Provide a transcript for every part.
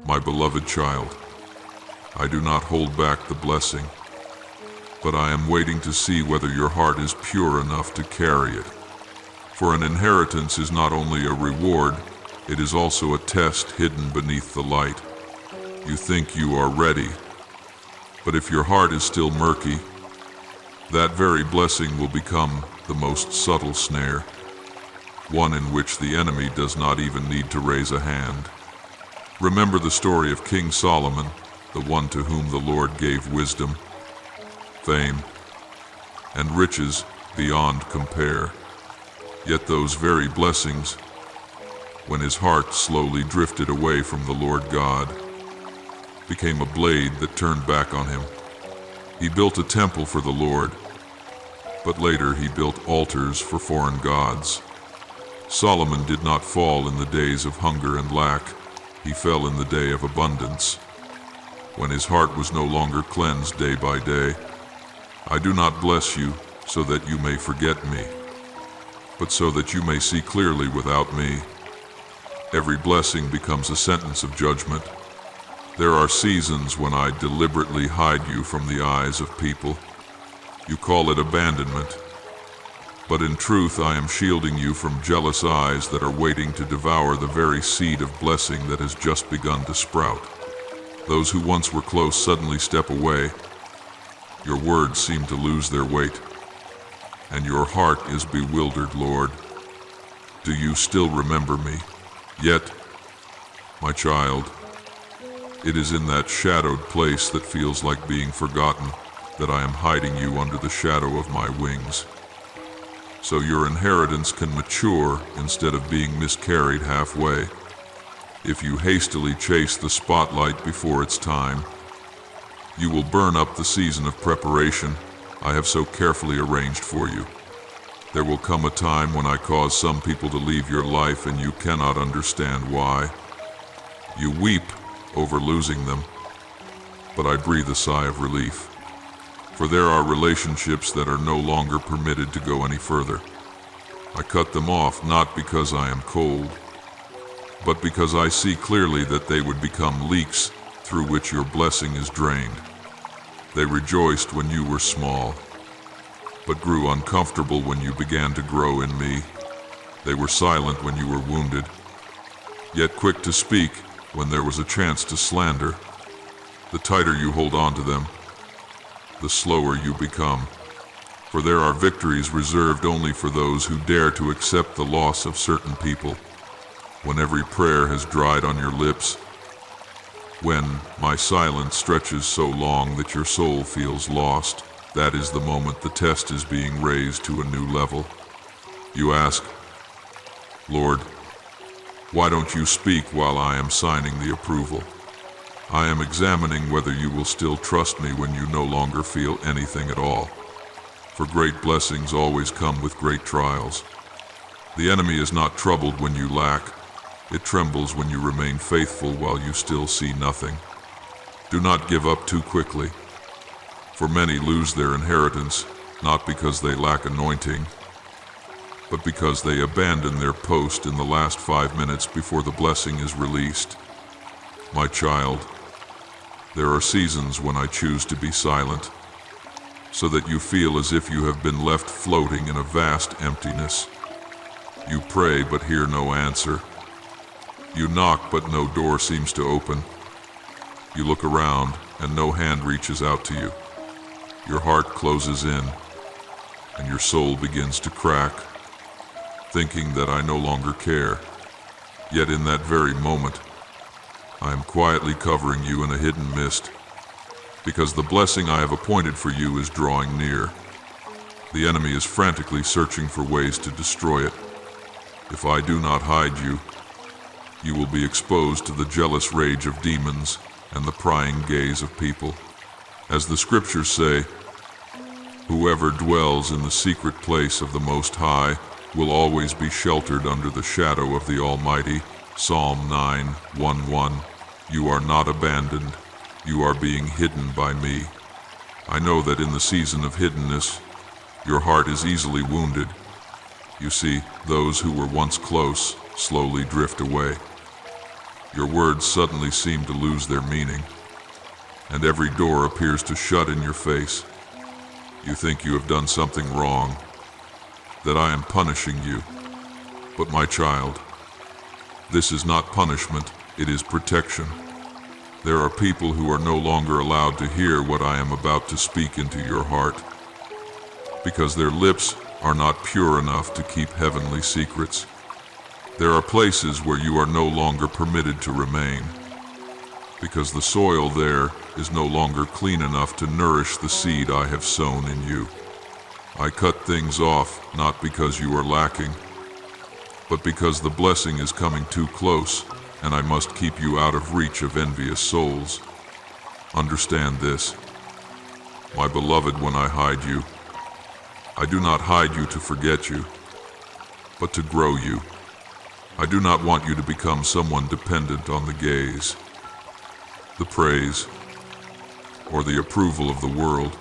My beloved child, I do not hold back the blessing, but I am waiting to see whether your heart is pure enough to carry it. For an inheritance is not only a reward, it is also a test hidden beneath the light. You think you are ready, but if your heart is still murky, that very blessing will become the most subtle snare, one in which the enemy does not even need to raise a hand. Remember the story of King Solomon, the one to whom the Lord gave wisdom, fame, and riches beyond compare. Yet those very blessings, when his heart slowly drifted away from the Lord God, became a blade that turned back on him. He built a temple for the Lord, but later he built altars for foreign gods. Solomon did not fall in the days of hunger and lack. He fell in the day of abundance, when his heart was no longer cleansed day by day. I do not bless you so that you may forget me, but so that you may see clearly without me. Every blessing becomes a sentence of judgment. There are seasons when I deliberately hide you from the eyes of people. You call it abandonment, but in truth I am shielding you from jealous eyes that are waiting to devour the very seed of blessing that has just begun to sprout. Those who once were close suddenly step away. Your words seem to lose their weight, and your heart is bewildered, Lord. Do you still remember me? Yet, my child, it is in that shadowed place that feels like being forgotten that I am hiding you under the shadow of my wings, so your inheritance can mature instead of being miscarried halfway. If you hastily chase the spotlight before its time, you will burn up the season of preparation I have so carefully arranged for you. There will come a time when I cause some people to leave your life and you cannot understand why. You weep over losing them, but I breathe a sigh of relief. For there are relationships that are no longer permitted to go any further. I cut them off not because I am cold, but because I see clearly that they would become leaks through which your blessing is drained. They rejoiced when you were small, but grew uncomfortable when you began to grow in me. They were silent when you were wounded, yet quick to speak when there was a chance to slander. The tighter you hold on to them, the slower you become. For there are victories reserved only for those who dare to accept the loss of certain people. When every prayer has dried on your lips, when my silence stretches so long that your soul feels lost, that is the moment the test is being raised to a new level. You ask, Lord, why don't you speak while I am signing the approval? I am examining whether you will still trust me when you no longer feel anything at all. For great blessings always come with great trials. The enemy is not troubled when you lack. It trembles when you remain faithful while you still see nothing. Do not give up too quickly, for many lose their inheritance not because they lack anointing, but because they abandon their post in the last 5 minutes before the blessing is released. My child, there are seasons when I choose to be silent, so that you feel as if you have been left floating in a vast emptiness. You pray but hear no answer. You knock but no door seems to open. You look around and no hand reaches out to you. Your heart closes in and your soul begins to crack, thinking that I no longer care. Yet in that very moment, I am quietly covering you in a hidden mist, because the blessing I have appointed for you is drawing near. The enemy is frantically searching for ways to destroy it. If I do not hide you, you will be exposed to the jealous rage of demons and the prying gaze of people. As the scriptures say, whoever dwells in the secret place of the Most High will always be sheltered under the shadow of the Almighty. Psalm 9:1-1. You are not abandoned, you are being hidden by me. I know that in the season of hiddenness, your heart is easily wounded. You see, those who were once close slowly drift away. Your words suddenly seem to lose their meaning, and every door appears to shut in your face. You think you have done something wrong, that I am punishing you. But my child, this is not punishment, it is protection. There are people who are no longer allowed to hear what I am about to speak into your heart, because their lips are not pure enough to keep heavenly secrets. There are places where you are no longer permitted to remain, because the soil there is no longer clean enough to nourish the seed I have sown in you. I cut things off not because you are lacking, but because the blessing is coming too close, and I must keep you out of reach of envious souls. Understand this, my beloved, when I hide you, I do not hide you to forget you, but to grow you. I do not want you to become someone dependent on the gaze, the praise, or the approval of the world.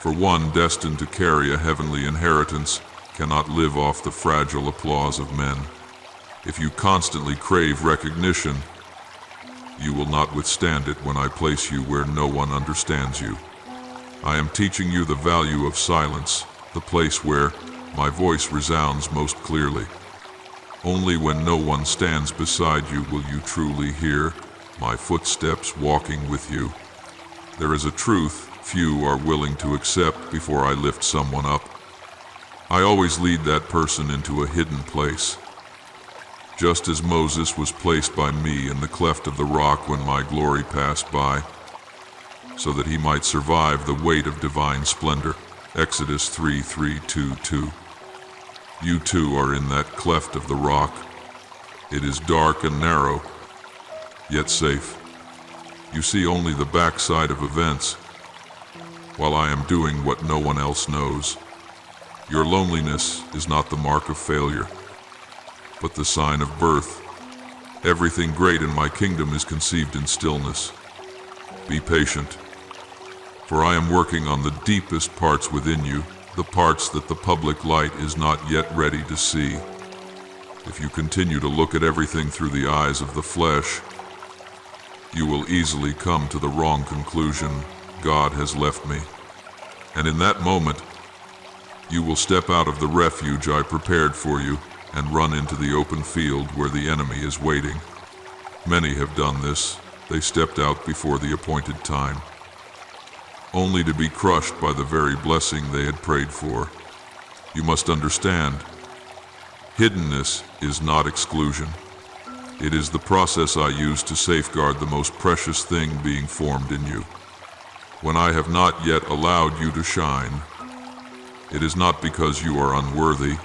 For one destined to carry a heavenly inheritance cannot live off the fragile applause of men. If you constantly crave recognition, you will not withstand it when I place you where no one understands you. I am teaching you the value of silence, the place where my voice resounds most clearly. Only when no one stands beside you will you truly hear my footsteps walking with you. There is a truth few are willing to accept before I lift someone up. I always lead that person into a hidden place, just as Moses was placed by me in the cleft of the rock when my glory passed by, so that he might survive the weight of divine splendor. Exodus 3:3-2. You too are in that cleft of the rock. It is dark and narrow, yet safe. You see only the backside of events, while I am doing what no one else knows. Your loneliness is not the mark of failure, but the sign of birth. Everything great in my kingdom is conceived in stillness. Be patient, for I am working on the deepest parts within you, the parts that the public light is not yet ready to see. If you continue to look at everything through the eyes of the flesh, you will easily come to the wrong conclusion: God has left me. And in that moment, you will step out of the refuge I prepared for you and run into the open field where the enemy is waiting. Many have done this. They stepped out before the appointed time, only to be crushed by the very blessing they had prayed for. You must understand, hiddenness is not exclusion. It is the process I use to safeguard the most precious thing being formed in you. When I have not yet allowed you to shine, it is not because you are unworthy,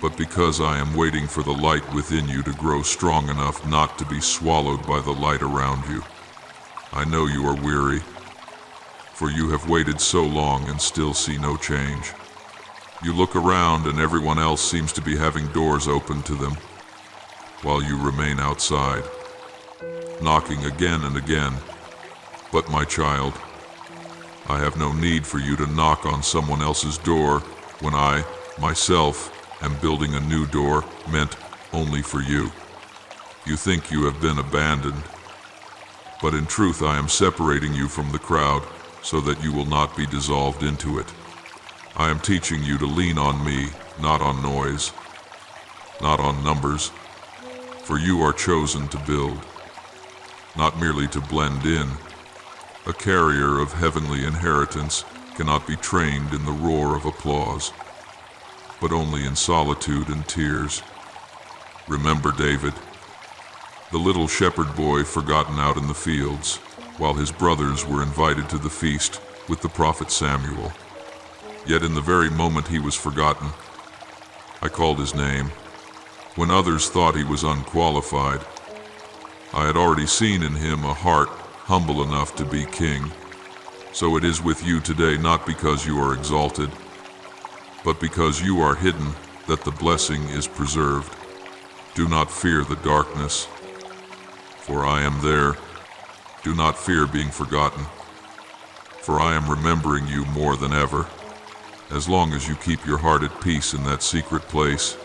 but because I am waiting for the light within you to grow strong enough not to be swallowed by the light around you. I know you are weary, for you have waited so long and still see no change. You look around and everyone else seems to be having doors open to them, while you remain outside, knocking again and again. But my child, I have no need for you to knock on someone else's door when I, myself, am building a new door meant only for you. You think you have been abandoned, but in truth I am separating you from the crowd so that you will not be dissolved into it. I am teaching you to lean on me, not on noise, not on numbers, for you are chosen to build, not merely to blend in. A carrier of heavenly inheritance cannot be trained in the roar of applause, but only in solitude and tears. Remember David, the little shepherd boy forgotten out in the fields, while his brothers were invited to the feast with the prophet Samuel. Yet in the very moment he was forgotten, I called his name. When others thought he was unqualified, I had already seen in him a heart humble enough to be king. So it is with you today, not because you are exalted, but because you are hidden, that the blessing is preserved. Do not fear the darkness, for I am there. Do not fear being forgotten, for I am remembering you more than ever. As long as you keep your heart at peace in that secret place,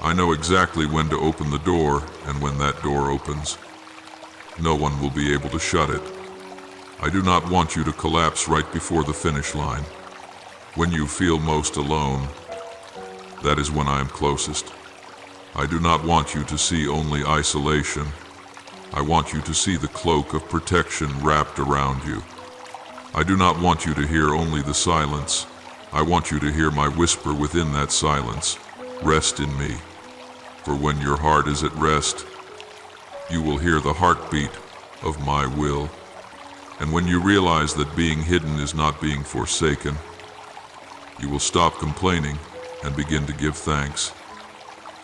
I know exactly when to open the door, and when that door opens, no one will be able to shut it. I do not want you to collapse right before the finish line. When you feel most alone, that is when I am closest. I do not want you to see only isolation. I want you to see the cloak of protection wrapped around you. I do not want you to hear only the silence. I want you to hear my whisper within that silence. Rest in me. For when your heart is at rest, you will hear the heartbeat of my will. And when you realize that being hidden is not being forsaken, you will stop complaining and begin to give thanks.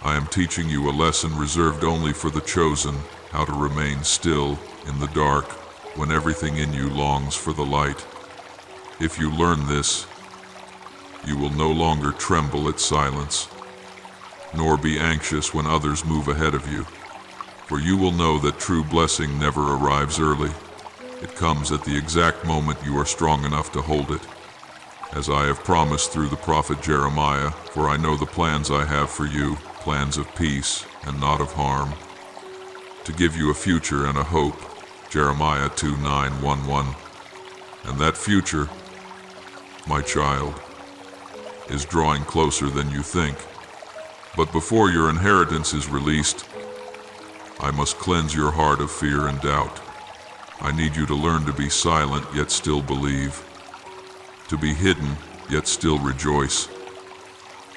I am teaching you a lesson reserved only for the chosen, how to remain still in the dark when everything in you longs for the light. If you learn this, you will no longer tremble at silence, nor be anxious when others move ahead of you. For you will know that true blessing never arrives early. It comes at the exact moment you are strong enough to hold it. As I have promised through the prophet Jeremiah, for I know the plans I have for you, plans of peace and not of harm, to give you a future and a hope. Jeremiah 2:9-11. And that future, my child, is drawing closer than you think. But before your inheritance is released, I must cleanse your heart of fear and doubt. I need you to learn to be silent yet still believe, to be hidden yet still rejoice,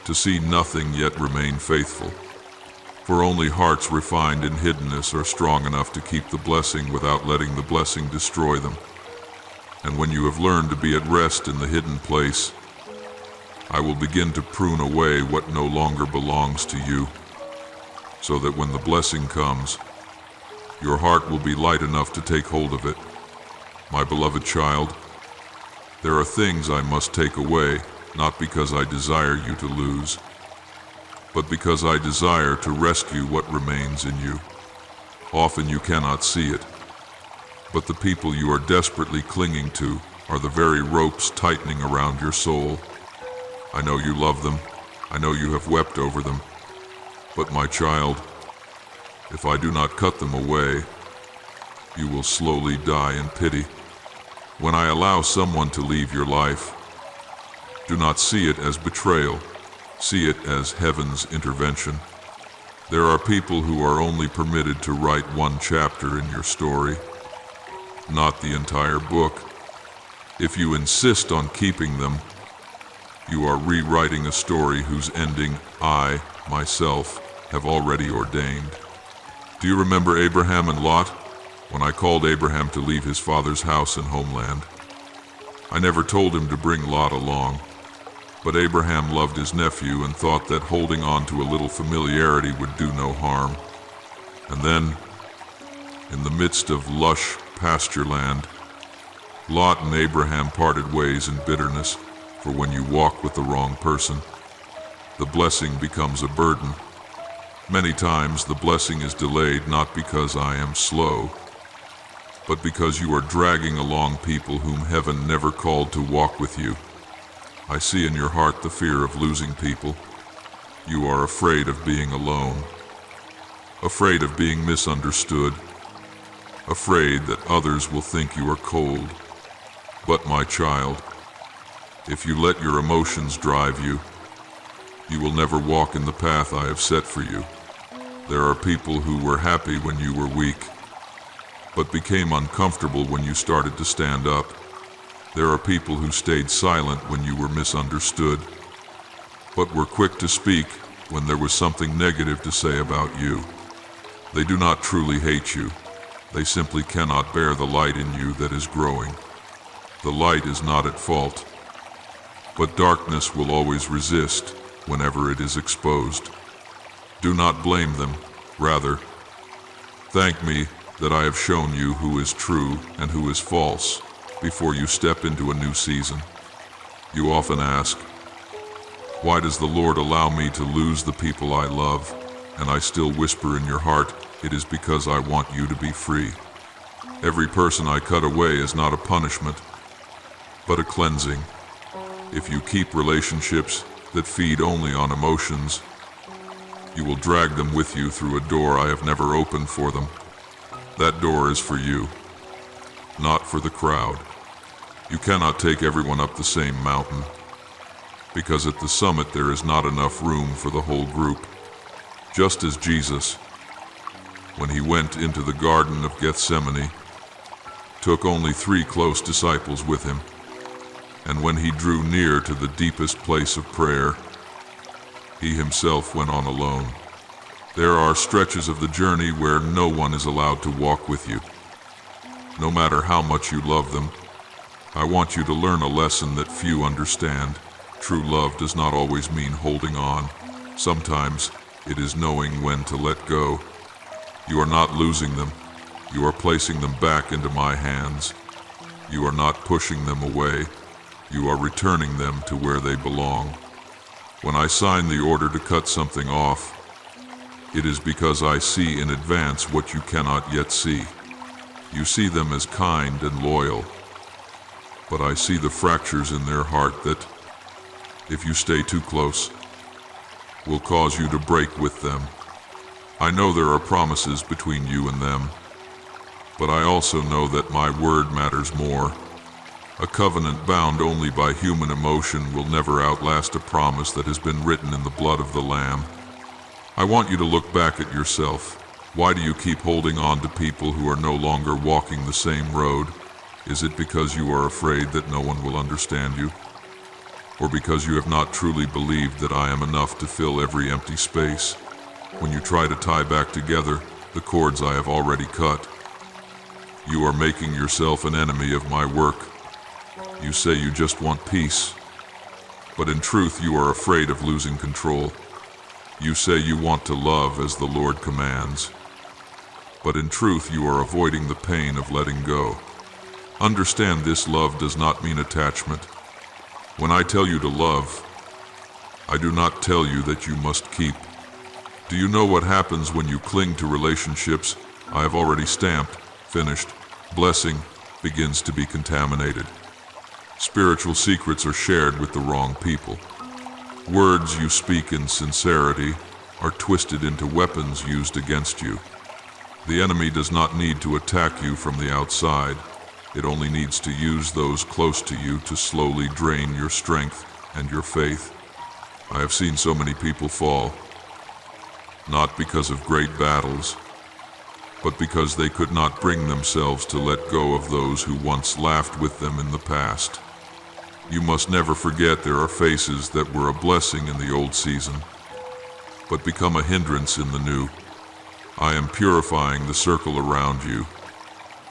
to see nothing yet remain faithful. For only hearts refined in hiddenness are strong enough to keep the blessing without letting the blessing destroy them. And when you have learned to be at rest in the hidden place, I will begin to prune away what no longer belongs to you, so that when the blessing comes, your heart will be light enough to take hold of it. My beloved child, there are things I must take away, not because I desire you to lose, but because I desire to rescue what remains in you. Often you cannot see it, but the people you are desperately clinging to are the very ropes tightening around your soul. I know you love them. I know you have wept over them. But my child, if I do not cut them away, you will slowly die in pity. When I allow someone to leave your life, do not see it as betrayal. See it as heaven's intervention. There are people who are only permitted to write one chapter in your story, not the entire book. If you insist on keeping them, you are rewriting a story whose ending I, myself, have already ordained. Do you remember Abraham and Lot? When I called Abraham to leave his father's house and homeland, I never told him to bring Lot along. But Abraham loved his nephew and thought that holding on to a little familiarity would do no harm. And then, in the midst of lush pasture land, Lot and Abraham parted ways in bitterness, for when you walk with the wrong person, the blessing becomes a burden. Many times the blessing is delayed not because I am slow, but because you are dragging along people whom heaven never called to walk with you. I see in your heart the fear of losing people. You are afraid of being alone, afraid of being misunderstood, afraid that others will think you are cold. But my child, if you let your emotions drive you, you will never walk in the path I have set for you. There are people who were happy when you were weak, but became uncomfortable when you started to stand up. There are people who stayed silent when you were misunderstood, but were quick to speak when there was something negative to say about you. They do not truly hate you. They simply cannot bear the light in you that is growing. The light is not at fault, but darkness will always resist whenever it is exposed. Do not blame them. Rather, thank me that I have shown you who is true and who is false before you step into a new season. You often ask, why does the Lord allow me to lose the people I love? And I still whisper in your heart, it is because I want you to be free. Every person I cut away is not a punishment, but a cleansing. If you keep relationships that feed only on emotions, You will drag them with you through a door I have never opened for them. That door is for you, not for the crowd. You cannot take everyone up the same mountain, because at the summit there is not enough room for the whole group. Just as Jesus, when he went into the Garden of Gethsemane, took only 3 close disciples with him, and when he drew near to the deepest place of prayer, he himself went on alone. There are stretches of the journey where no one is allowed to walk with you. No matter how much you love them, I want you to learn a lesson that few understand. True love does not always mean holding on. Sometimes it is knowing when to let go. You are not losing them. You are placing them back into my hands. You are not pushing them away. You are returning them to where they belong. When I sign the order to cut something off, it is because I see in advance what you cannot yet see. You see them as kind and loyal, but I see the fractures in their heart that, if you stay too close, will cause you to break with them. I know there are promises between you and them, but I also know that my word matters more. A covenant bound only by human emotion will never outlast a promise that has been written in the blood of the Lamb. I want you to look back at yourself. Why do you keep holding on to people who are no longer walking the same road? Is it because you are afraid that no one will understand you? Or because you have not truly believed that I am enough to fill every empty space? When you try to tie back together the cords I have already cut, you are making yourself an enemy of my work. You say you just want peace, but in truth you are afraid of losing control. You say you want to love as the Lord commands, but in truth you are avoiding the pain of letting go. Understand, this love does not mean attachment. When I tell you to love, I do not tell you that you must keep. Do you know what happens when you cling to relationships I have already stamped, finished? Blessing begins to be contaminated. Spiritual secrets are shared with the wrong people. Words you speak in sincerity are twisted into weapons used against you. The enemy does not need to attack you from the outside. It only needs to use those close to you to slowly drain your strength and your faith. I have seen so many people fall, not because of great battles, but because they could not bring themselves to let go of those who once laughed with them in the past. You must never forget there are faces that were a blessing in the old season, but become a hindrance in the new. I am purifying the circle around you,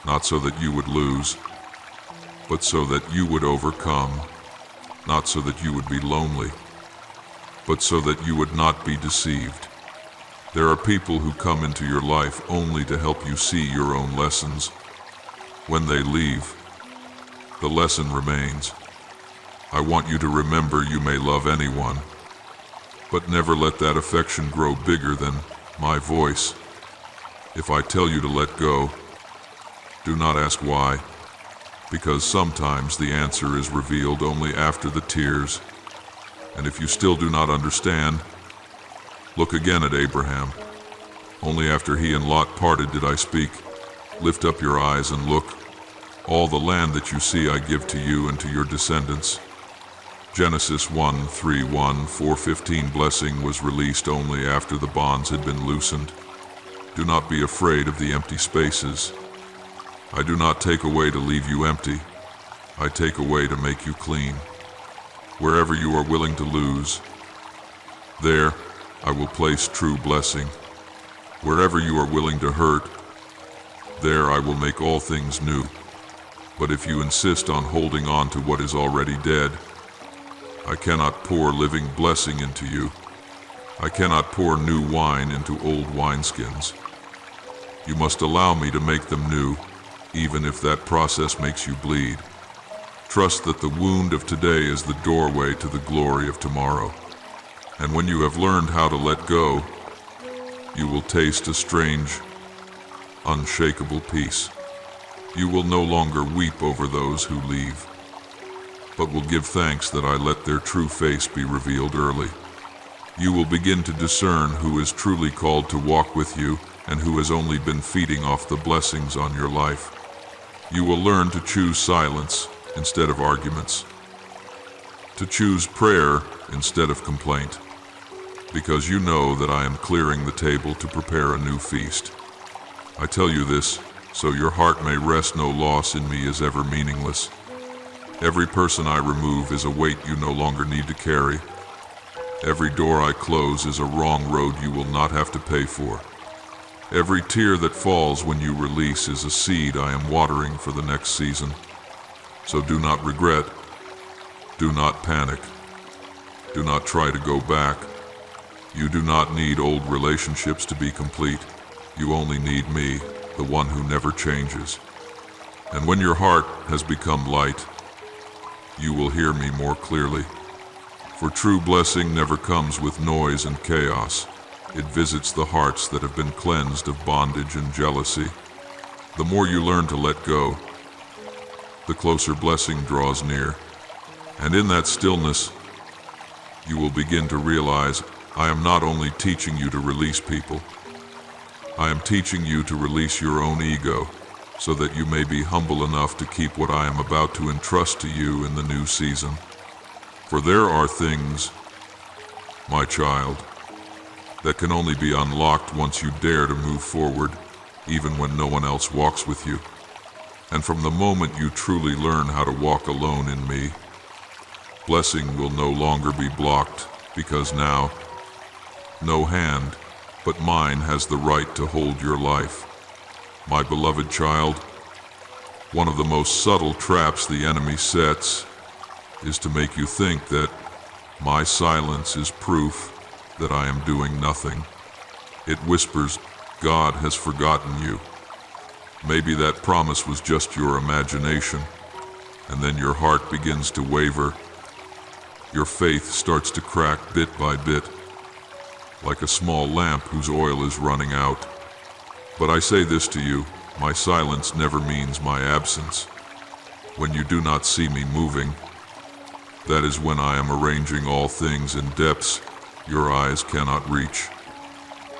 not so that you would lose, but so that you would overcome, not so that you would be lonely, but so that you would not be deceived. There are people who come into your life only to help you see your own lessons. When they leave, the lesson remains. I want you to remember you may love anyone, but never let that affection grow bigger than my voice. If I tell you to let go, do not ask why, because sometimes the answer is revealed only after the tears. And if you still do not understand, look again at Abraham. Only after he and Lot parted did I speak. Lift up your eyes and look. All the land that you see I give to you and to your descendants. Genesis 1:3-4:15. Blessing was released only after the bonds had been loosened. Do not be afraid of the empty spaces. I do not take away to leave you empty. I take away to make you clean. Wherever you are willing to lose, there I will place true blessing. Wherever you are willing to hurt, there I will make all things new. But if you insist on holding on to what is already dead, I cannot pour living blessing into you. I cannot pour new wine into old wineskins. You must allow me to make them new, even if that process makes you bleed. Trust that the wound of today is the doorway to the glory of tomorrow. And when you have learned how to let go, you will taste a strange, unshakable peace. You will no longer weep over those who leave, but will give thanks that I let their true face be revealed early. You will begin to discern who is truly called to walk with you and who has only been feeding off the blessings on your life. You will learn to choose silence instead of arguments, to choose prayer instead of complaint, because you know that I am clearing the table to prepare a new feast. I tell you this, so your heart may rest. No loss in me is ever meaningless. Every person I remove is a weight you no longer need to carry. Every door I close is a wrong road you will not have to pay for. Every tear that falls when you release is a seed I am watering for the next season. So do not regret. Do not panic. Do not try to go back. You do not need old relationships to be complete. You only need me, the one who never changes. And when your heart has become light, you will hear me more clearly. For true blessing never comes with noise and chaos. It visits the hearts that have been cleansed of bondage and jealousy. The more you learn to let go, the closer blessing draws near. And in that stillness, you will begin to realize I am not only teaching you to release people, I am teaching you to release your own ego, so that you may be humble enough to keep what I am about to entrust to you in the new season. For there are things, my child, that can only be unlocked once you dare to move forward, even when no one else walks with you. And from the moment you truly learn how to walk alone in me, blessing will no longer be blocked, because now, no hand but mine has the right to hold your life. My beloved child, one of the most subtle traps the enemy sets is to make you think that my silence is proof that I am doing nothing. It whispers, God has forgotten you. Maybe that promise was just your imagination, and then your heart begins to waver. Your faith starts to crack bit by bit, like a small lamp whose oil is running out. But I say this to you, my silence never means my absence. When you do not see me moving, that is when I am arranging all things in depths your eyes cannot reach.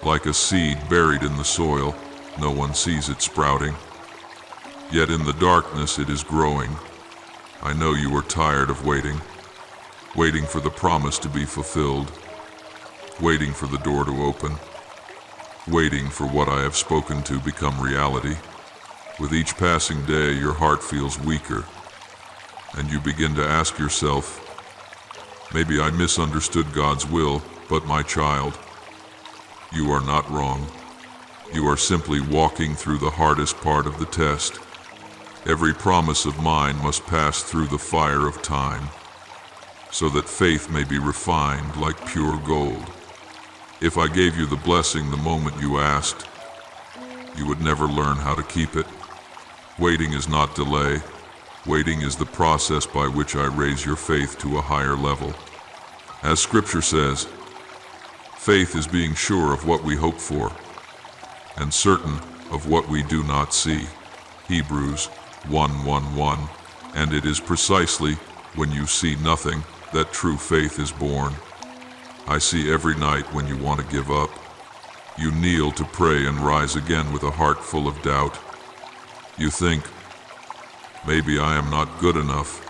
Like a seed buried in the soil, no one sees it sprouting. Yet in the darkness it is growing. I know you are tired of waiting for the promise to be fulfilled, waiting for the door to open, waiting for what I have spoken to become reality. With each passing day, your heart feels weaker, and you begin to ask yourself, maybe I misunderstood God's will, but my child, you are not wrong. You are simply walking through the hardest part of the test. Every promise of mine must pass through the fire of time, so that faith may be refined like pure gold. If I gave you the blessing the moment you asked, you would never learn how to keep it. Waiting is not delay. Waiting is the process by which I raise your faith to a higher level. As Scripture says, faith is being sure of what we hope for, and certain of what we do not see. Hebrews 1:1. And it is precisely when you see nothing that true faith is born. I see every night when you want to give up. You kneel to pray and rise again with a heart full of doubt. You think, maybe I am not good enough,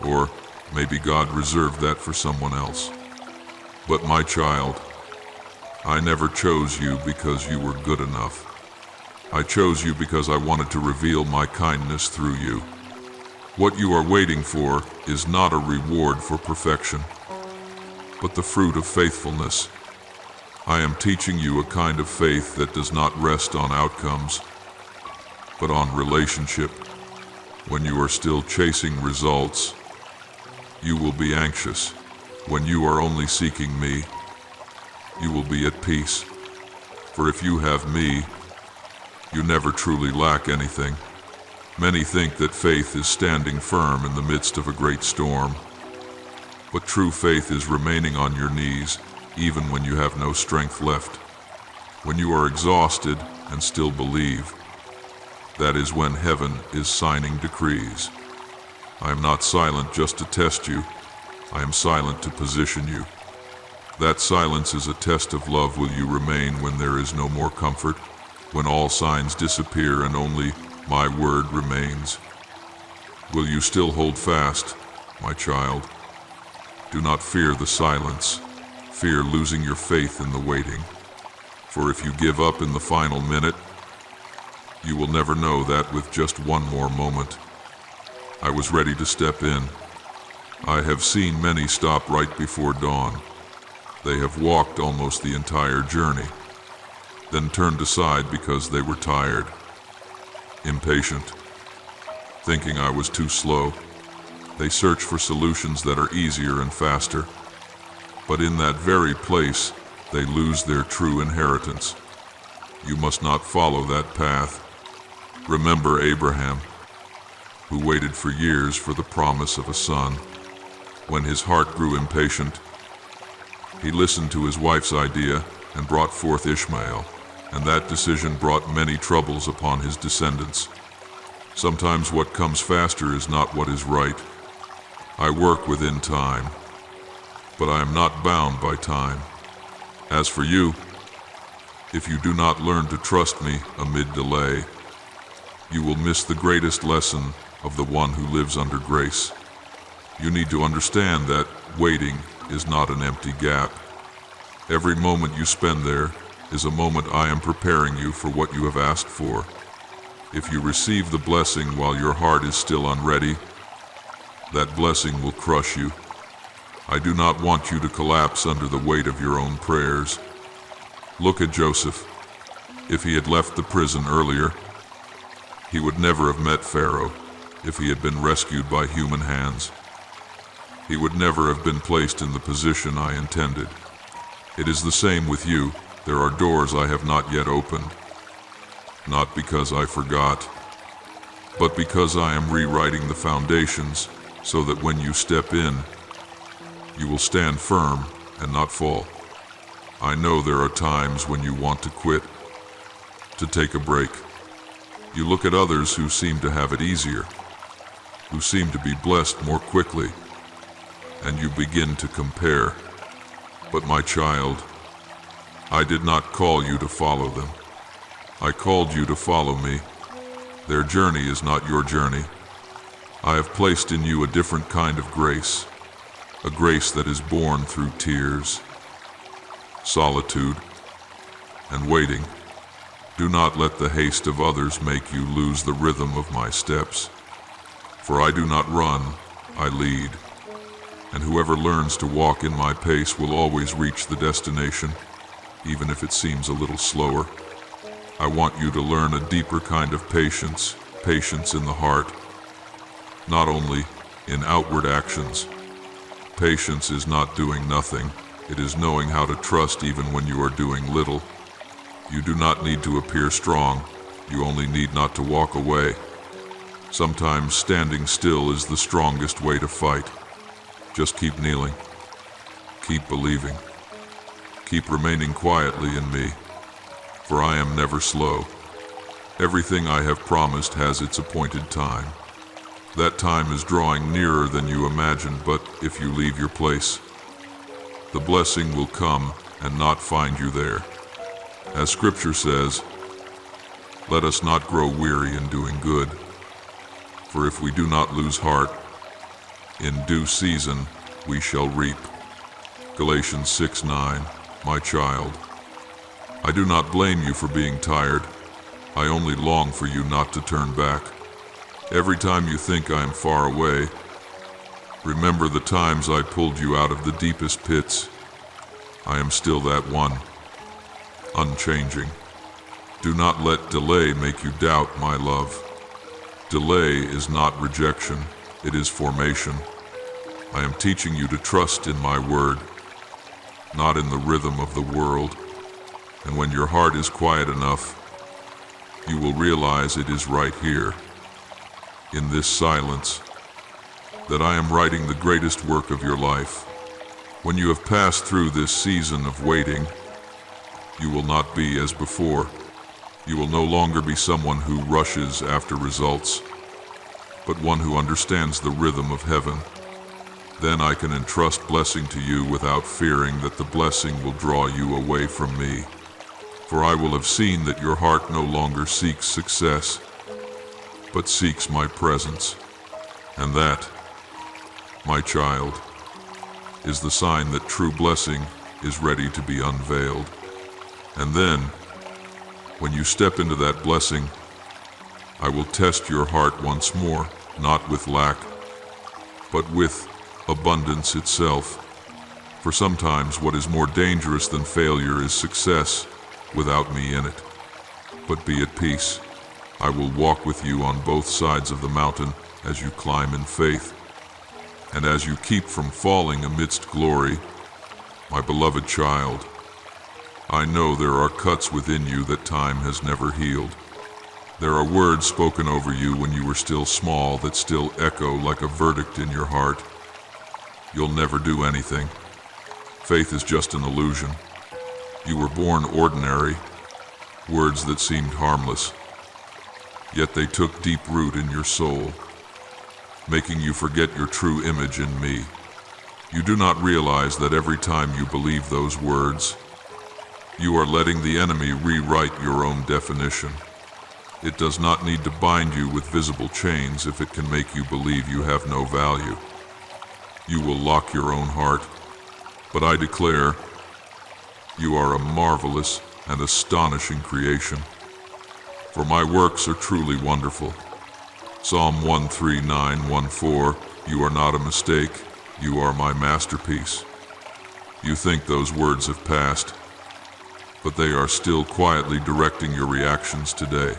or maybe God reserved that for someone else. But my child, I never chose you because you were good enough. I chose you because I wanted to reveal my kindness through you. What you are waiting for is not a reward for perfection, but the fruit of faithfulness. I am teaching you a kind of faith that does not rest on outcomes, but on relationship. When you are still chasing results, you will be anxious. When you are only seeking me, you will be at peace. For if you have me, you never truly lack anything. Many think that faith is standing firm in the midst of a great storm, but true faith is remaining on your knees even when you have no strength left. When you are exhausted and still believe, that is when heaven is signing decrees. I am not silent just to test you. I am silent to position you. That silence is a test of love. Will you remain when there is no more comfort, when all signs disappear and only my word remains? Will you still hold fast, my child? Do not fear the silence. Fear losing your faith in the waiting. For if you give up in the final minute, you will never know that with just one more moment. I was ready to step in. I have seen many stop right before dawn. They have walked almost the entire journey, then turned aside because they were tired, impatient, thinking I was too slow. They search for solutions that are easier and faster, but in that very place, they lose their true inheritance. You must not follow that path. Remember Abraham, who waited for years for the promise of a son. When his heart grew impatient, he listened to his wife's idea and brought forth Ishmael, and that decision brought many troubles upon his descendants. Sometimes what comes faster is not what is right. I work within time, but I am not bound by time. As for you, if you do not learn to trust me amid delay, you will miss the greatest lesson of the one who lives under grace. You need to understand that waiting is not an empty gap. Every moment you spend there is a moment I am preparing you for what you have asked for. If you receive the blessing while your heart is still unready, that blessing will crush you. I do not want you to collapse under the weight of your own prayers. Look at Joseph. If he had left the prison earlier, he would never have met Pharaoh. If he had been rescued by human hands, he would never have been placed in the position I intended. It is the same with you. There are doors I have not yet opened, not because I forgot, but because I am rewriting the foundations so that when you step in, you will stand firm and not fall. I know there are times when you want to quit, to take a break. You look at others who seem to have it easier, who seem to be blessed more quickly, and you begin to compare. But my child, I did not call you to follow them. I called you to follow me. Their journey is not your journey. I have placed in you a different kind of grace, a grace that is born through tears, solitude, and waiting. Do not let the haste of others make you lose the rhythm of my steps. For I do not run, I lead. And whoever learns to walk in my pace will always reach the destination, even if it seems a little slower. I want you to learn a deeper kind of patience, patience in the heart, not only in outward actions. Patience is not doing nothing. It is knowing how to trust even when you are doing little. You do not need to appear strong. You only need not to walk away. Sometimes standing still is the strongest way to fight. Just keep kneeling. Keep believing. Keep remaining quietly in me, for I am never slow. Everything I have promised has its appointed time. That time is drawing nearer than you imagine, but if you leave your place, the blessing will come and not find you there. As Scripture says, let us not grow weary in doing good, for if we do not lose heart, in due season we shall reap. Galatians 6:9. My child, I do not blame you for being tired. I only long for you not to turn back. Every time you think I am far away, remember the times I pulled you out of the deepest pits. I am still that one, unchanging. Do not let delay make you doubt my love. Delay is not rejection, it is formation. I am teaching you to trust in my word, not in the rhythm of the world. And when your heart is quiet enough, you will realize it is right here, in this silence, that I am writing the greatest work of your life. When you have passed through this season of waiting, you will not be as before. You will no longer be someone who rushes after results, but one who understands the rhythm of heaven. Then I can entrust blessing to you without fearing that the blessing will draw you away from me. For I will have seen that your heart no longer seeks success, but seeks my presence. And that, my child, is the sign that true blessing is ready to be unveiled. And then, when you step into that blessing, I will test your heart once more, not with lack, but with abundance itself. For sometimes what is more dangerous than failure is success without me in it. But be at peace. I will walk with you on both sides of the mountain as you climb in faith, and as you keep from falling amidst glory. My beloved child, I know there are cuts within you that time has never healed. There are words spoken over you when you were still small that still echo like a verdict in your heart. You'll never do anything. Faith is just an illusion. You were born ordinary, words that seemed harmless, yet they took deep root in your soul, making you forget your true image in me. You do not realize that every time you believe those words, you are letting the enemy rewrite your own definition. It does not need to bind you with visible chains if it can make you believe you have no value. You will lock your own heart, but I declare, you are a marvelous and astonishing creation, for my works are truly wonderful. Psalm 139:14, you are not a mistake, you are my masterpiece. You think those words have passed, but they are still quietly directing your reactions today.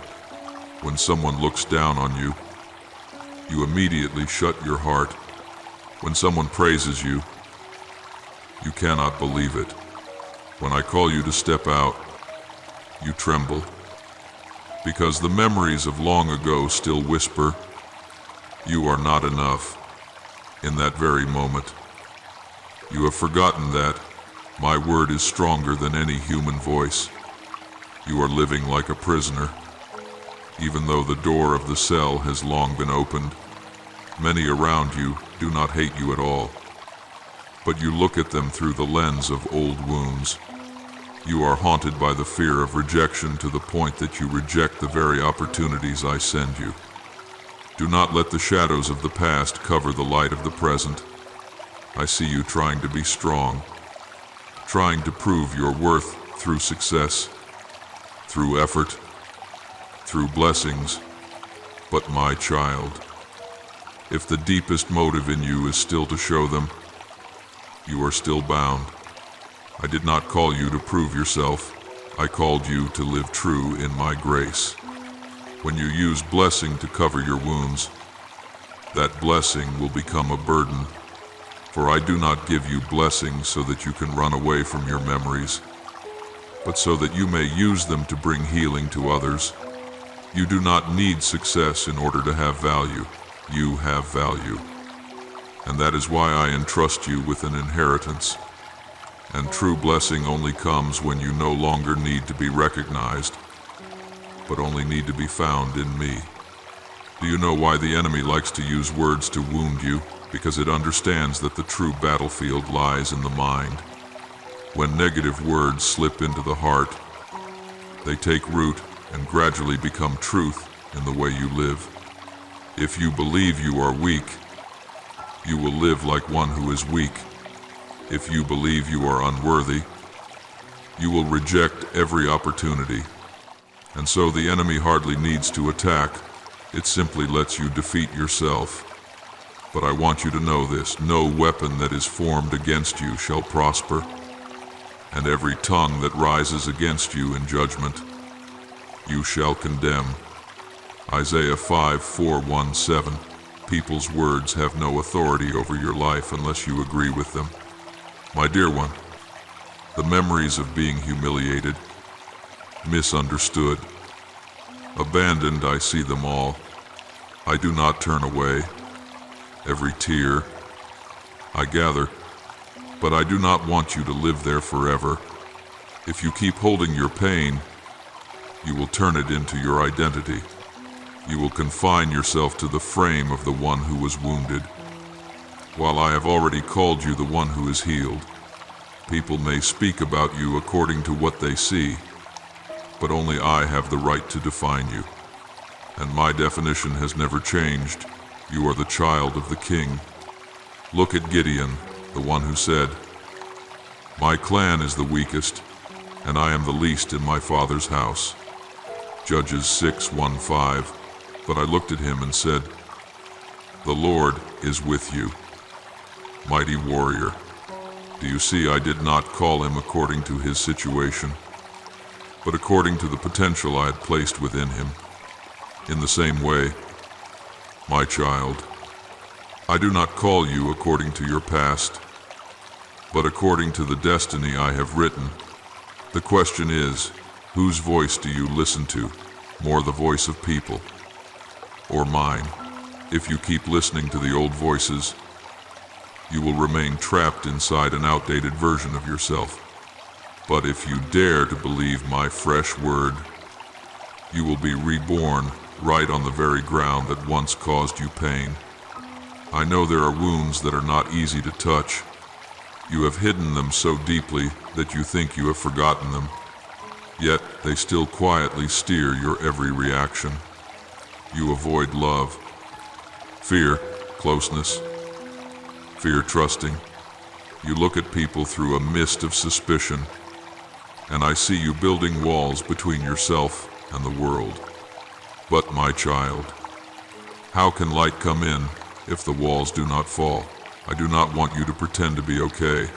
When someone looks down on you, you immediately shut your heart. When someone praises you, you cannot believe it. When I call you to step out, you tremble, because the memories of long ago still whisper, you are not enough. In that very moment, you have forgotten that my word is stronger than any human voice. You are living like a prisoner, even though the door of the cell has long been opened. Many around you do not hate you at all, but you look at them through the lens of old wounds. You are haunted by the fear of rejection to the point that you reject the very opportunities I send you. Do not let the shadows of the past cover the light of the present. I see you trying to be strong, trying to prove your worth through success, through effort, through blessings. But my child, if the deepest motive in you is still to show them, you are still bound. I did not call you to prove yourself. I called you to live true in my grace. When you use blessing to cover your wounds, that blessing will become a burden. For I do not give you blessings so that you can run away from your memories, but so that you may use them to bring healing to others. You do not need success in order to have value. You have value. And that is why I entrust you with an inheritance. And true blessing only comes when you no longer need to be recognized, but only need to be found in me. Do you know why the enemy likes to use words to wound you? Because it understands that the true battlefield lies in the mind. When negative words slip into the heart, they take root and gradually become truth in the way you live. If you believe you are weak, you will live like one who is weak. If you believe you are unworthy, you will reject every opportunity. And so the enemy hardly needs to attack. It simply lets you defeat yourself. But I want you to know this: no weapon that is formed against you shall prosper, and every tongue that rises against you in judgment, you shall condemn. Isaiah 5:4-17. People's words have no authority over your life unless you agree with them. My dear one, the memories of being humiliated, misunderstood, abandoned, I see them all. I do not turn away. Every tear I gather, but I do not want you to live there forever. If you keep holding your pain, you will turn it into your identity. You will confine yourself to the frame of the one who was wounded. while I have already called you the one who is healed. People may speak about you according to what they see, but only I have the right to define you. And my definition has never changed. You are the child of the king. Look at Gideon, the one who said, "My clan is the weakest, and I am the least in my father's house." Judges 6:1-5. But I looked at him and said, "The Lord is with you, mighty warrior." Do you see, I did not call him according to his situation, but according to the potential I had placed within him. In the same way, my child, I do not call you according to your past, but according to the destiny I have written. The question is, whose voice do you listen to, more the voice of people or mine? If you keep listening to the old voices, you will remain trapped inside an outdated version of yourself. But if you dare to believe my fresh word, you will be reborn right on the very ground that once caused you pain. I know there are wounds that are not easy to touch. You have hidden them so deeply that you think you have forgotten them, yet they still quietly steer your every reaction. You avoid love, fear closeness, fear trusting. You look at people through a mist of suspicion, and I see you building walls between yourself and the world. But my child, how can light come in if the walls do not fall? I do not want you to pretend to be okay.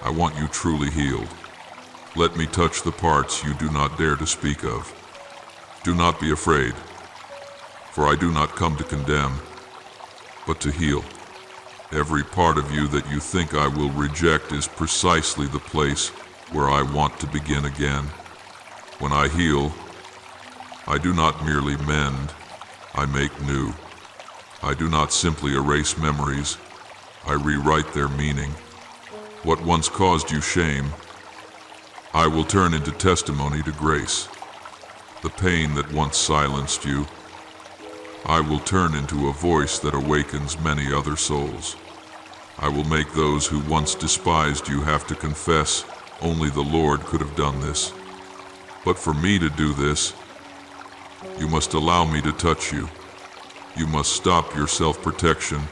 I want you truly healed. Let me touch the parts you do not dare to speak of. Do not be afraid, for I do not come to condemn, but to heal. Every part of you that you think I will reject is precisely the place where I want to begin again. When I heal, I do not merely mend, I make new. I do not simply erase memories, I rewrite their meaning. What once caused you shame, I will turn into testimony to grace. The pain that once silenced you, I will turn into a voice that awakens many other souls. I will make those who once despised you have to confess, only the Lord could have done this. But for me to do this, you must allow me to touch you. You must stop your self-protection,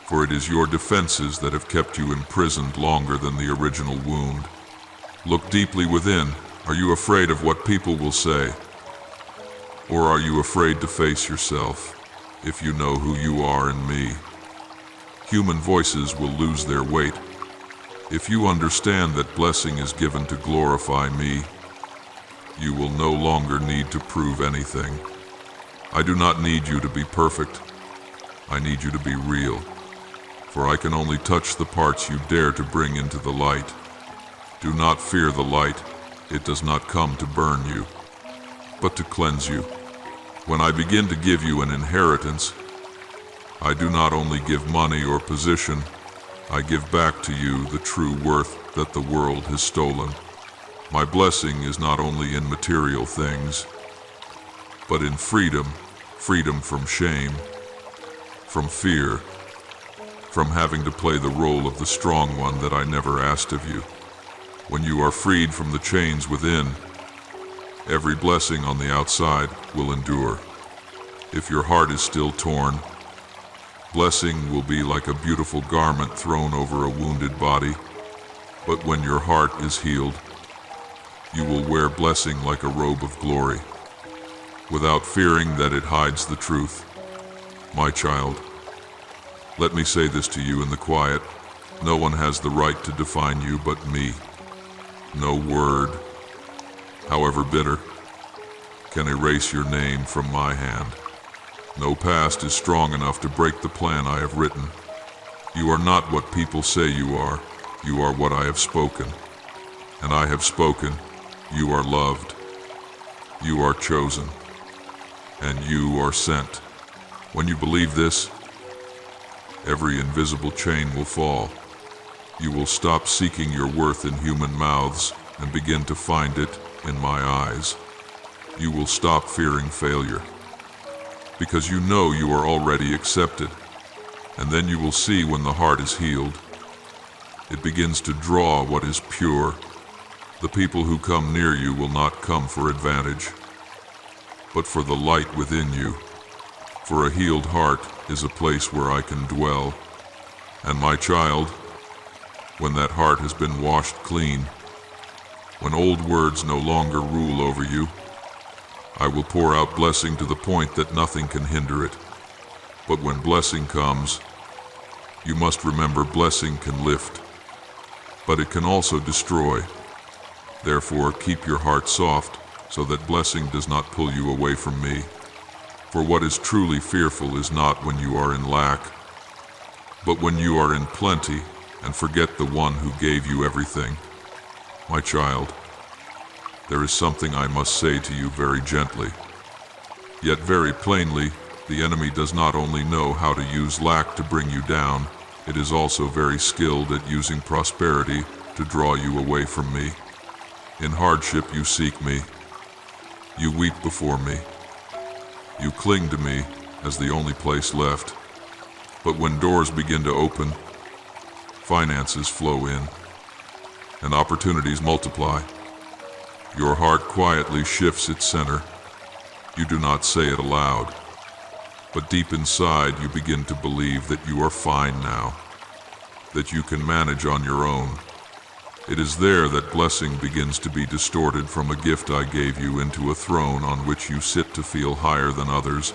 for it is your defenses that have kept you imprisoned longer than the original wound. Look deeply within. Are you afraid of what people will say? Or are you afraid to face yourself, if you know who you are in me? Human voices will lose their weight. If you understand that blessing is given to glorify me, you will no longer need to prove anything. I do not need you to be perfect. I need you to be real, for I can only touch the parts you dare to bring into the light. Do not fear the light. It does not come to burn you, but to cleanse you. When I begin to give you an inheritance, I do not only give money or position, I give back to you the true worth that the world has stolen. My blessing is not only in material things, but in freedom, freedom from shame, from fear, from having to play the role of the strong one that I never asked of you. When you are freed from the chains within, every blessing on the outside will endure. If your heart is still torn, blessing will be like a beautiful garment thrown over a wounded body. But when your heart is healed, you will wear blessing like a robe of glory, without fearing that it hides the truth. My child, let me say this to you in the quiet. No one has the right to define you but me. No word, however bitter, can erase your name from my hand. No past is strong enough to break the plan I have written. You are not what people say you are. You are what I have spoken. And I have spoken. You are loved. You are chosen. And you are sent. When you believe this, every invisible chain will fall. You will stop seeking your worth in human mouths and begin to find it in my eyes. You will stop fearing failure, because you know you are already accepted. And then you will see when the heart is healed. It begins to draw what is pure. The people who come near you will not come for advantage, but for the light within you. For a healed heart is a place where I can dwell. And my child, when that heart has been washed clean, when old words no longer rule over you, I will pour out blessing to the point that nothing can hinder it. But when blessing comes, you must remember blessing can lift, but it can also destroy. Therefore, keep your heart soft, so that blessing does not pull you away from me. For what is truly fearful is not when you are in lack, but when you are in plenty and forget the one who gave you everything. My child, there is something I must say to you very gently, yet very plainly. The enemy does not only know how to use lack to bring you down, it is also very skilled at using prosperity to draw you away from me. In hardship you seek me. You weep before me. You cling to me as the only place left. But when doors begin to open, finances flow in, and opportunities multiply. Your heart quietly shifts its center. You do not say it aloud, but deep inside you begin to believe that you are fine now, that you can manage on your own. It is there that blessing begins to be distorted from a gift I gave you into a throne on which you sit to feel higher than others.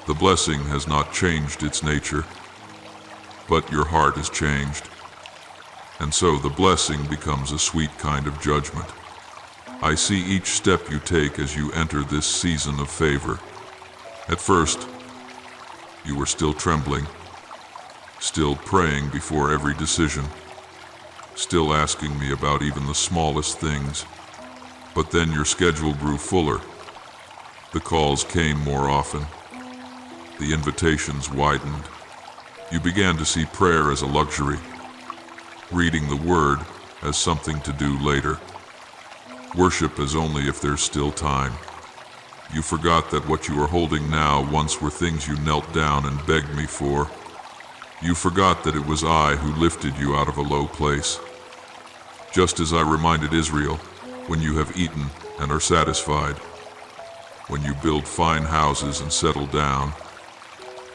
The blessing has not changed its nature, but your heart has changed. And so the blessing becomes a sweet kind of judgment. I see each step you take as you enter this season of favor. At first, you were still trembling, still praying before every decision, still asking me about even the smallest things. But then your schedule grew fuller. The calls came more often. The invitations widened. You began to see prayer as a luxury, reading the Word as something to do later, worship as only if there's still time. You forgot that what you are holding now once were things you knelt down and begged me for. You forgot that it was I who lifted you out of a low place. Just as I reminded Israel, when you have eaten and are satisfied, when you build fine houses and settle down,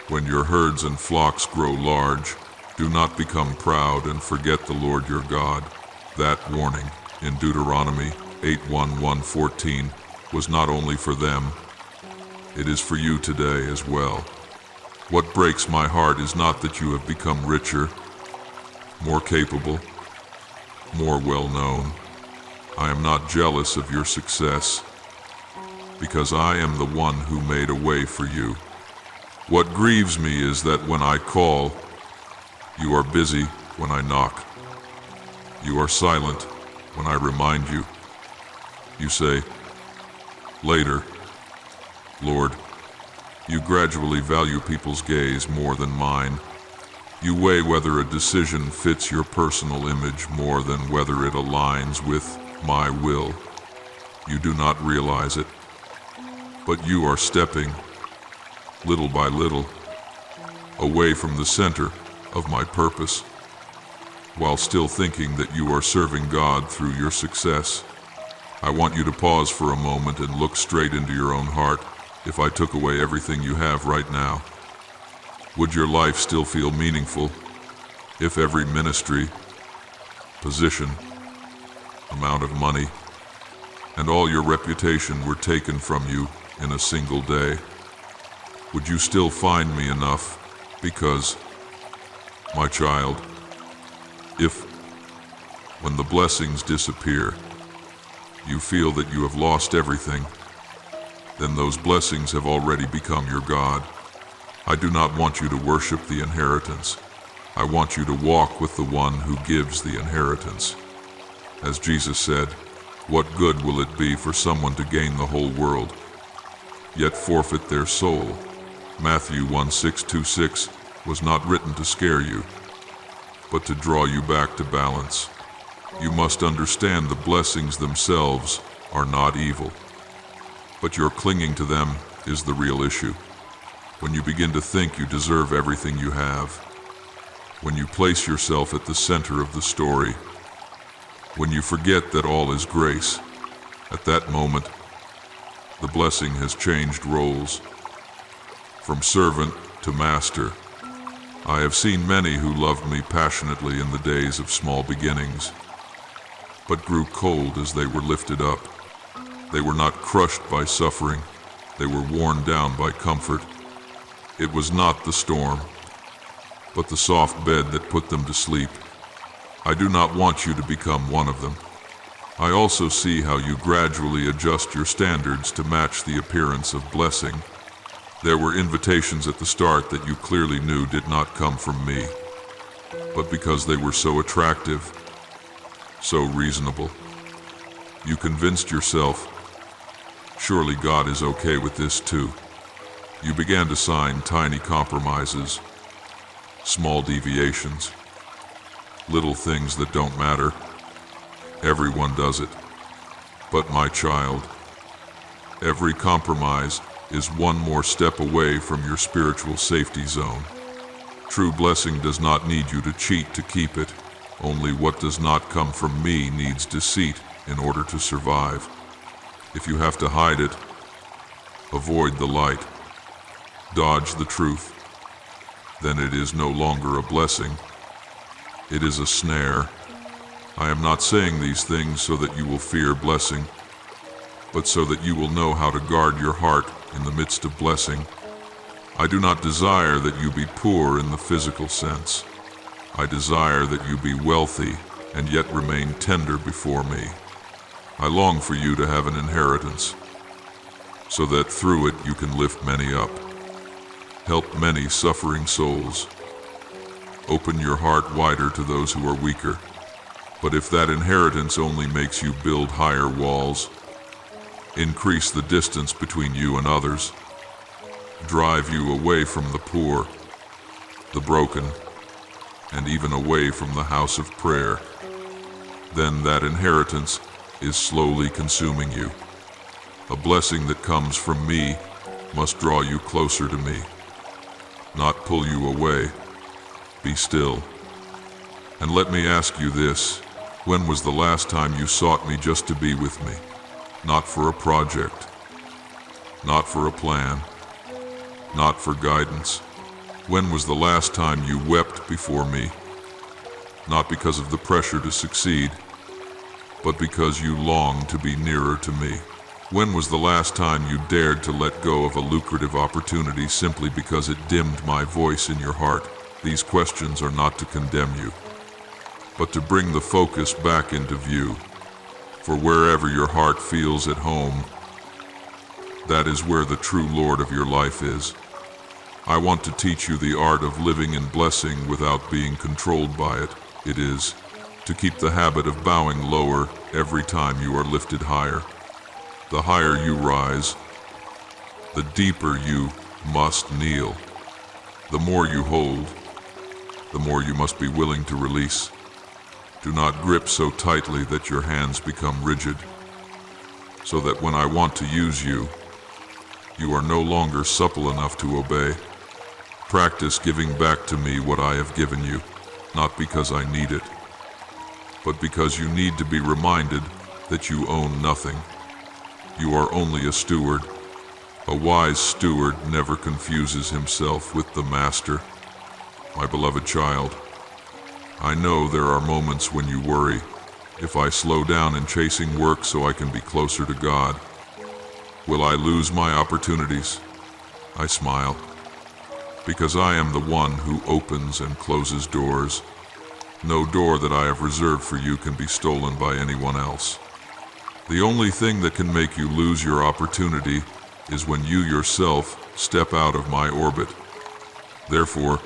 when your herds and flocks grow large, do not become proud and forget the Lord your God. That warning in Deuteronomy 8:1-14 was not only for them, it is for you today as well. What breaks my heart is not that you have become richer, more capable, more well-known. I am not jealous of your success, because I am the one who made a way for you. What grieves me is that when I call, you are busy when I knock. You are silent when I remind you. You say, later. Lord, you gradually value people's gaze more than mine. You weigh whether a decision fits your personal image more than whether it aligns with my will. You do not realize it, but you are stepping, little by little, away from the center of my purpose, while still thinking that you are serving God through your success. I want you to pause for a moment and look straight into your own heart. If I took away everything you have right now, would your life still feel meaningful? If every ministry, position, amount of money, and all your reputation were taken from you in a single day, would you still find me enough? Because, my child, if, when the blessings disappear, you feel that you have lost everything, then those blessings have already become your God. I do not want you to worship the inheritance. I want you to walk with the one who gives the inheritance. As Jesus said, what good will it be for someone to gain the whole world, yet forfeit their soul? Matthew 1:6-6 was not written to scare you, but to draw you back to balance. You must understand the blessings themselves are not evil, but your clinging to them is the real issue. when you begin to think you deserve everything you have, when you place yourself at the center of the story, when you forget that all is grace, at that moment, the blessing has changed roles. From servant to master, I have seen many who loved me passionately in the days of small beginnings, but grew cold as they were lifted up. They were not crushed by suffering, they were worn down by comfort. It was not the storm, but the soft bed that put them to sleep. I do not want you to become one of them. I also see how you gradually adjust your standards to match the appearance of blessing. There were invitations at the start that you clearly knew did not come from me, but because they were so attractive, so reasonable, you convinced yourself, surely God is okay with this too. You began to sign tiny compromises, small deviations, little things that don't matter. Everyone does it. But my child, every compromise is one more step away from your spiritual safety zone. True blessing does not need you to cheat to keep it. Only what does not come from me needs deceit in order to survive. If you have to hide it, avoid the light, dodge the truth, then it is no longer a blessing. It is a snare. I am not saying these things so that you will fear blessing, but so that you will know how to guard your heart in the midst of blessing. I do not desire that you be poor in the physical sense. I desire that you be wealthy and yet remain tender before me. I long for you to have an inheritance, so that through it you can lift many up, help many suffering souls. Open your heart wider to those who are weaker. But if that inheritance only makes you build higher walls, increase the distance between you and others, drive you away from the poor, the broken, and even away from the house of prayer, then that inheritance is slowly consuming you. A blessing that comes from me must draw you closer to me, not pull you away. Be still. And let me ask you this, when was the last time you sought me just to be with me? Not for a project, not for a plan, not for guidance. When was the last time you wept before me? Not because of the pressure to succeed, but because you longed to be nearer to me. When was the last time you dared to let go of a lucrative opportunity simply because it dimmed my voice in your heart? These questions are not to condemn you, but to bring the focus back into view. For wherever your heart feels at home, that is where the true Lord of your life is. I want to teach you the art of living in blessing without being controlled by it. It is to keep the habit of bowing lower every time you are lifted higher. The higher you rise, the deeper you must kneel. The more you hold, the more you must be willing to release. Do not grip so tightly that your hands become rigid, so that when I want to use you, you are no longer supple enough to obey. Practice giving back to me what I have given you, not because I need it, but because you need to be reminded that you own nothing. You are only a steward. A wise steward never confuses himself with the master. My beloved child, I know there are moments when you worry, if I slow down in chasing work so I can be closer to God, will I lose my opportunities? I smile, because I am the one who opens and closes doors. No door that I have reserved for you can be stolen by anyone else. The only thing that can make you lose your opportunity is when you yourself step out of my orbit. Therefore,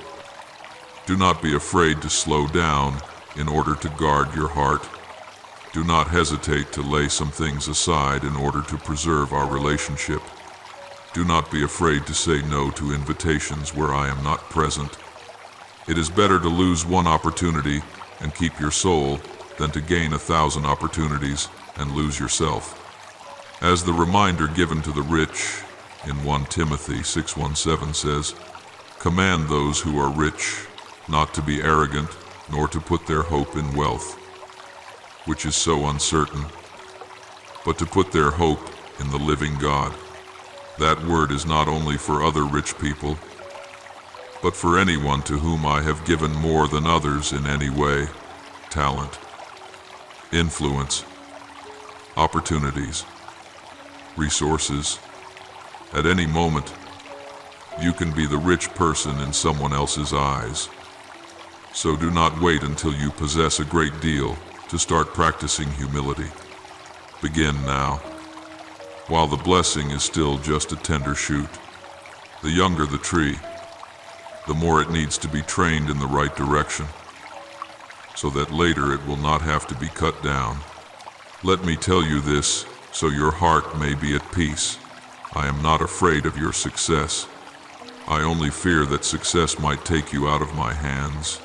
do not be afraid to slow down in order to guard your heart. Do not hesitate to lay some things aside in order to preserve our relationship. Do not be afraid to say no to invitations where I am not present. It is better to lose one opportunity and keep your soul than to gain 1,000 opportunities and lose yourself. As the reminder given to the rich in 1 Timothy 6:17 says, "Command those who are rich not to be arrogant, nor to put their hope in wealth, which is so uncertain, but to put their hope in the living God." That word is not only for other rich people, but for anyone to whom I have given more than others in any way: talent, influence, opportunities, resources. At any moment, you can be the rich person in someone else's eyes. So do not wait until you possess a great deal to start practicing humility. Begin now, while the blessing is still just a tender shoot. The younger the tree, the more it needs to be trained in the right direction, so that later it will not have to be cut down. Let me tell you this, so your heart may be at peace. I am not afraid of your success. I only fear that success might take you out of my hands.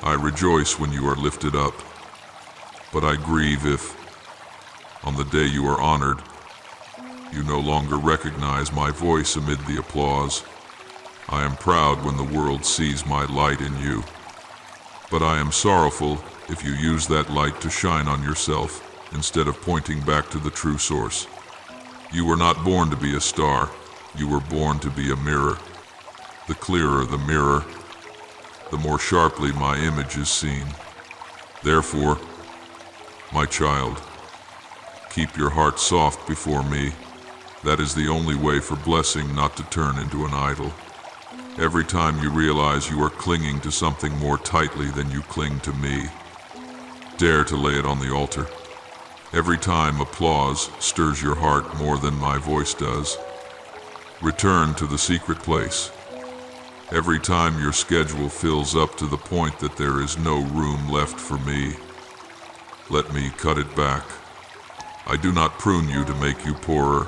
I rejoice when you are lifted up, but I grieve if, on the day you are honored, you no longer recognize my voice amid the applause. I am proud when the world sees my light in you, but I am sorrowful if you use that light to shine on yourself instead of pointing back to the true source. You were not born to be a star, you were born to be a mirror. The clearer the mirror, the more sharply my image is seen. Therefore, my child, keep your heart soft before me. That is the only way for blessing not to turn into an idol. Every time you realize you are clinging to something more tightly than you cling to me, dare to lay it on the altar. Every time applause stirs your heart more than my voice does, return to the secret place. Every time your schedule fills up to the point that there is no room left for me, let me cut it back. I do not prune you to make you poorer,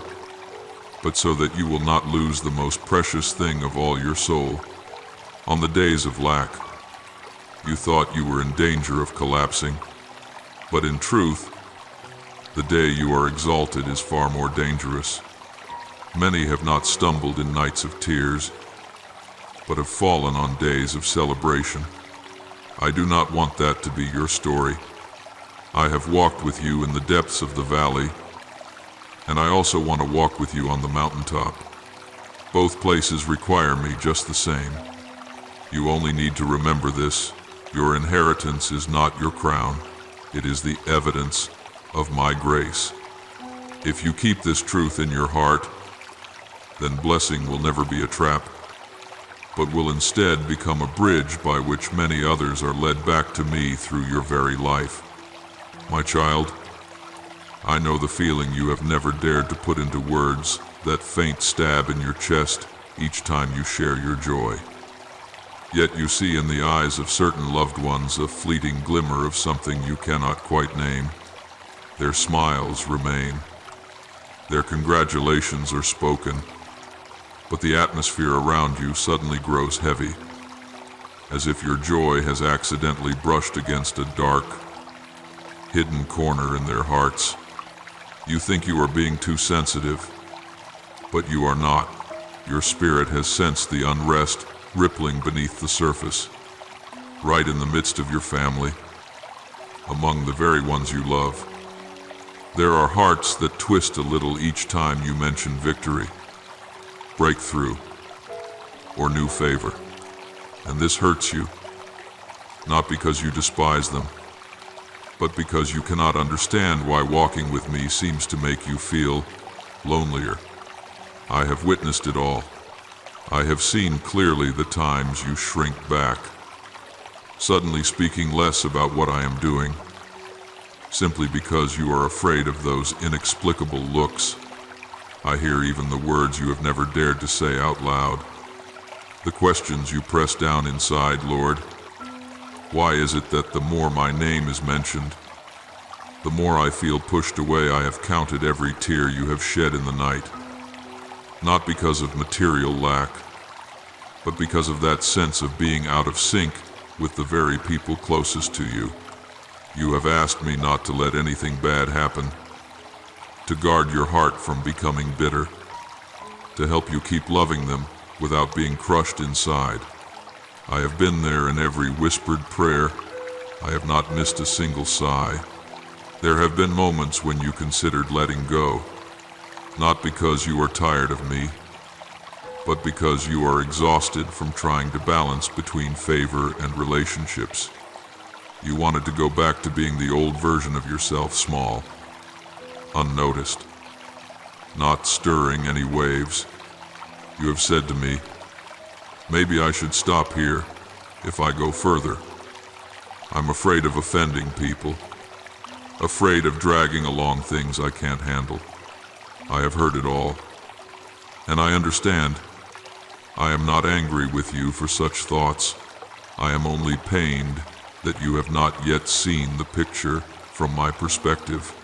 but so that you will not lose the most precious thing of all your soul. On the days of lack, you thought you were in danger of collapsing, but in truth, the day you are exalted is far more dangerous. Many have not stumbled in nights of tears, but have fallen on days of celebration. I do not want that to be your story. I have walked with you in the depths of the valley, and I also want to walk with you on the mountaintop. Both places require me just the same. You only need to remember this: your inheritance is not your crown, it is the evidence of my grace. If you keep this truth in your heart, then blessing will never be a trap, but will instead become a bridge by which many others are led back to me through your very life. My child, I know the feeling you have never dared to put into words, that faint stab in your chest each time you share your joy. Yet you see in the eyes of certain loved ones a fleeting glimmer of something you cannot quite name. Their smiles remain. Their congratulations are spoken, but the atmosphere around you suddenly grows heavy, as if your joy has accidentally brushed against a dark, hidden corner in their hearts. You think you are being too sensitive, but you are not. Your spirit has sensed the unrest rippling beneath the surface, right in the midst of your family, among the very ones you love. There are hearts that twist a little each time you mention victory, breakthrough, or new favor. And this hurts you, not because you despise them, but because you cannot understand why walking with me seems to make you feel lonelier. I have witnessed it all. I have seen clearly the times you shrink back, suddenly speaking less about what I am doing, simply because you are afraid of those inexplicable looks. I hear even the words you have never dared to say out loud, the questions you press down inside. Lord, why is it that the more my name is mentioned, the more I feel pushed away? I have counted every tear you have shed in the night, not because of material lack, but because of that sense of being out of sync with the very people closest to you. You have asked me not to let anything bad happen, to guard your heart from becoming bitter. to help you keep loving them without being crushed inside. I have been there in every whispered prayer. I have not missed a single sigh. There have been moments when you considered letting go, not because you are tired of me, but because you are exhausted from trying to balance between favor and relationships. You wanted to go back to being the old version of yourself, small, unnoticed, not stirring any waves. You have said to me, maybe I should stop here if I go further. I'm afraid of offending people, afraid of dragging along things I can't handle. I have heard it all, and I understand. I am not angry with you for such thoughts. I am only pained that you have not yet seen the picture from my perspective.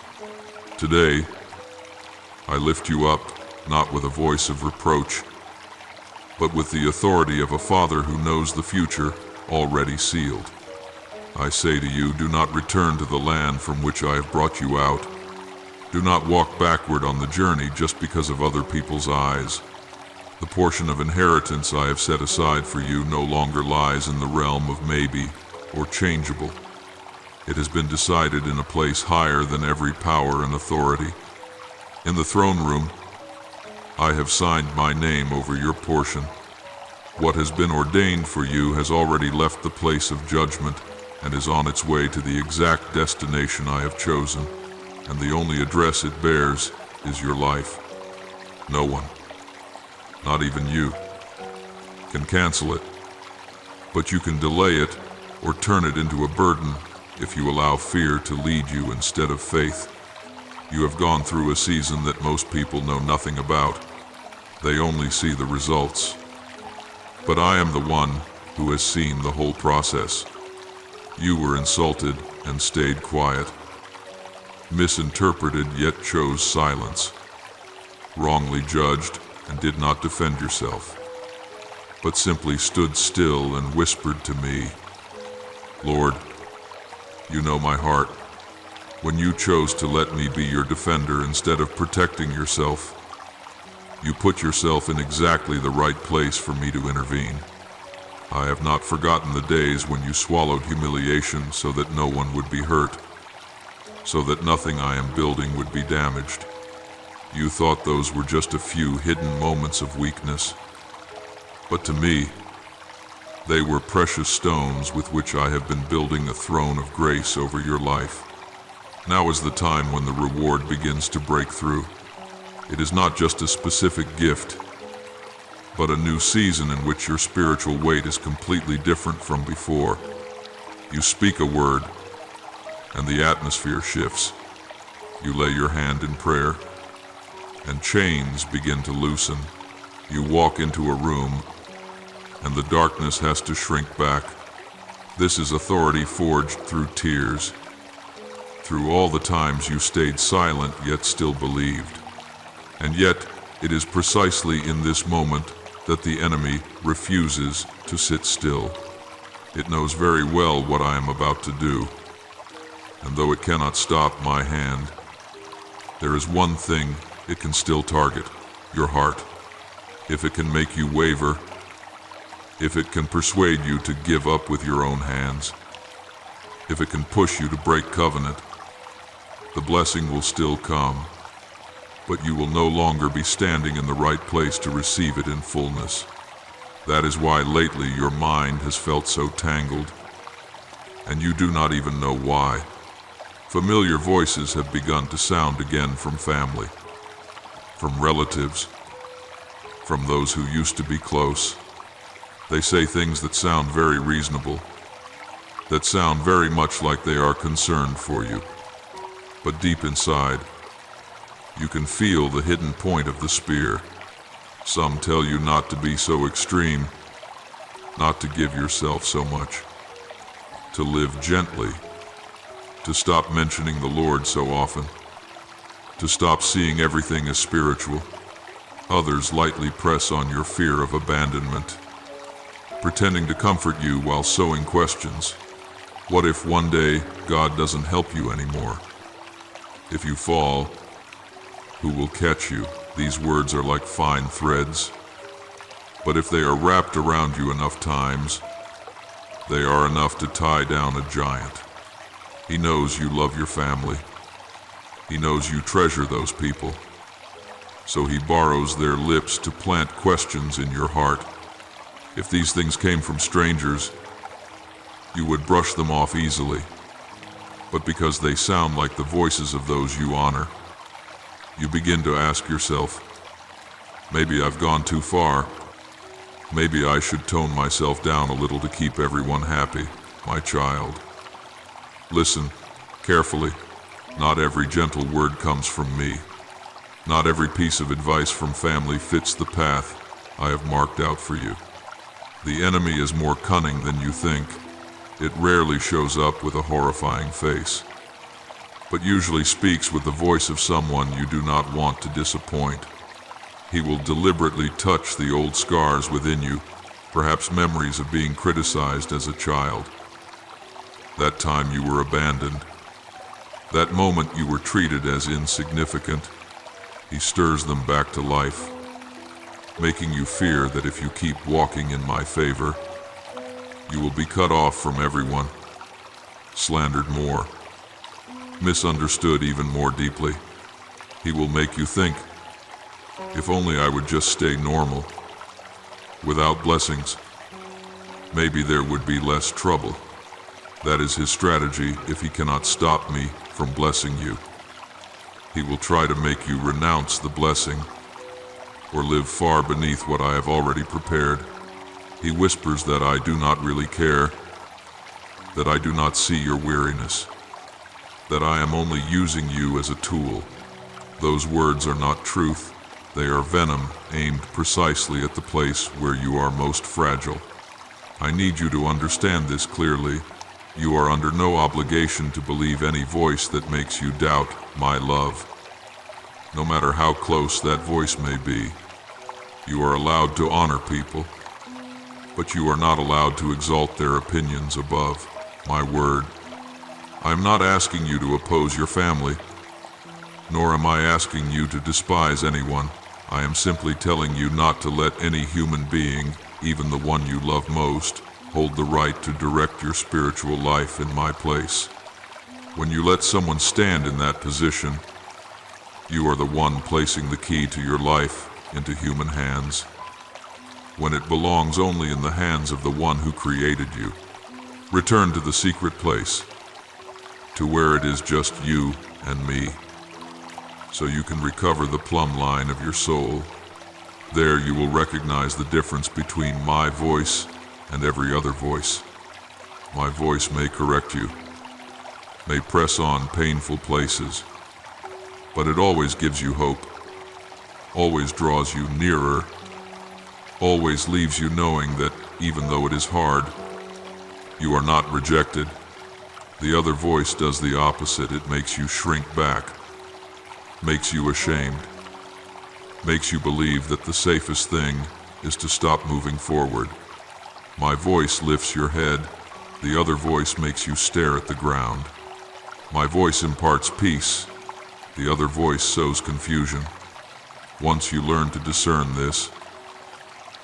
Today, I lift you up, not with a voice of reproach, but with the authority of a father who knows the future already sealed. I say to you, do not return to the land from which I have brought you out. Do not walk backward on the journey just because of other people's eyes. The portion of inheritance I have set aside for you no longer lies in the realm of maybe or changeable. It has been decided in a place higher than every power and authority. In the throne room, I have signed my name over your portion. What has been ordained for you has already left the place of judgment and is on its way to the exact destination I have chosen, and the only address it bears is your life. No one, not even you, can cancel it, but you can delay it or turn it into a burden if you allow fear to lead you instead of faith. You have gone through a season that most people know nothing about. They only see the results. But I am the one who has seen the whole process. You were insulted and stayed quiet, misinterpreted yet chose silence, wrongly judged and did not defend yourself, but simply stood still and whispered to me, Lord, you know my heart. When you chose to let me be your defender instead of protecting yourself, you put yourself in exactly the right place for me to intervene. I have not forgotten the days when you swallowed humiliation so that no one would be hurt, so that nothing I am building would be damaged. You thought those were just a few hidden moments of weakness, but to me, they were precious stones with which I have been building a throne of grace over your life. Now is the time when the reward begins to break through. It is not just a specific gift, but a new season in which your spiritual weight is completely different from before. You speak a word, and the atmosphere shifts. You lay your hand in prayer, and chains begin to loosen. You walk into a room, and the darkness has to shrink back. This is authority forged through tears, through all the times you stayed silent yet still believed. And yet, it is precisely in this moment that the enemy refuses to sit still. It knows very well what I am about to do, and though it cannot stop my hand, there is one thing it can still target: your heart. If it can make you waver, if it can persuade you to give up with your own hands, if it can push you to break covenant, the blessing will still come, but you will no longer be standing in the right place to receive it in fullness. That is why lately your mind has felt so tangled, and you do not even know why. Familiar voices have begun to sound again from family, from relatives, from those who used to be close. They say things that sound very reasonable, that sound very much like they are concerned for you. But deep inside, you can feel the hidden point of the spear. Some tell you not to be so extreme, not to give yourself so much, to live gently, to stop mentioning the Lord so often, to stop seeing everything as spiritual. Others lightly press on your fear of abandonment, pretending to comfort you while sowing questions. What if one day God doesn't help you anymore? If you fall, who will catch you? These words are like fine threads, but if they are wrapped around you enough times, they are enough to tie down a giant. He knows you love your family. He knows you treasure those people. So he borrows their lips to plant questions in your heart. If these things came from strangers, you would brush them off easily. But because they sound like the voices of those you honor, you begin to ask yourself, maybe I've gone too far. Maybe I should tone myself down a little to keep everyone happy, my child. Listen carefully. Not every gentle word comes from me. Not every piece of advice from family fits the path I have marked out for you. The enemy is more cunning than you think. It rarely shows up with a horrifying face, but usually speaks with the voice of someone you do not want to disappoint. He will deliberately touch the old scars within you, perhaps memories of being criticized as a child. That time you were abandoned. That moment you were treated as insignificant. He stirs them back to life, making you fear that if you keep walking in my favor, you will be cut off from everyone, slandered more, misunderstood even more deeply. He will make you think, if only I would just stay normal, without blessings, maybe there would be less trouble. That is his strategy if he cannot stop me from blessing you. He will try to make you renounce the blessing or live far beneath what I have already prepared. He whispers that I do not really care, that I do not see your weariness, that I am only using you as a tool. Those words are not truth. They are venom aimed precisely at the place where you are most fragile. I need you to understand this clearly. You are under no obligation to believe any voice that makes you doubt my love. No matter how close that voice may be, you are allowed to honor people, but you are not allowed to exalt their opinions above my word. I am not asking you to oppose your family, nor am I asking you to despise anyone. I am simply telling you not to let any human being, even the one you love most, hold the right to direct your spiritual life in my place. When you let someone stand in that position, you are the one placing the key to your life into human hands, when it belongs only in the hands of the one who created you. Return to the secret place, to where it is just you and me, so you can recover the plumb line of your soul. There you will recognize the difference between my voice and every other voice. My voice may correct you, may press on painful places, but it always gives you hope, always draws you nearer, always leaves you knowing that even though it is hard, you are not rejected. The other voice does the opposite. It makes you shrink back, makes you ashamed, makes you believe that the safest thing is to stop moving forward. My voice lifts your head. The other voice makes you stare at the ground. My voice imparts peace. The other voice sows confusion. Once you learn to discern this,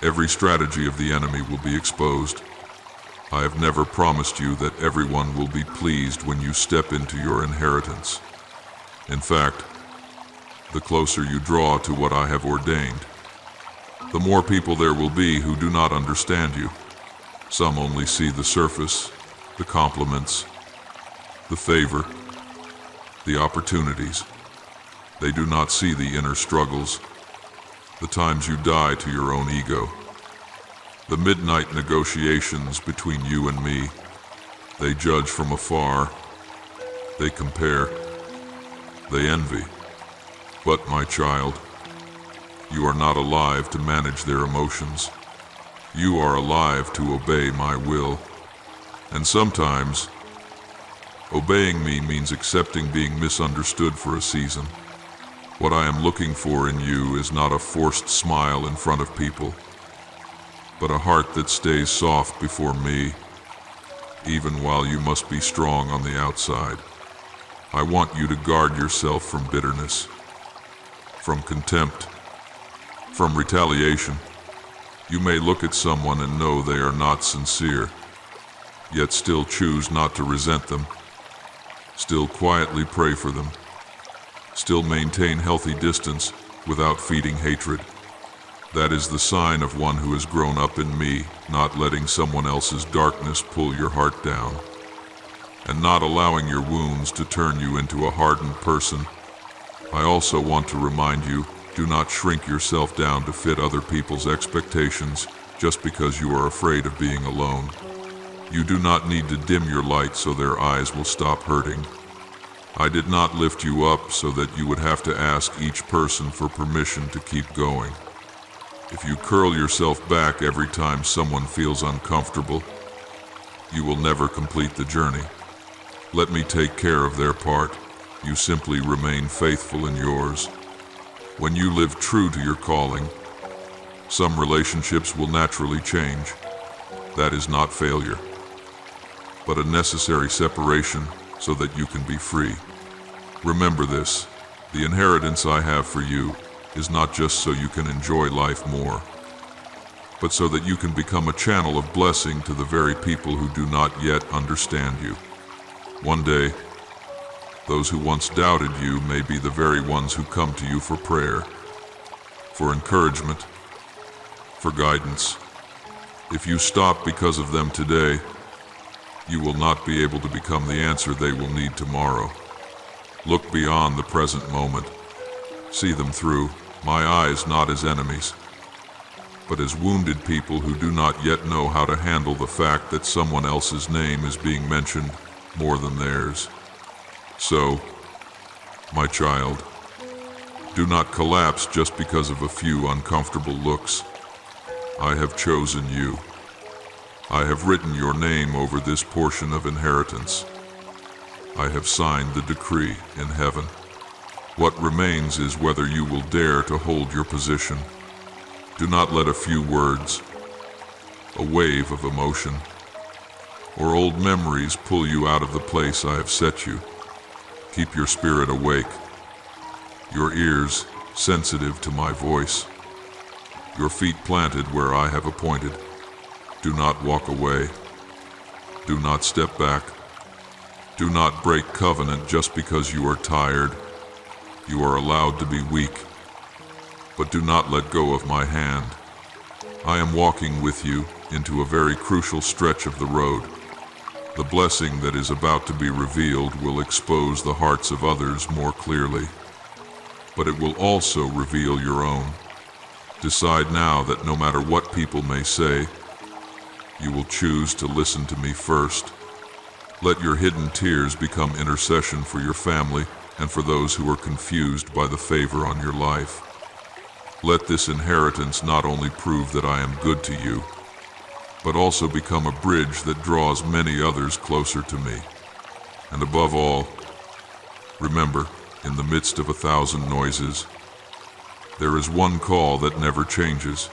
every strategy of the enemy will be exposed. I have never promised you that everyone will be pleased when you step into your inheritance. In fact, the closer you draw to what I have ordained, the more people there will be who do not understand you. Some only see the surface, the compliments, the favor, the opportunities. They do not see the inner struggles, the times you die to your own ego, the midnight negotiations between you and me. They judge from afar, they compare, they envy. But, my child, you are not alive to manage their emotions. You are alive to obey my will. And sometimes, obeying me means accepting being misunderstood for a season. What I am looking for in you is not a forced smile in front of people, but a heart that stays soft before me, even while you must be strong on the outside. I want you to guard yourself from bitterness, from contempt, from retaliation. You may look at someone and know they are not sincere, yet still choose not to resent them, still quietly pray for them, still maintain healthy distance without feeding hatred. That is the sign of one who has grown up in me, not letting someone else's darkness pull your heart down, and not allowing your wounds to turn you into a hardened person. I also want to remind you, do not shrink yourself down to fit other people's expectations just because you are afraid of being alone. You do not need to dim your light so their eyes will stop hurting. I did not lift you up so that you would have to ask each person for permission to keep going. If you curl yourself back every time someone feels uncomfortable, you will never complete the journey. Let me take care of their part. You simply remain faithful in yours. When you live true to your calling, some relationships will naturally change. That is not failure, but a necessary separation so that you can be free. Remember this, the inheritance I have for you is not just so you can enjoy life more, but so that you can become a channel of blessing to the very people who do not yet understand you. One day, those who once doubted you may be the very ones who come to you for prayer, for encouragement, for guidance. If you stop because of them today, you will not be able to become the answer they will need tomorrow. Look beyond the present moment. See them through my eyes not as enemies, but as wounded people who do not yet know how to handle the fact that someone else's name is being mentioned more than theirs. So, my child, do not collapse just because of a few uncomfortable looks. I have chosen you. I have written your name over this portion of inheritance. I have signed the decree in heaven. What remains is whether you will dare to hold your position. Do not let a few words, a wave of emotion, or old memories pull you out of the place I have set you. Keep your spirit awake, your ears sensitive to my voice, your feet planted where I have appointed. Do not walk away. Do not step back. Do not break covenant just because you are tired. You are allowed to be weak, but do not let go of my hand. I am walking with you into a very crucial stretch of the road. The blessing that is about to be revealed will expose the hearts of others more clearly, but it will also reveal your own. Decide now that no matter what people may say, you will choose to listen to me first. Let your hidden tears become intercession for your family and for those who are confused by the favor on your life. Let this inheritance not only prove that I am good to you, but also become a bridge that draws many others closer to me. And above all, remember, in the midst of 1,000 noises, there is one call that never changes.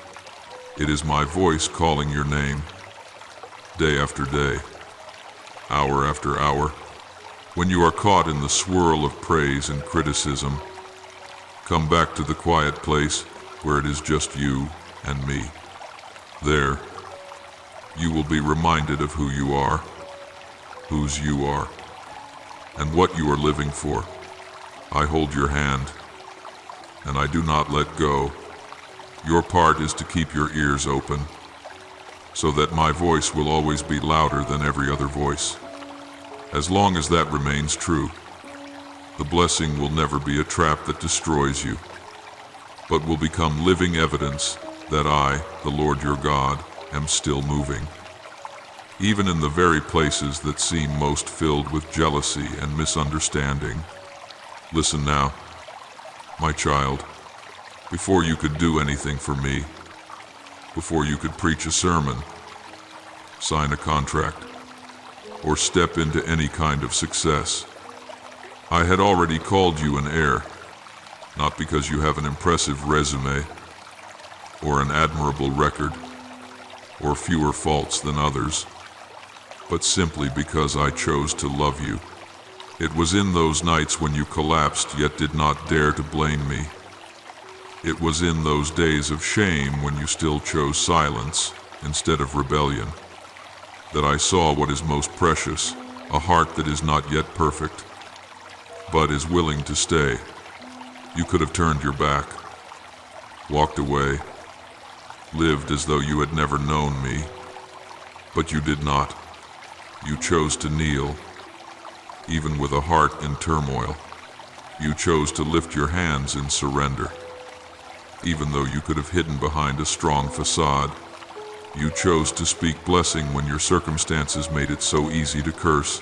It is my voice calling your name, day after day, hour after hour. When you are caught in the swirl of praise and criticism, come back to the quiet place where it is just you and me. There, you will be reminded of who you are, whose you are, and what you are living for. I hold your hand, and I do not let go. Your part is to keep your ears open, so that my voice will always be louder than every other voice. As long as that remains true, the blessing will never be a trap that destroys you, but will become living evidence that I, the Lord your God, am still moving, even in the very places that seem most filled with jealousy and misunderstanding. Listen now, my child, before you could do anything for me, before you could preach a sermon, sign a contract, or step into any kind of success, I had already called you an heir, not because you have an impressive resume, or an admirable record, or fewer faults than others, but simply because I chose to love you. It was in those nights when you collapsed yet did not dare to blame me, It was in those days of shame when you still chose silence instead of rebellion that I saw what is most precious, a heart that is not yet perfect, but is willing to stay. You could have turned your back, walked away, lived as though you had never known me, but you did not. You chose to kneel, even with a heart in turmoil. You chose to lift your hands in surrender, even though you could have hidden behind a strong facade. You chose to speak blessing when your circumstances made it so easy to curse.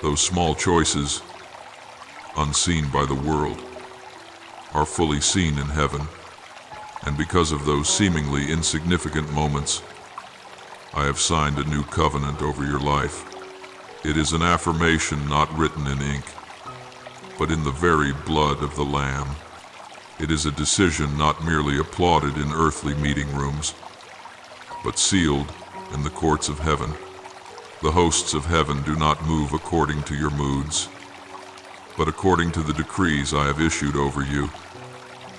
Those small choices, unseen by the world, are fully seen in heaven. And because of those seemingly insignificant moments, I have signed a new covenant over your life. It is an affirmation not written in ink, but in the very blood of the Lamb. It is a decision not merely applauded in earthly meeting rooms, but sealed in the courts of heaven. The hosts of heaven do not move according to your moods, but according to the decrees I have issued over you.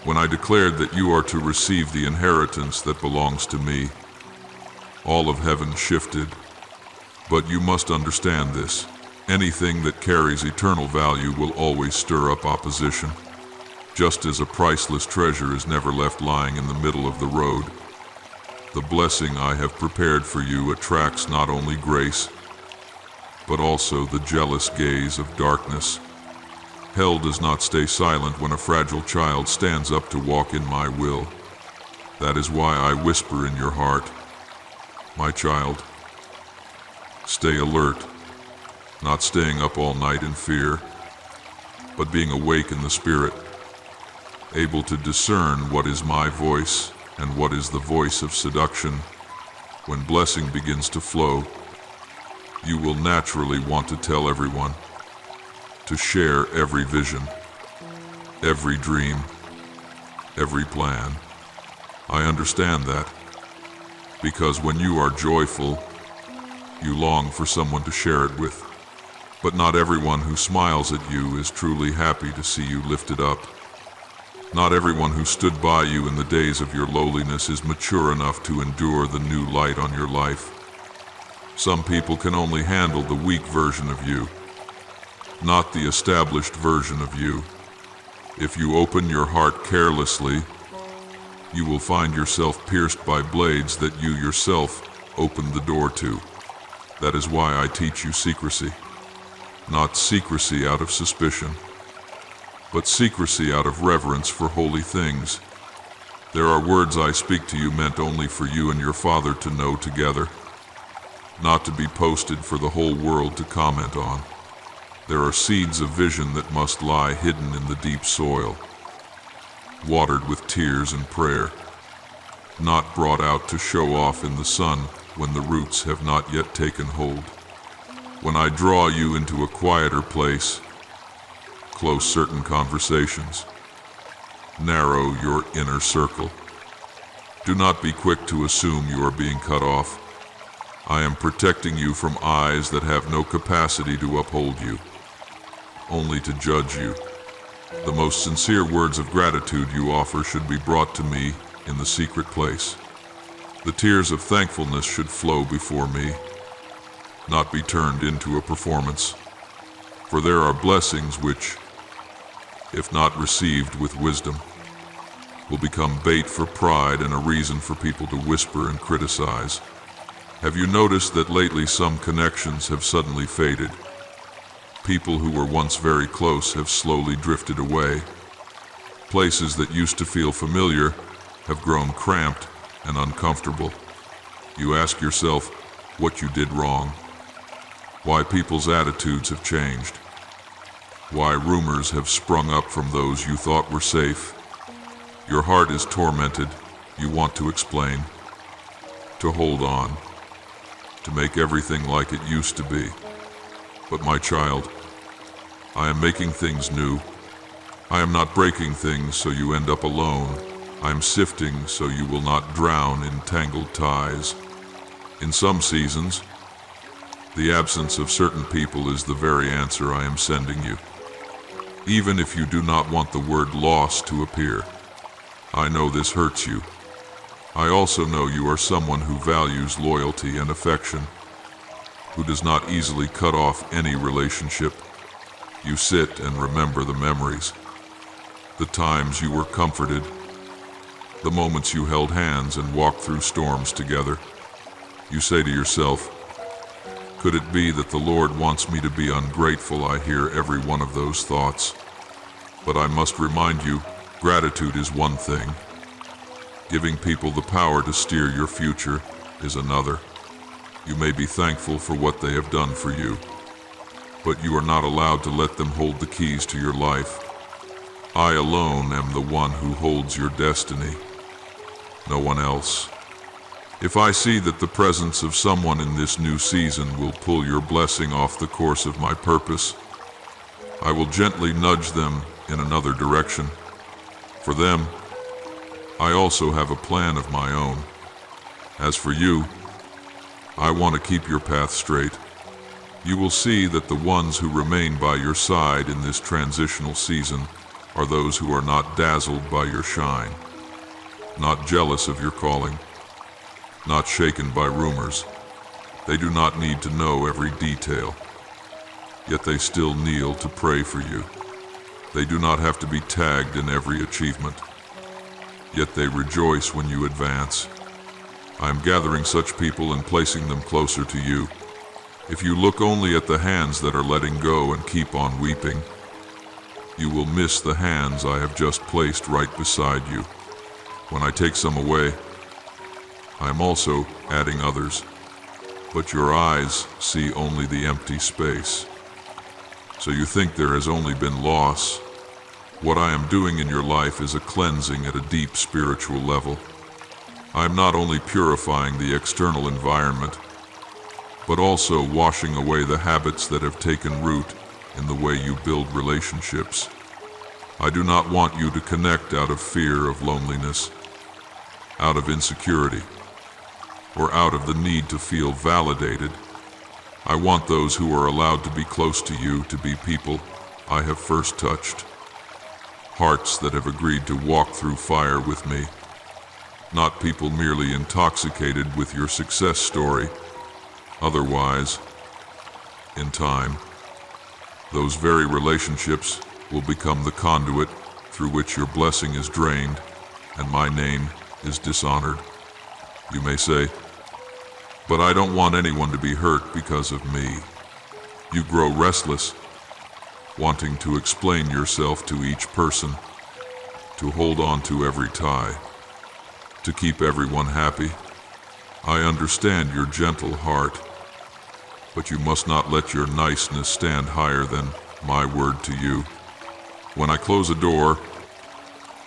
When I declared that you are to receive the inheritance that belongs to me, all of heaven shifted. But you must understand this. Anything that carries eternal value will always stir up opposition. Just as a priceless treasure is never left lying in the middle of the road, the blessing I have prepared for you attracts not only grace, but also the jealous gaze of darkness. Hell does not stay silent when a fragile child stands up to walk in my will. That is why I whisper in your heart, my child, stay alert, not staying up all night in fear, but being awake in the Spirit, able to discern what is my voice and what is the voice of seduction. When blessing begins to flow, you will naturally want to tell everyone, to share every vision, every dream, every plan. I understand that, because when you are joyful, you long for someone to share it with. But not everyone who smiles at you is truly happy to see you lifted up. Not everyone who stood by you in the days of your lowliness is mature enough to endure the new light on your life. Some people can only handle the weak version of you, not the established version of you. If you open your heart carelessly, you will find yourself pierced by blades that you yourself opened the door to. That is why I teach you secrecy. Not secrecy out of suspicion, but secrecy out of reverence for holy things. There are words I speak to you meant only for you and your Father to know together, not to be posted for the whole world to comment on. There are seeds of vision that must lie hidden in the deep soil, watered with tears and prayer, not brought out to show off in the sun when the roots have not yet taken hold. When I draw you into a quieter place, close certain conversations, narrow your inner circle. Do not be quick to assume you are being cut off. I am protecting you from eyes that have no capacity to uphold you, only to judge you. The most sincere words of gratitude you offer should be brought to me in the secret place. The tears of thankfulness should flow before me, not be turned into a performance. For there are blessings which, if not received with wisdom, will become bait for pride and a reason for people to whisper and criticize. Have you noticed that lately some connections have suddenly faded? People who were once very close have slowly drifted away. Places that used to feel familiar have grown cramped and uncomfortable. You ask yourself what you did wrong, why people's attitudes have changed, why rumors have sprung up from those you thought were safe. Your heart is tormented. You want to explain, to hold on, to make everything like it used to be. But my child, I am making things new. I am not breaking things so you end up alone. I am sifting so you will not drown in tangled ties. In some seasons, the absence of certain people is the very answer I am sending you. Even if you do not want the word loss to appear, I know this hurts you. I also know you are someone who values loyalty and affection, who does not easily cut off any relationship. You sit and remember the memories, the times you were comforted, the moments you held hands and walked through storms together. You say to yourself, could it be that the Lord wants me to be ungrateful? I hear every one of those thoughts. But I must remind you, gratitude is one thing. Giving people the power to steer your future is another. You may be thankful for what they have done for you, but you are not allowed to let them hold the keys to your life. I alone am the one who holds your destiny, no one else. If I see that the presence of someone in this new season will pull your blessing off the course of my purpose, I will gently nudge them in another direction. For them, I also have a plan of my own. As for you, I want to keep your path straight. You will see that the ones who remain by your side in this transitional season are those who are not dazzled by your shine, not jealous of your calling, not shaken by rumors. They do not need to know every detail, yet they still kneel to pray for you. They do not have to be tagged in every achievement, yet they rejoice when you advance. I am gathering such people and placing them closer to you. If you look only at the hands that are letting go and keep on weeping, you will miss the hands I have just placed right beside you. When I take some away, I am also adding others, but your eyes see only the empty space. So you think there has only been loss. What I am doing in your life is a cleansing at a deep spiritual level. I am not only purifying the external environment, but also washing away the habits that have taken root in the way you build relationships. I do not want you to connect out of fear of loneliness, out of insecurity, or out of the need to feel validated. I want those who are allowed to be close to you to be people I have first touched, hearts that have agreed to walk through fire with me, not people merely intoxicated with your success story. Otherwise, in time, those very relationships will become the conduit through which your blessing is drained and my name is dishonored. You may say, but I don't want anyone to be hurt because of me. You grow restless, wanting to explain yourself to each person, to hold on to every tie, to keep everyone happy. I understand your gentle heart, but you must not let your niceness stand higher than my word to you. When I close a door,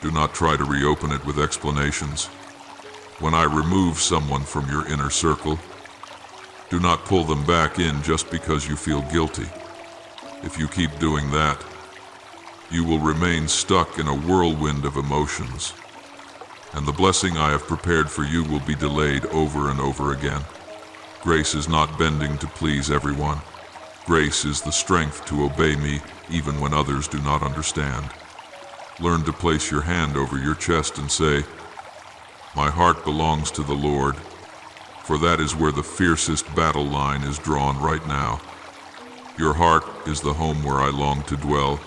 do not try to reopen it with explanations. When I remove someone from your inner circle, do not pull them back in just because you feel guilty. If you keep doing that, you will remain stuck in a whirlwind of emotions, and the blessing I have prepared for you will be delayed over and over again. Grace is not bending to please everyone. Grace is the strength to obey me even when others do not understand. Learn to place your hand over your chest and say, my heart belongs to the Lord, for that is where the fiercest battle line is drawn right now. Your heart is the home where I long to dwell,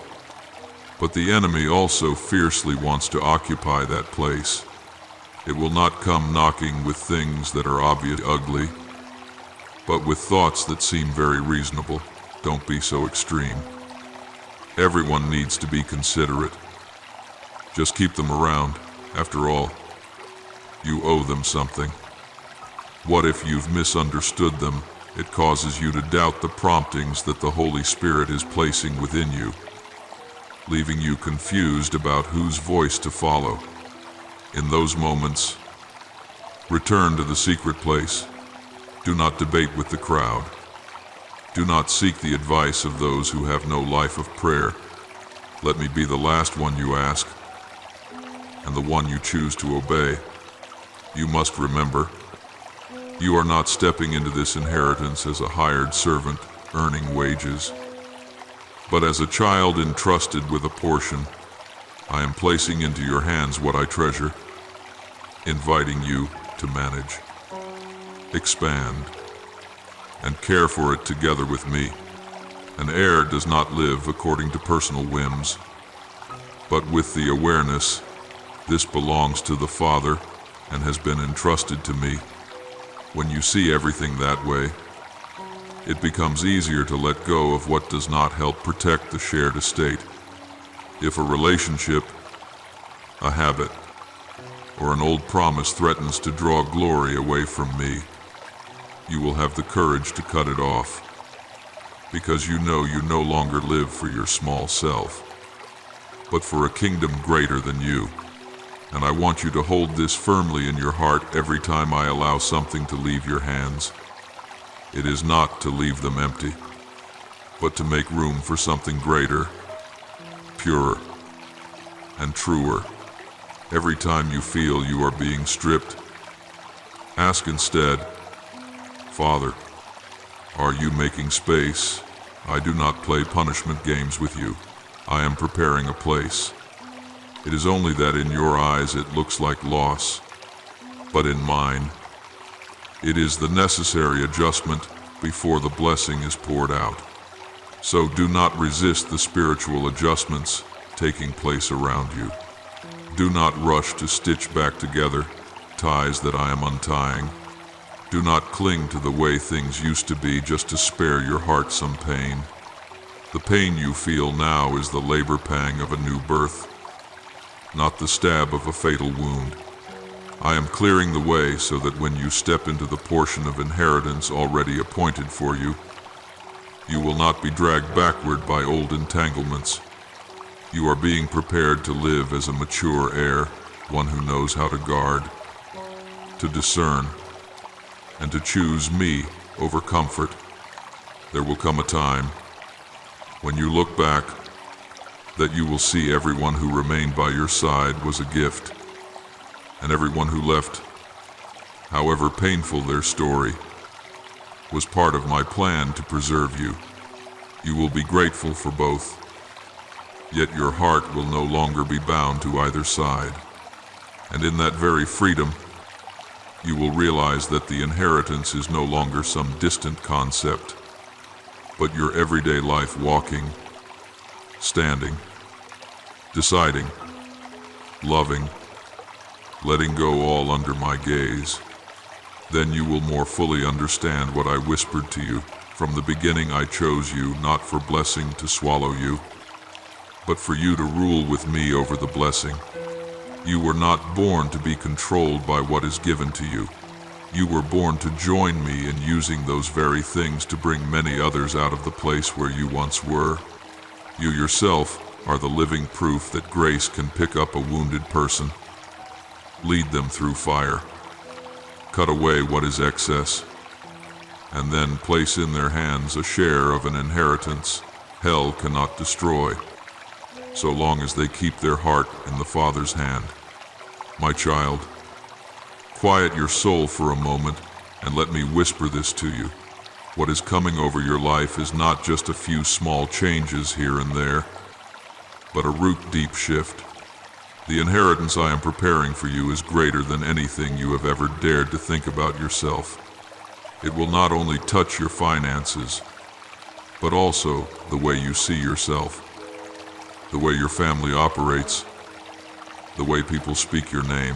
but the enemy also fiercely wants to occupy that place. It will not come knocking with things that are obviously ugly, but with thoughts that seem very reasonable. Don't be so extreme. Everyone needs to be considerate. Just keep them around. After all, you owe them something. What if you've misunderstood them? It causes you to doubt the promptings that the Holy Spirit is placing within you, leaving you confused about whose voice to follow. In those moments, return to the secret place. Do not debate with the crowd. Do not seek the advice of those who have no life of prayer. Let me be the last one you ask, and the one you choose to obey. You must remember, you are not stepping into this inheritance as a hired servant earning wages, but as a child entrusted with a portion. I am placing into your hands what I treasure, inviting you to manage, expand, and care for it together with me. An heir does not live according to personal whims, but with the awareness this belongs to the Father and has been entrusted to me. When you see everything that way, it becomes easier to let go of what does not help protect the shared estate. If a relationship, a habit, or an old promise threatens to draw glory away from me, you will have the courage to cut it off, because you know you no longer live for your small self, but for a kingdom greater than you. And I want you to hold this firmly in your heart every time I allow something to leave your hands. It is not to leave them empty, but to make room for something greater, purer, and truer. Every time you feel you are being stripped, ask instead, Father, are you making space? I do not play punishment games with you. I am preparing a place. It is only that in your eyes it looks like loss, but in mine, it is the necessary adjustment before the blessing is poured out. So do not resist the spiritual adjustments taking place around you. Do not rush to stitch back together ties that I am untying. Do not cling to the way things used to be just to spare your heart some pain. The pain you feel now is the labor pang of a new birth, not the stab of a fatal wound. I am clearing the way so that when you step into the portion of inheritance already appointed for you, you will not be dragged backward by old entanglements. You are being prepared to live as a mature heir, one who knows how to guard, to discern, and to choose me over comfort. There will come a time when you look back that you will see everyone who remained by your side was a gift, and everyone who left, however painful their story, was part of my plan to preserve you. You will be grateful for both, yet your heart will no longer be bound to either side. And in that very freedom, you will realize that the inheritance is no longer some distant concept, but your everyday life walking, standing, deciding, loving, letting go all under my gaze. Then you will more fully understand what I whispered to you. From the beginning I chose you not for blessing to swallow you, but for you to rule with me over the blessing. You were not born to be controlled by what is given to you. You were born to join me in using those very things to bring many others out of the place where you once were. You yourself are the living proof that grace can pick up a wounded person, lead them through fire, cut away what is excess, and then place in their hands a share of an inheritance hell cannot destroy, so long as they keep their heart in the Father's hand. My child, quiet your soul for a moment and let me whisper this to you. What is coming over your life is not just a few small changes here and there, but a root-deep shift. The inheritance I am preparing for you is greater than anything you have ever dared to think about yourself. It will not only touch your finances, but also the way you see yourself, the way your family operates, the way people speak your name.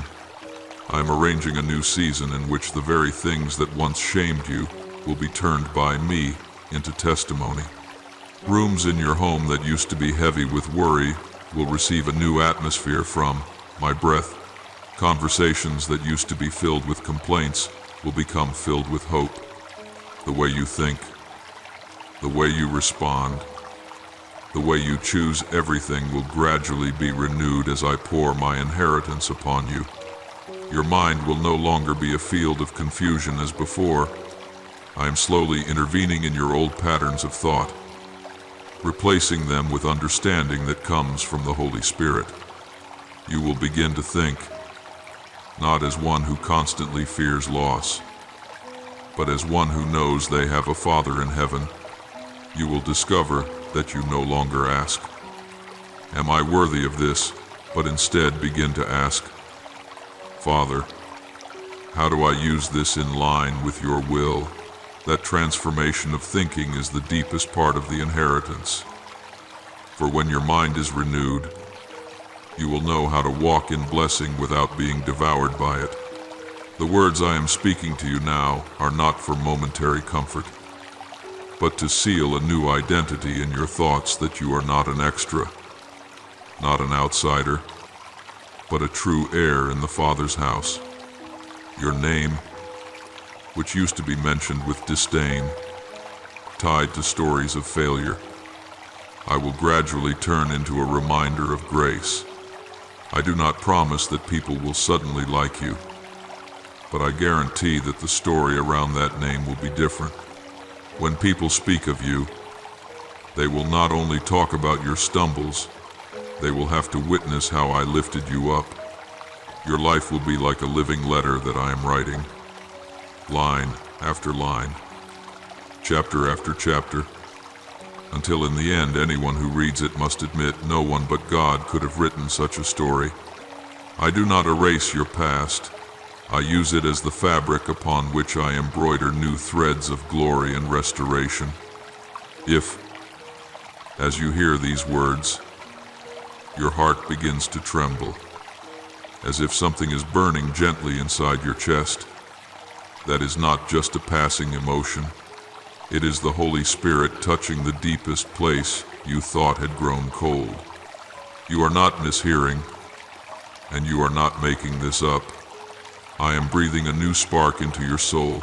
I am arranging a new season in which the very things that once shamed you will be turned by me into testimony. Rooms in your home that used to be heavy with worry will receive a new atmosphere from my breath. Conversations that used to be filled with complaints will become filled with hope. The way you think, the way you respond, the way you choose everything will gradually be renewed as I pour my inheritance upon you. Your mind will no longer be a field of confusion as before. I am slowly intervening in your old patterns of thought, replacing them with understanding that comes from the Holy Spirit. You will begin to think, not as one who constantly fears loss, but as one who knows they have a Father in heaven. You will discover that you no longer ask, "Am I worthy of this?" but instead begin to ask, Father, how do I use this in line with your will? That transformation of thinking is the deepest part of the inheritance. For when your mind is renewed, you will know how to walk in blessing without being devoured by it. The words I am speaking to you now are not for momentary comfort, but to seal a new identity in your thoughts that you are not an extra, not an outsider, but a true heir in the Father's house. Your name, which used to be mentioned with disdain, tied to stories of failure, I will gradually turn into a reminder of grace. I do not promise that people will suddenly like you, but I guarantee that the story around that name will be different. When people speak of you, they will not only talk about your stumbles, they will have to witness how I lifted you up. Your life will be like a living letter that I am writing, line after line, chapter after chapter, until in the end anyone who reads it must admit no one but God could have written such a story. I do not erase your past. I use it as the fabric upon which I embroider new threads of glory and restoration. If, as you hear these words, your heart begins to tremble, as if something is burning gently inside your chest, that is not just a passing emotion. It is the Holy Spirit touching the deepest place you thought had grown cold. You are not mishearing, and you are not making this up. I am breathing a new spark into your soul,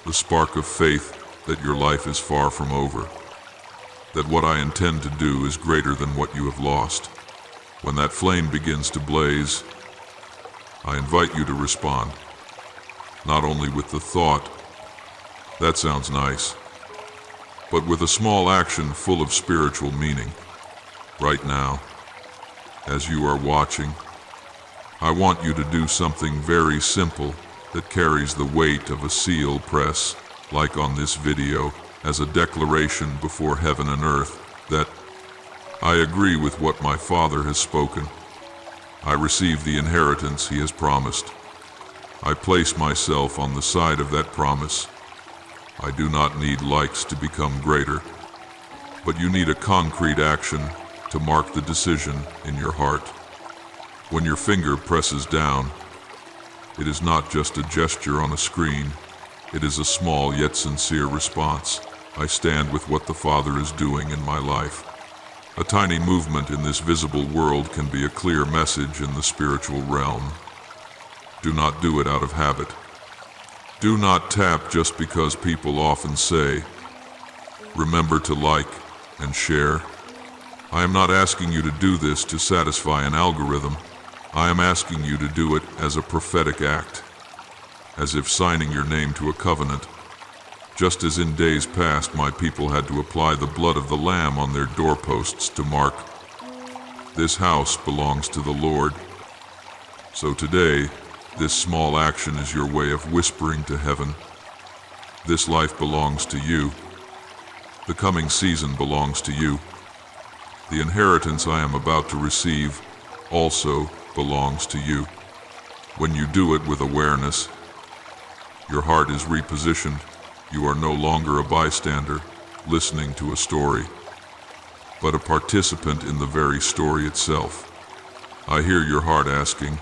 the spark of faith that your life is far from over, that what I intend to do is greater than what you have lost. When that flame begins to blaze, I invite you to respond, not only with the thought, that sounds nice, but with a small action full of spiritual meaning. Right now, as you are watching, I want you to do something very simple that carries the weight of a seal press, like on this video, as a declaration before heaven and earth that I agree with what my Father has spoken. I receive the inheritance He has promised. I place myself on the side of that promise. I do not need likes to become greater, but you need a concrete action to mark the decision in your heart. When your finger presses down, it is not just a gesture on a screen. It is a small yet sincere response. I stand with what the Father is doing in my life. A tiny movement in this visible world can be a clear message in the spiritual realm. Do not do it out of habit. Do not tap just because people often say, remember to like and share. I am not asking you to do this to satisfy an algorithm. I am asking you to do it as a prophetic act, as if signing your name to a covenant. Just as in days past my people had to apply the blood of the Lamb on their doorposts to mark, this house belongs to the Lord. So today, this small action is your way of whispering to heaven, this life belongs to you. The coming season belongs to you. The inheritance I am about to receive also belongs to you. When you do it with awareness, your heart is repositioned. You are no longer a bystander listening to a story, but a participant in the very story itself. I hear your heart asking,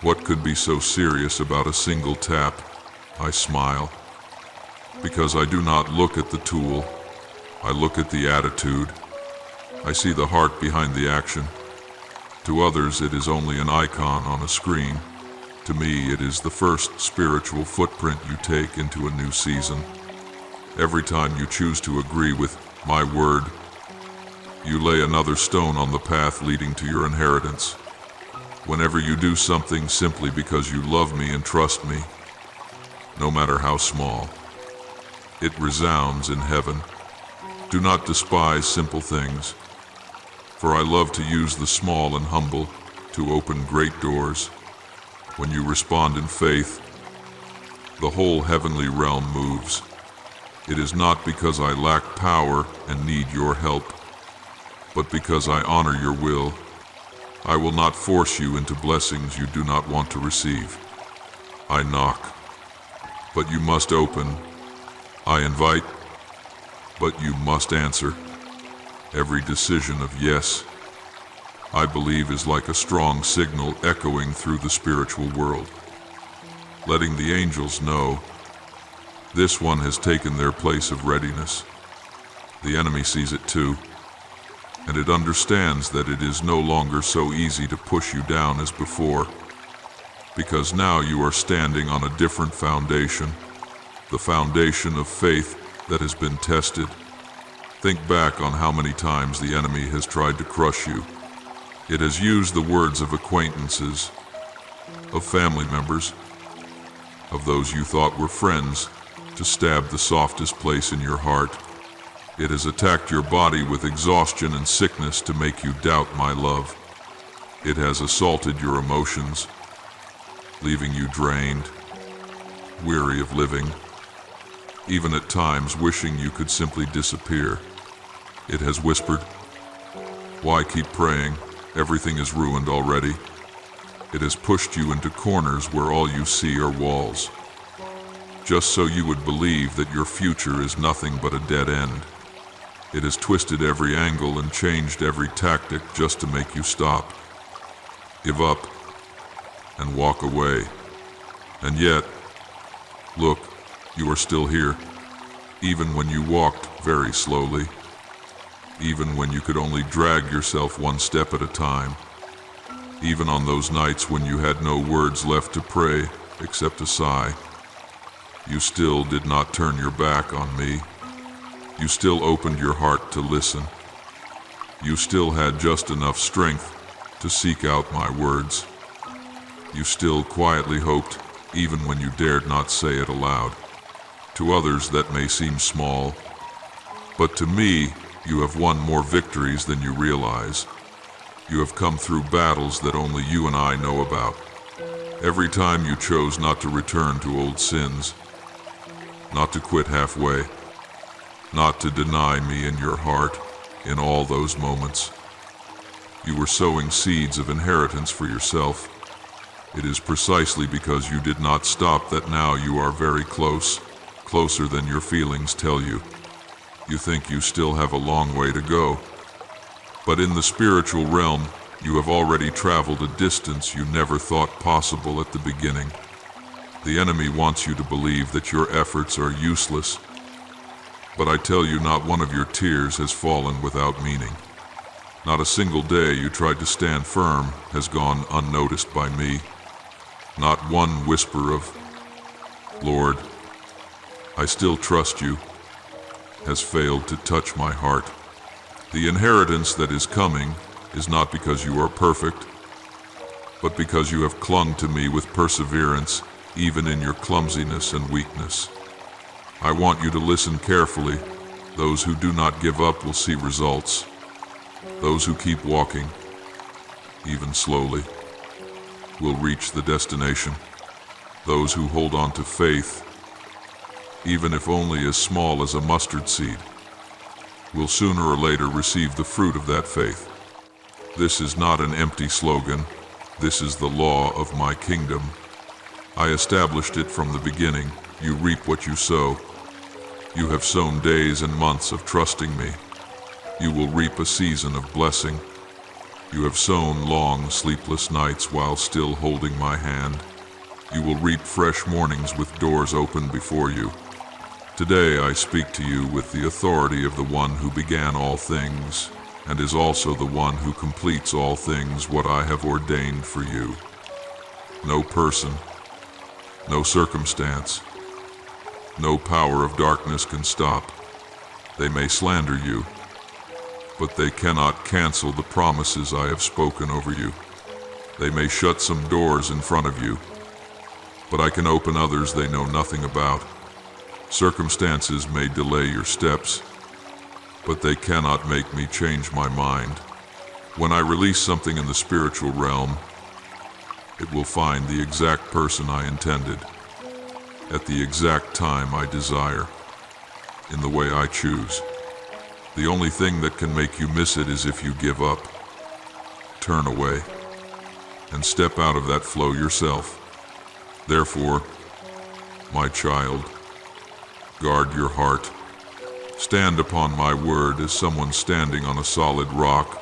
what could be so serious about a single tap? I smile, because I do not look at the tool, I look at the attitude. I see the heart behind the action. To others it is only an icon on a screen. To me it is the first spiritual footprint you take into a new season. Every time you choose to agree with my word, you lay another stone on the path leading to your inheritance. Whenever you do something simply because you love me and trust me, no matter how small, it resounds in heaven. Do not despise simple things, for I love to use the small and humble to open great doors. When you respond in faith, the whole heavenly realm moves. It is not because I lack power and need your help, but because I honor your will. I will not force you into blessings you do not want to receive. I knock, but you must open. I invite, but you must answer. Every decision of yes, I believe, is like a strong signal echoing through the spiritual world, letting the angels know this one has taken their place of readiness. The enemy sees it too, and it understands that it is no longer so easy to push you down as before, because now you are standing on a different foundation, the foundation of faith that has been tested. Think back on how many times the enemy has tried to crush you. It has used the words of acquaintances, of family members, of those you thought were friends, to stab the softest place in your heart. It has attacked your body with exhaustion and sickness to make you doubt my love. It has assaulted your emotions, leaving you drained, weary of living, even at times wishing you could simply disappear. It has whispered, "Why keep praying? Everything is ruined already." It has pushed you into corners where all you see are walls, just so you would believe that your future is nothing but a dead end. It has twisted every angle and changed every tactic just to make you stop, give up, and walk away. And yet, look, you are still here, even when you walked very slowly, even when you could only drag yourself one step at a time, even on those nights when you had no words left to pray except a sigh. You still did not turn your back on me. You still opened your heart to listen. You still had just enough strength to seek out my words. You still quietly hoped, even when you dared not say it aloud. To others that may seem small, but to me, you have won more victories than you realize. You have come through battles that only you and I know about. Every time you chose not to return to old sins, not to quit halfway, not to deny me in your heart in all those moments. You were sowing seeds of inheritance for yourself. It is precisely because you did not stop that now you are very close, closer than your feelings tell you. You think you still have a long way to go, but in the spiritual realm, you have already traveled a distance you never thought possible at the beginning. The enemy wants you to believe that your efforts are useless, but I tell you, not one of your tears has fallen without meaning. Not a single day you tried to stand firm has gone unnoticed by me. Not one whisper of, "Lord, I still trust you," has failed to touch my heart. The inheritance that is coming is not because you are perfect, but because you have clung to me with perseverance, even in your clumsiness and weakness. I want you to listen carefully. Those who do not give up will see results. Those who keep walking, even slowly, will reach the destination. Those who hold on to faith, even if only as small as a mustard seed, will sooner or later receive the fruit of that faith. This is not an empty slogan. This is the law of my kingdom. I established it from the beginning. You reap what you sow. You have sown days and months of trusting me. You will reap a season of blessing. You have sown long, sleepless nights while still holding my hand. You will reap fresh mornings with doors open before you. Today I speak to you with the authority of the one who began all things, and is also the one who completes all things what I have ordained for you. No person, no circumstance, no power of darkness can stop. They may slander you, but they cannot cancel the promises I have spoken over you. They may shut some doors in front of you, but I can open others they know nothing about. Circumstances may delay your steps, but they cannot make me change my mind. When I release something in the spiritual realm, it will find the exact person I intended, at the exact time I desire, in the way I choose. The only thing that can make you miss it is if you give up. turn away and step out of that flow yourself. Therefore, my child, guard your heart. Stand upon my word as someone standing on a solid rock.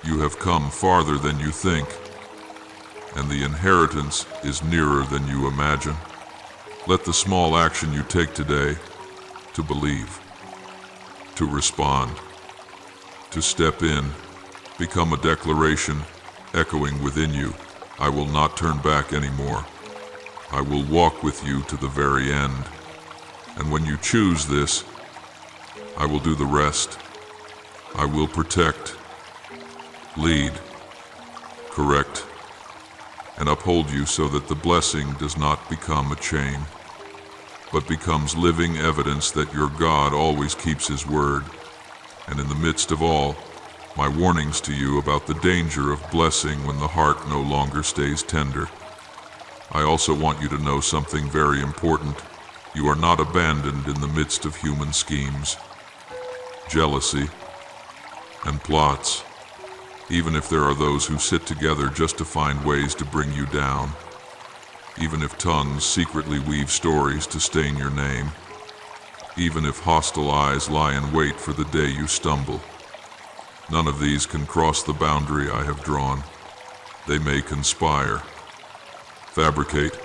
You have come farther than you think, and the inheritance is nearer than you imagine. Let the small action you take today, to believe, to respond, to step in, become a declaration echoing within you. I will not turn back anymore. I will walk with you to the very end. And when you choose this, I will do the rest. I will protect, lead, correct, and uphold you so that the blessing does not become a chain, but becomes living evidence that your God always keeps his word. And in the midst of all, my warnings to you about the danger of blessing when the heart no longer stays tender. I also want you to know something very important. You are not abandoned in the midst of human schemes, jealousy, and plots, even if there are those who sit together just to find ways to bring you down, even if tongues secretly weave stories to stain your name, even if hostile eyes lie in wait for the day you stumble. None of these can cross the boundary I have drawn. They may conspire, fabricate,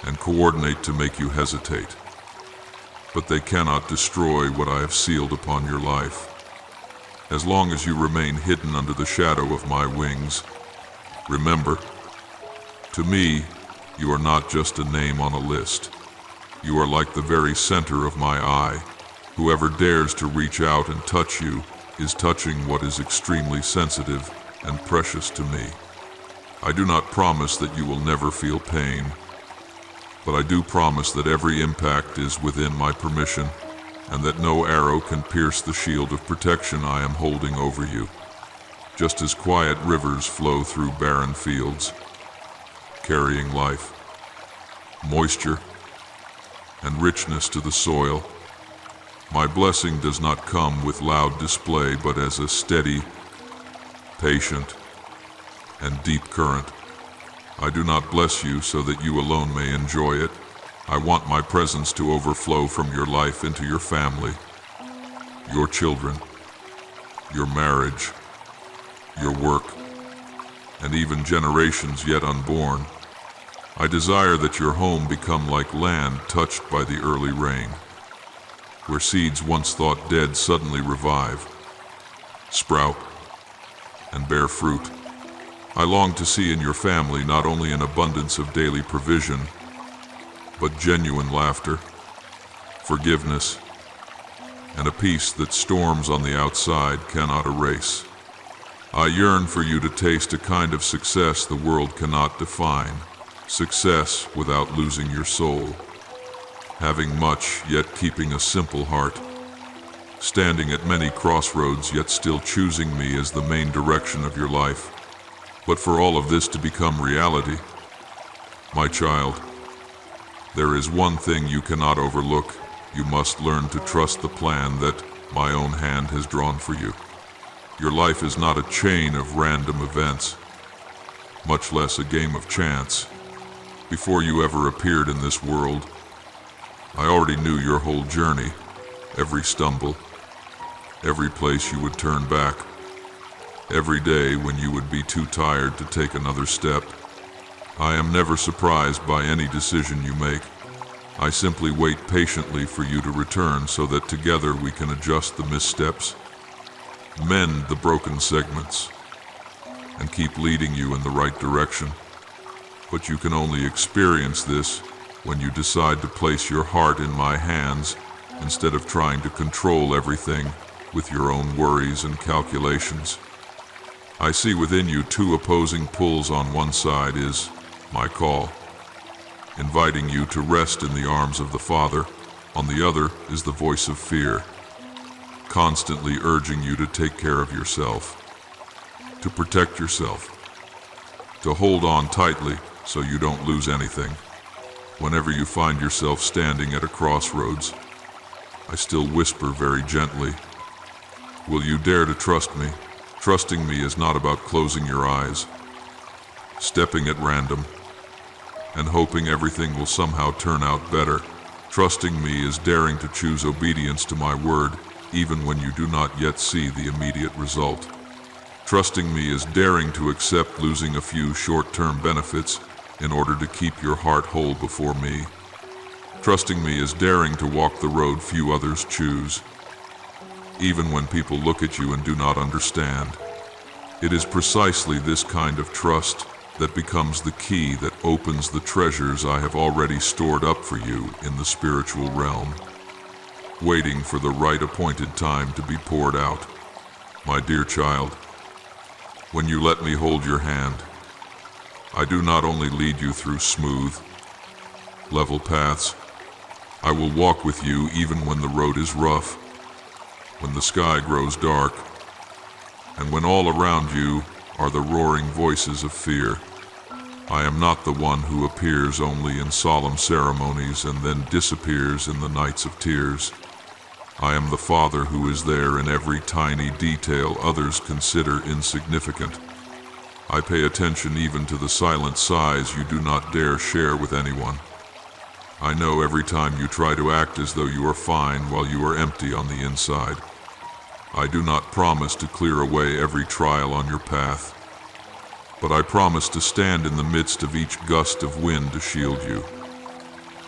and coordinate to make you hesitate, but they cannot destroy what I have sealed upon your life. As long as you remain hidden under the shadow of my wings, remember, to me, you are not just a name on a list. You are like the very center of my eye. Whoever dares to reach out and touch you is touching what is extremely sensitive and precious to me. I do not promise that you will never feel pain, but I do promise that every impact is within my permission, and that no arrow can pierce the shield of protection I am holding over you. Just as quiet rivers flow through barren fields, carrying life, moisture, and richness to the soil, my blessing does not come with loud display, but as a steady, patient, and deep current. I do not bless you so that you alone may enjoy it. I want my presence to overflow from your life into your family, your children, your marriage, your work, and even generations yet unborn. I desire that your home become like land touched by the early rain, where seeds once thought dead suddenly revive, sprout, and bear fruit. I long to see in your family not only an abundance of daily provision, but genuine laughter, forgiveness, and a peace that storms on the outside cannot erase. I yearn for you to taste a kind of success the world cannot define, success without losing your soul, having much yet keeping a simple heart, standing at many crossroads yet still choosing me as the main direction of your life. But for all of this to become reality, my child, there is one thing you cannot overlook. You must learn to trust the plan that my own hand has drawn for you. Your life is not a chain of random events, much less a game of chance. Before you ever appeared in this world, I already knew your whole journey, every stumble, every place you would turn back, every day when you would be too tired to take another step. I am never surprised by any decision you make. I simply wait patiently for you to return so that together we can adjust the missteps, mend the broken segments, and keep leading you in the right direction. But you can only experience this when you decide to place your heart in my hands instead of trying to control everything with your own worries and calculations. I see within you two opposing pulls. On one side is my call, inviting you to rest in the arms of the Father. On the other is the voice of fear, constantly urging you to take care of yourself, to protect yourself, to hold on tightly so you don't lose anything. Whenever you find yourself standing at a crossroads, I still whisper very gently, will you dare to trust me? Trusting me is not about closing your eyes, stepping at random, and hoping everything will somehow turn out better. Trusting me is daring to choose obedience to my word, even when you do not yet see the immediate result. Trusting me is daring to accept losing a few short-term benefits in order to keep your heart whole before me. Trusting me is daring to walk the road few others choose, even when people look at you and do not understand. It is precisely this kind of trust that becomes the key that opens the treasures I have already stored up for you in the spiritual realm, waiting for the right appointed time to be poured out. My dear child, when you let me hold your hand, I do not only lead you through smooth, level paths. I will walk with you even when the road is rough, when the sky grows dark, and when all around you are the roaring voices of fear. I am not the one who appears only in solemn ceremonies and then disappears in the nights of tears. I am the Father who is there in every tiny detail others consider insignificant. I pay attention even to the silent sighs you do not dare share with anyone. I know every time you try to act as though you are fine while you are empty on the inside. I do not promise to clear away every trial on your path, but I promise to stand in the midst of each gust of wind to shield you,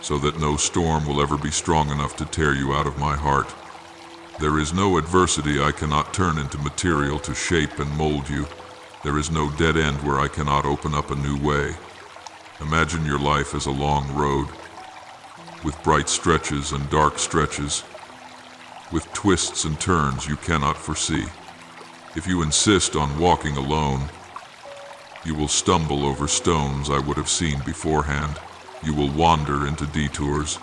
so that no storm will ever be strong enough to tear you out of my heart. There is no adversity I cannot turn into material to shape and mold you. There is no dead end where I cannot open up a new way. Imagine your life as a long road, with bright stretches and dark stretches, with twists and turns you cannot foresee. If you insist on walking alone, you will stumble over stones I would have seen beforehand. You will wander into detours,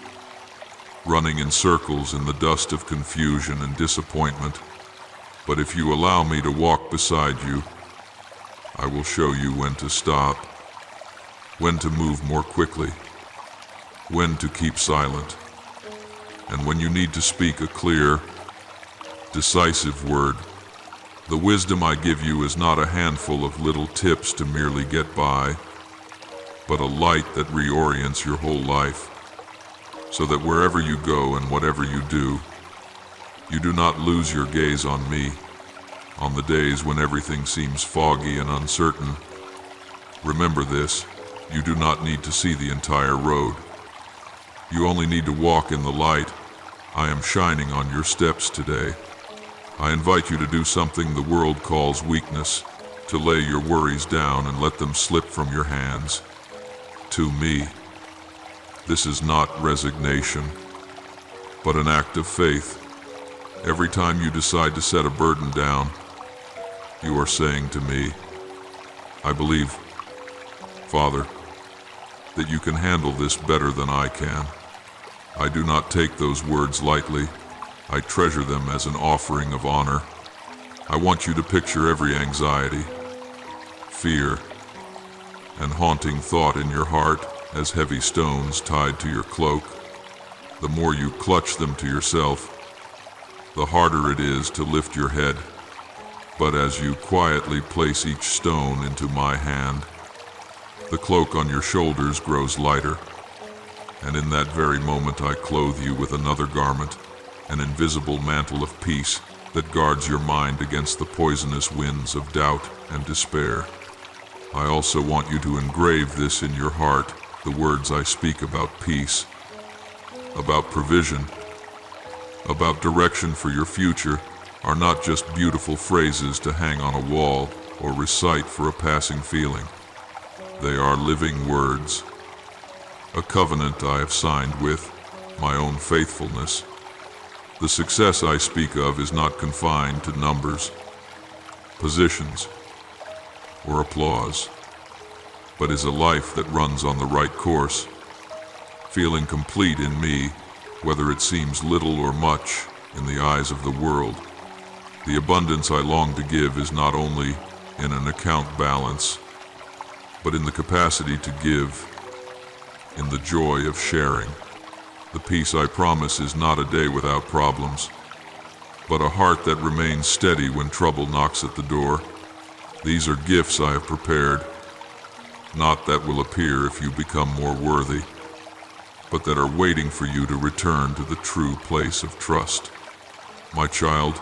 running in circles in the dust of confusion and disappointment. But if you allow me to walk beside you, I will show you when to stop, when to move more quickly, when to keep silent, and when you need to speak a clear, decisive word. The wisdom I give you is not a handful of little tips to merely get by, but a light that reorients your whole life, so that wherever you go and whatever you do not lose your gaze on me. On the days when everything seems foggy and uncertain, remember this: you do not need to see the entire road. You only need to walk in the light. I am shining on your steps today. I invite you to do something the world calls weakness, to lay your worries down and let them slip from your hands. To me, this is not resignation, but an act of faith. Every time you decide to set a burden down, you are saying to me, I believe, Father, that you can handle this better than I can. I do not take those words lightly. I treasure them as an offering of honor. I want you to picture every anxiety, fear, and haunting thought in your heart as heavy stones tied to your cloak. The more you clutch them to yourself, the harder it is to lift your head. But as you quietly place each stone into my hand, the cloak on your shoulders grows lighter, and in that very moment I clothe you with another garment, an invisible mantle of peace that guards your mind against the poisonous winds of doubt and despair. I also want you to engrave this in your heart: the words I speak about peace, about provision, about direction for your future are not just beautiful phrases to hang on a wall or recite for a passing feeling. They are living words, a covenant I have signed with my own faithfulness. The success I speak of is not confined to numbers, positions, or applause, but is a life that runs on the right course, feeling complete in me, whether it seems little or much in the eyes of the world. The abundance I long to give is not only in an account balance, but in the capacity to give, in the joy of sharing. The peace I promise is not a day without problems, but a heart that remains steady when trouble knocks at the door. These are gifts I have prepared, not that will appear if you become more worthy, but that are waiting for you to return to the true place of trust. My child,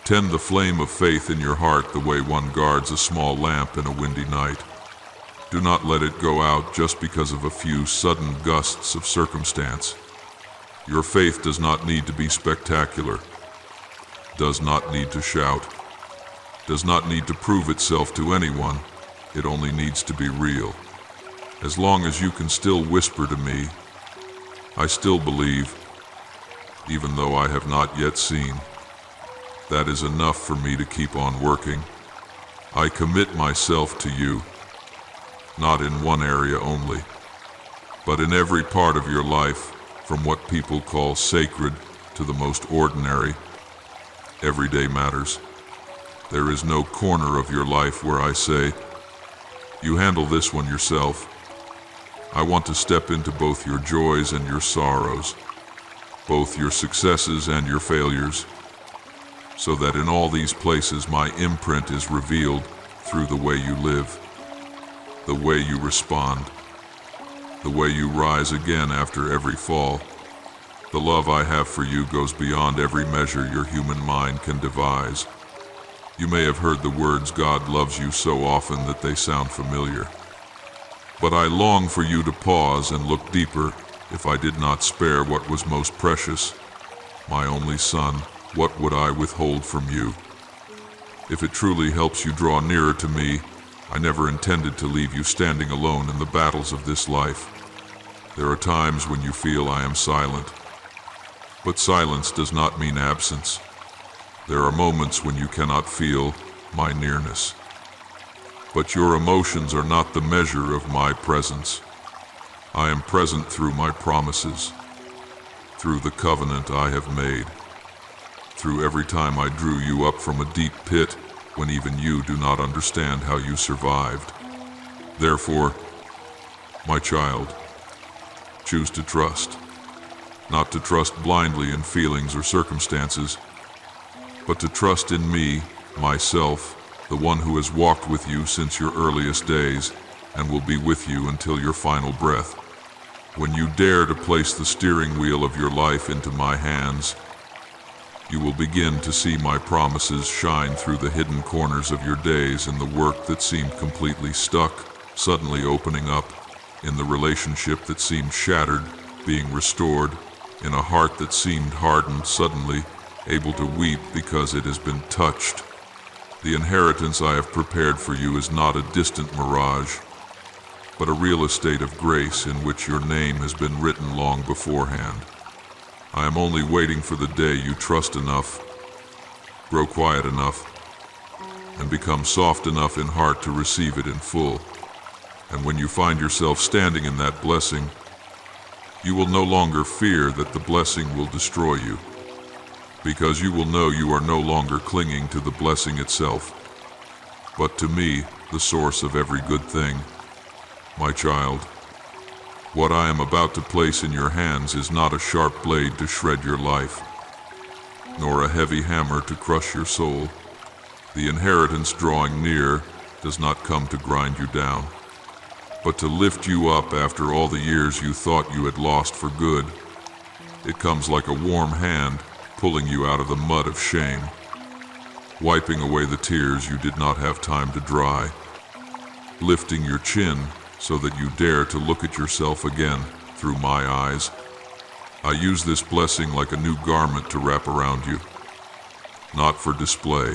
tend the flame of faith in your heart the way one guards a small lamp in a windy night. Do not let it go out just because of a few sudden gusts of circumstance. Your faith does not need to be spectacular, does not need to shout, does not need to prove itself to anyone. It only needs to be real. As long as you can still whisper to me, I still believe, even though I have not yet seen, that is enough for me to keep on working. I commit myself to you, not in one area only, but in every part of your life, from what people call sacred to the most ordinary. Every day matters. There is no corner of your life where I say, you handle this one yourself. I want to step into both your joys and your sorrows, both your successes and your failures, so that in all these places my imprint is revealed through the way you live, the way you respond, the way you rise again after every fall. The love I have for you goes beyond every measure your human mind can devise. You may have heard the words "God loves you" so often that they sound familiar. But I long for you to pause and look deeper. If I did not spare what was most precious, my only son, what would I withhold from you? If it truly helps you draw nearer to me, I never intended to leave you standing alone in the battles of this life. There are times when you feel I am silent, but silence does not mean absence. There are moments when you cannot feel my nearness. But your emotions are not the measure of my presence. I am present through my promises, through the covenant I have made, through every time I drew you up from a deep pit when even you do not understand how you survived. Therefore, my child, choose to trust, not to trust blindly in feelings or circumstances, but to trust in me, myself, the one who has walked with you since your earliest days and will be with you until your final breath. When you dare to place the steering wheel of your life into my hands, you will begin to see my promises shine through the hidden corners of your days, in the work that seemed completely stuck, suddenly opening up, in the relationship that seemed shattered, being restored, in a heart that seemed hardened, suddenly able to weep because it has been touched. The inheritance I have prepared for you is not a distant mirage, but a real estate of grace in which your name has been written long beforehand. I am only waiting for the day you trust enough, grow quiet enough, and become soft enough in heart to receive it in full. And when you find yourself standing in that blessing, you will no longer fear that the blessing will destroy you, because you will know you are no longer clinging to the blessing itself, but to me, the source of every good thing. My child, what I am about to place in your hands is not a sharp blade to shred your life, nor a heavy hammer to crush your soul. The inheritance drawing near does not come to grind you down, but to lift you up after all the years you thought you had lost for good. It comes like a warm hand pulling you out of the mud of shame, wiping away the tears you did not have time to dry, lifting your chin so that you dare to look at yourself again through my eyes. I use this blessing like a new garment to wrap around you, not for display,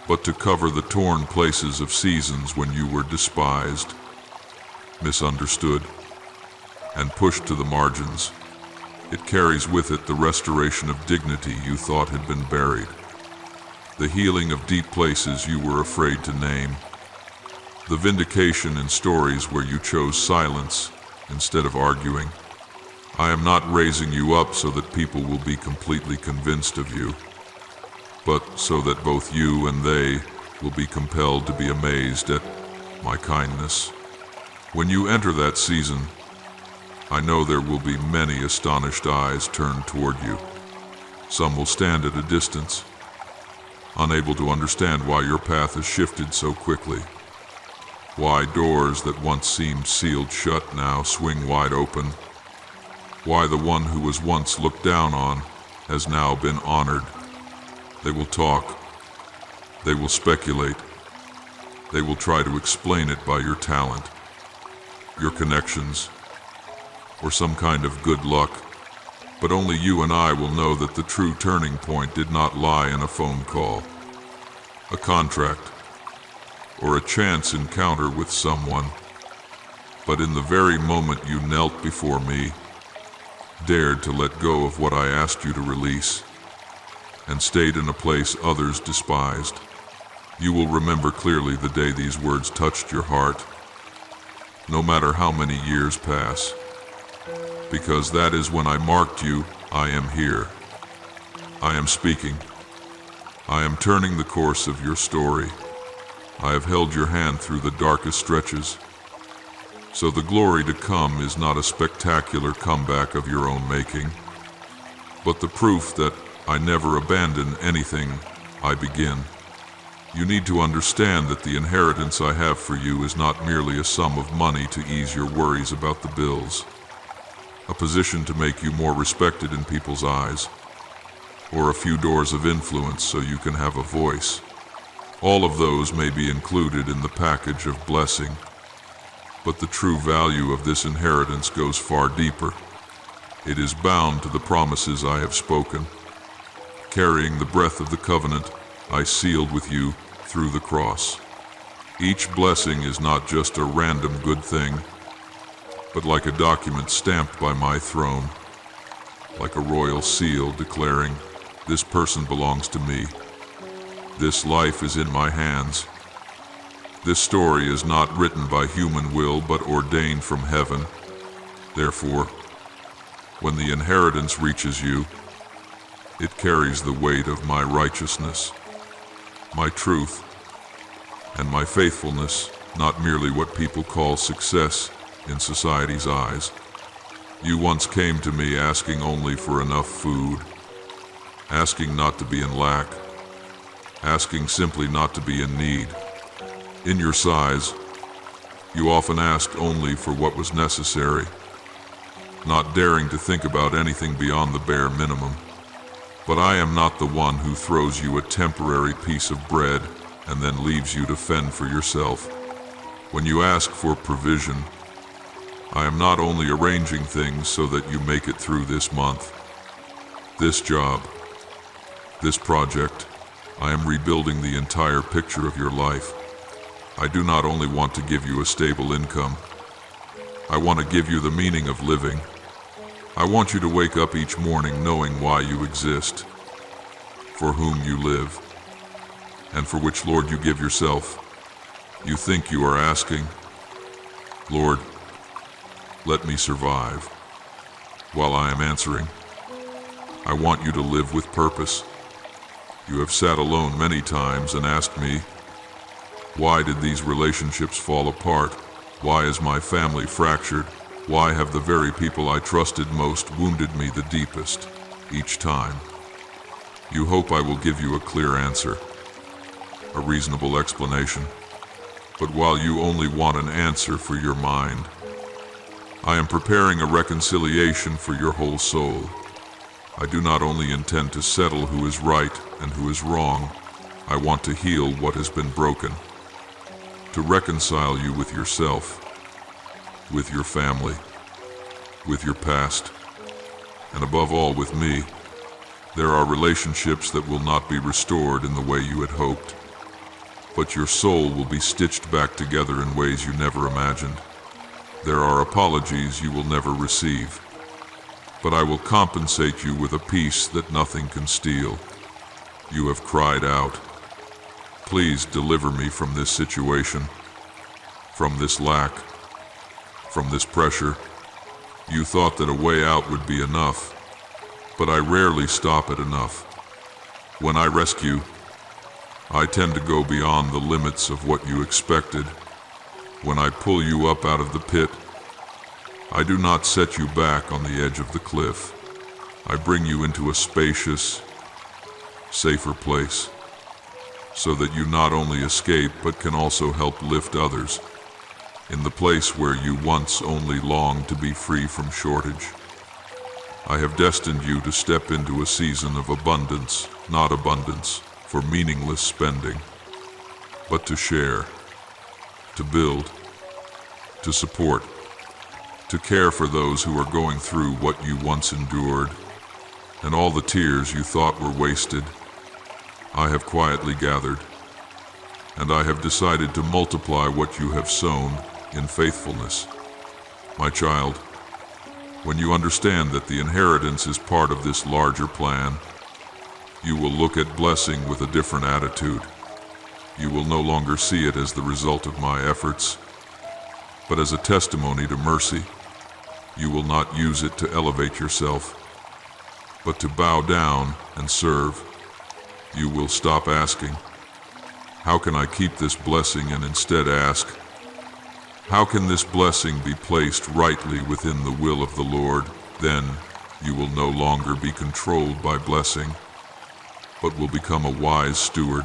but to cover the torn places of seasons when you were despised, misunderstood, and pushed to the margins. It carries with it the restoration of dignity you thought had been buried, the healing of deep places you were afraid to name, the vindication in stories where you chose silence instead of arguing. I am not raising you up so that people will be completely convinced of you, but so that both you and they will be compelled to be amazed at my kindness. When you enter that season, I know there will be many astonished eyes turned toward you. Some will stand at a distance, unable to understand why your path has shifted so quickly. Why doors that once seemed sealed shut now swing wide open. Why the one who was once looked down on has now been honored. They will talk. They will speculate. They will try to explain it by your talent, your connections, or some kind of good luck. But only you and I will know that the true turning point did not lie in a phone call, a contract, or a chance encounter with someone, but in the very moment you knelt before me, dared to let go of what I asked you to release, and stayed in a place others despised. You will remember clearly the day these words touched your heart, no matter how many years pass, because that is when I marked you. I am here. I am speaking. I am turning the course of your story. I have held your hand through the darkest stretches. So the glory to come is not a spectacular comeback of your own making, but the proof that I never abandon anything I begin. You need to understand that the inheritance I have for you is not merely a sum of money to ease your worries about the bills, a position to make you more respected in people's eyes, or a few doors of influence so you can have a voice. All of those may be included in the package of blessing, but the true value of this inheritance goes far deeper. It is bound to the promises I have spoken, carrying the breath of the covenant I sealed with you through the cross. Each blessing is not just a random good thing, but like a document stamped by my throne, like a royal seal declaring, "This person belongs to me. This life is in my hands." This story is not written by human will, but ordained from heaven. Therefore, when the inheritance reaches you, it carries the weight of my righteousness, my truth, and my faithfulness, not merely what people call success in society's eyes. You once came to me asking only for enough food, asking not to be in lack, asking simply not to be in need. In your size, you often asked only for what was necessary, not daring to think about anything beyond the bare minimum. But I am not the one who throws you a temporary piece of bread and then leaves you to fend for yourself. When you ask for provision, I am not only arranging things so that you make it through this month, this job, this project. I am rebuilding the entire picture of your life. I do not only want to give you a stable income. I want to give you the meaning of living. I want you to wake up each morning knowing why you exist, for whom you live, and for which Lord you give yourself. You think you are asking, "Lord, let me survive," while I am answering, "I want you to live with purpose." You have sat alone many times and asked me, "Why did these relationships fall apart? Why is my family fractured? Why have the very people I trusted most wounded me the deepest each time?" You hope I will give you a clear answer, a reasonable explanation. But while you only want an answer for your mind, I am preparing a reconciliation for your whole soul. I do not only intend to settle who is right and who is wrong. I want to heal what has been broken, to reconcile you with yourself, with your family, with your past, and above all with me. There are relationships that will not be restored in the way you had hoped, but your soul will be stitched back together in ways you never imagined. There are apologies you will never receive, but I will compensate you with a peace that nothing can steal. You have cried out, "Please deliver me from this situation, from this lack, from this pressure." You thought that a way out would be enough, but I rarely stop at enough. When I rescue, I tend to go beyond the limits of what you expected. When I pull you up out of the pit, I do not set you back on the edge of the cliff. I bring you into a spacious, safer place, so that you not only escape but can also help lift others in the place where you once only longed to be free from shortage. I have destined you to step into a season of abundance, not abundance for meaningless spending, but to share, to build, to support, to care for those who are going through what you once endured, and all the tears you thought were wasted, I have quietly gathered, and I have decided to multiply what you have sown in faithfulness. My child, when you understand that the inheritance is part of this larger plan, you will look at blessing with a different attitude. You will no longer see it as the result of my efforts, but as a testimony to mercy. You will not use it to elevate yourself, but to bow down and serve. You will stop asking, "How can I keep this blessing?" and instead ask, "How can this blessing be placed rightly within the will of the Lord?" Then you will no longer be controlled by blessing, but will become a wise steward,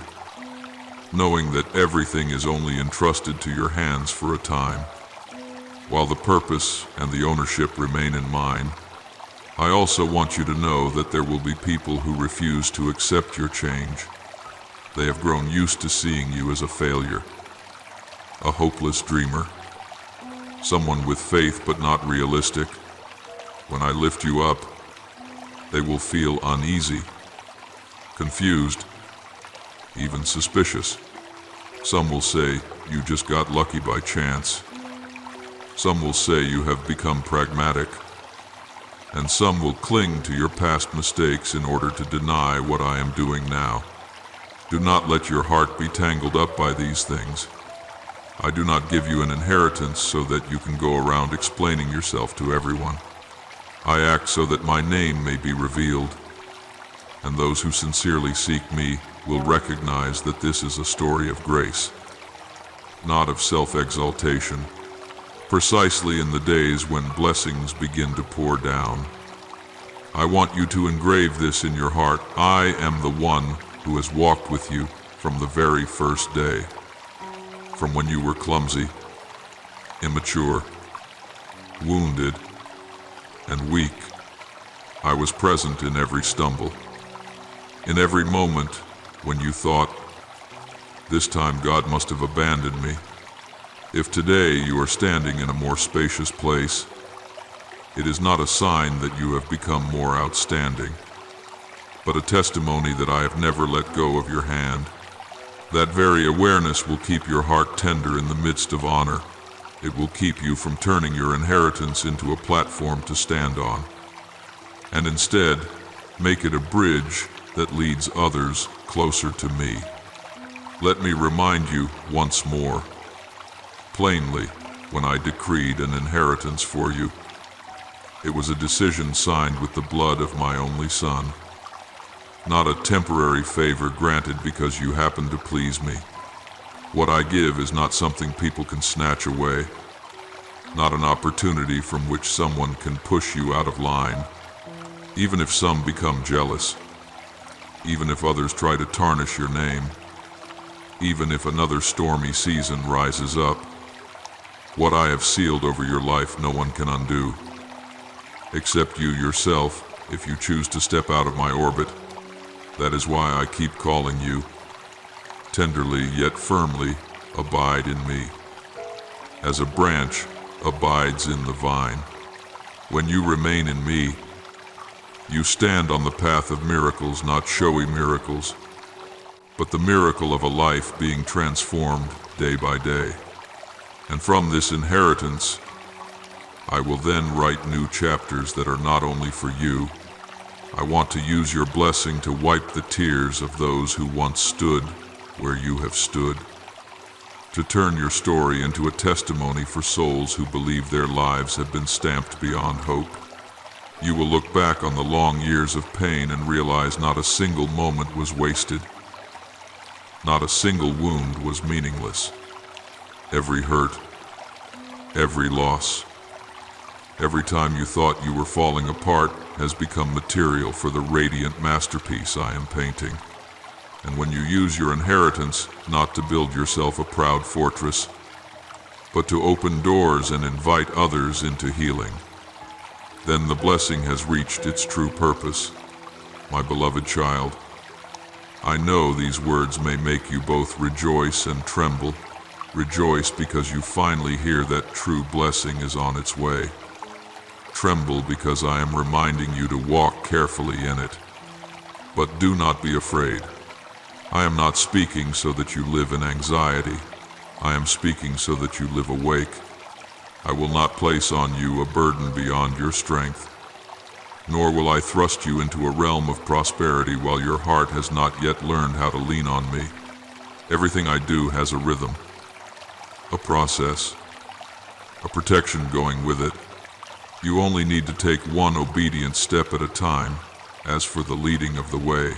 knowing that everything is only entrusted to your hands for a time. While the purpose and the ownership remain in mine, I also want you to know that there will be people who refuse to accept your change. They have grown used to seeing you as a failure, a hopeless dreamer, someone with faith but not realistic. When I lift you up, they will feel uneasy, confused, even suspicious. Some will say you just got lucky by chance. Some will say you have become pragmatic. And some will cling to your past mistakes in order to deny what I am doing now. Do not let your heart be tangled up by these things. I do not give you an inheritance so that you can go around explaining yourself to everyone. I act so that my name may be revealed, and those who sincerely seek me will recognize that this is a story of grace, not of self-exaltation. Precisely in the days when blessings begin to pour down, I want you to engrave this in your heart. I am the one who has walked with you from the very first day. From when you were clumsy, immature, wounded, and weak, I was present in every stumble. In every moment when you thought, "This time God must have abandoned me." If today you are standing in a more spacious place, it is not a sign that you have become more outstanding, but a testimony that I have never let go of your hand. That very awareness will keep your heart tender in the midst of honor. It will keep you from turning your inheritance into a platform to stand on, and instead make it a bridge that leads others closer to me. Let me remind you once more. Plainly, when I decreed an inheritance for you, it was a decision signed with the blood of my only Son, not a temporary favor granted because you happen to please me. What I give is not something people can snatch away, not an opportunity from which someone can push you out of line, even if some become jealous, even if others try to tarnish your name, even if another stormy season rises up. What I have sealed over your life no one can undo, except you yourself if you choose to step out of my orbit. That is why I keep calling you. Tenderly yet firmly, abide in me, as a branch abides in the vine. When you remain in me, you stand on the path of miracles, not showy miracles, but the miracle of a life being transformed day by day. And from this inheritance, I will then write new chapters that are not only for you. I want to use your blessing to wipe the tears of those who once stood where you have stood, to turn your story into a testimony for souls who believe their lives have been stamped beyond hope. You will look back on the long years of pain and realize not a single moment was wasted. Not a single wound was meaningless. Every hurt, every loss, every time you thought you were falling apart, has become material for the radiant masterpiece I am painting. And when you use your inheritance not to build yourself a proud fortress, but to open doors and invite others into healing, then the blessing has reached its true purpose. My beloved child, I know these words may make you both rejoice and tremble. Rejoice because you finally hear that true blessing is on its way. Tremble because I am reminding you to walk carefully in it. But do not be afraid. I am not speaking so that you live in anxiety. I am speaking so that you live awake. I will not place on you a burden beyond your strength, nor will I thrust you into a realm of prosperity while your heart has not yet learned how to lean on me. Everything I do has a rhythm, a process, a protection going with it. You only need to take one obedient step at a time. As for the leading of the way,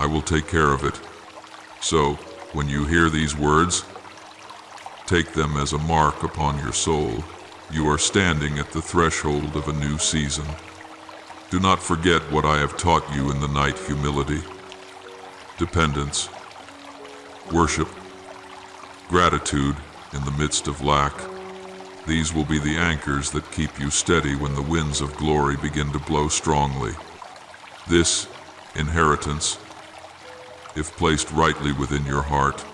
I will take care of it. So, when you hear these words, take them as a mark upon your soul. You are standing at the threshold of a new season. Do not forget what I have taught you in the night: humility, dependence, worship, gratitude in the midst of lack. These will be the anchors that keep you steady when the winds of glory begin to blow strongly. This inheritance, if placed rightly within your heart,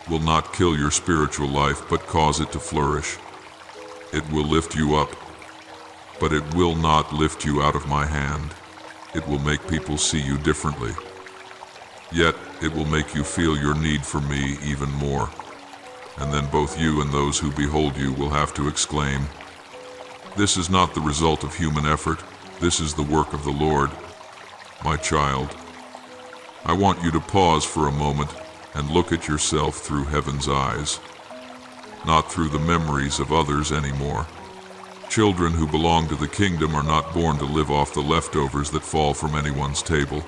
will not kill your spiritual life but cause it to flourish. It will lift you up, but it will not lift you out of my hand. It will make people see you differently. Yet it will make you feel your need for me even more. And then both you and those who behold you will have to exclaim, "This is not the result of human effort. This is the work of the Lord." My child, I want you to pause for a moment and look at yourself through heaven's eyes, not through the memories of others anymore. Children who belong to the kingdom are not born to live off the leftovers that fall from anyone's table.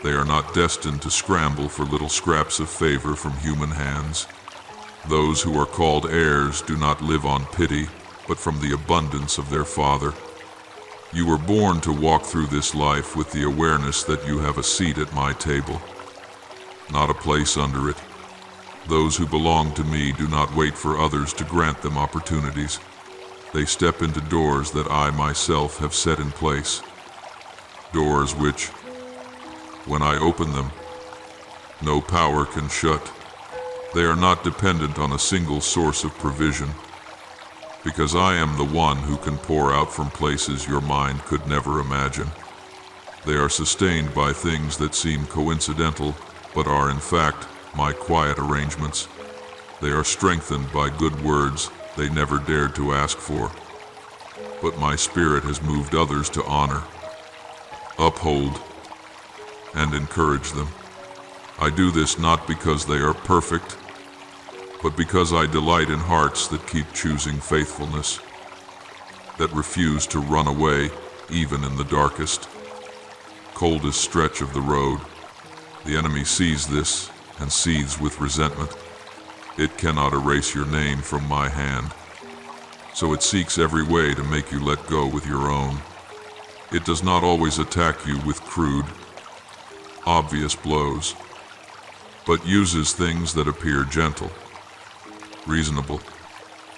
They are not destined to scramble for little scraps of favor from human hands. Those who are called heirs do not live on pity, but from the abundance of their Father. You were born to walk through this life with the awareness that you have a seat at my table, not a place under it. Those who belong to me do not wait for others to grant them opportunities. They step into doors that I myself have set in place. Doors which, when I open them, no power can shut. They are not dependent on a single source of provision, because I am the one who can pour out from places your mind could never imagine. They are sustained by things that seem coincidental, but are in fact my quiet arrangements. They are strengthened by good words they never dared to ask for. But my Spirit has moved others to honor, uphold, and encourage them. I do this not because they are perfect, but because I delight in hearts that keep choosing faithfulness, that refuse to run away even in the darkest, coldest stretch of the road. The enemy sees this and seethes with resentment. It cannot erase your name from my hand, so it seeks every way to make you let go with your own. It does not always attack you with crude, obvious blows, but uses things that appear gentle, reasonable.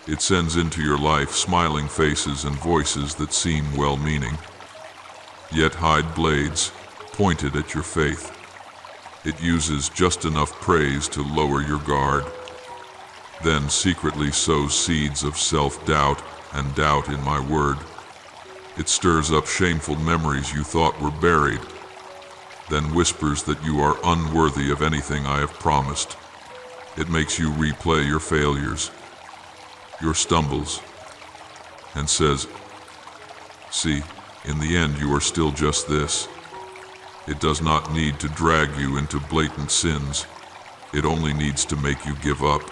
It sends into your life smiling faces and voices that seem well-meaning, yet hide blades pointed at your faith. It uses just enough praise to lower your guard, then secretly sows seeds of self-doubt and doubt in my word. It stirs up shameful memories you thought were buried, then whispers that you are unworthy of anything I have promised. It makes you replay your failures, your stumbles, and says, "See, in the end you are still just this." It does not need to drag you into blatant sins. It only needs to make you give up,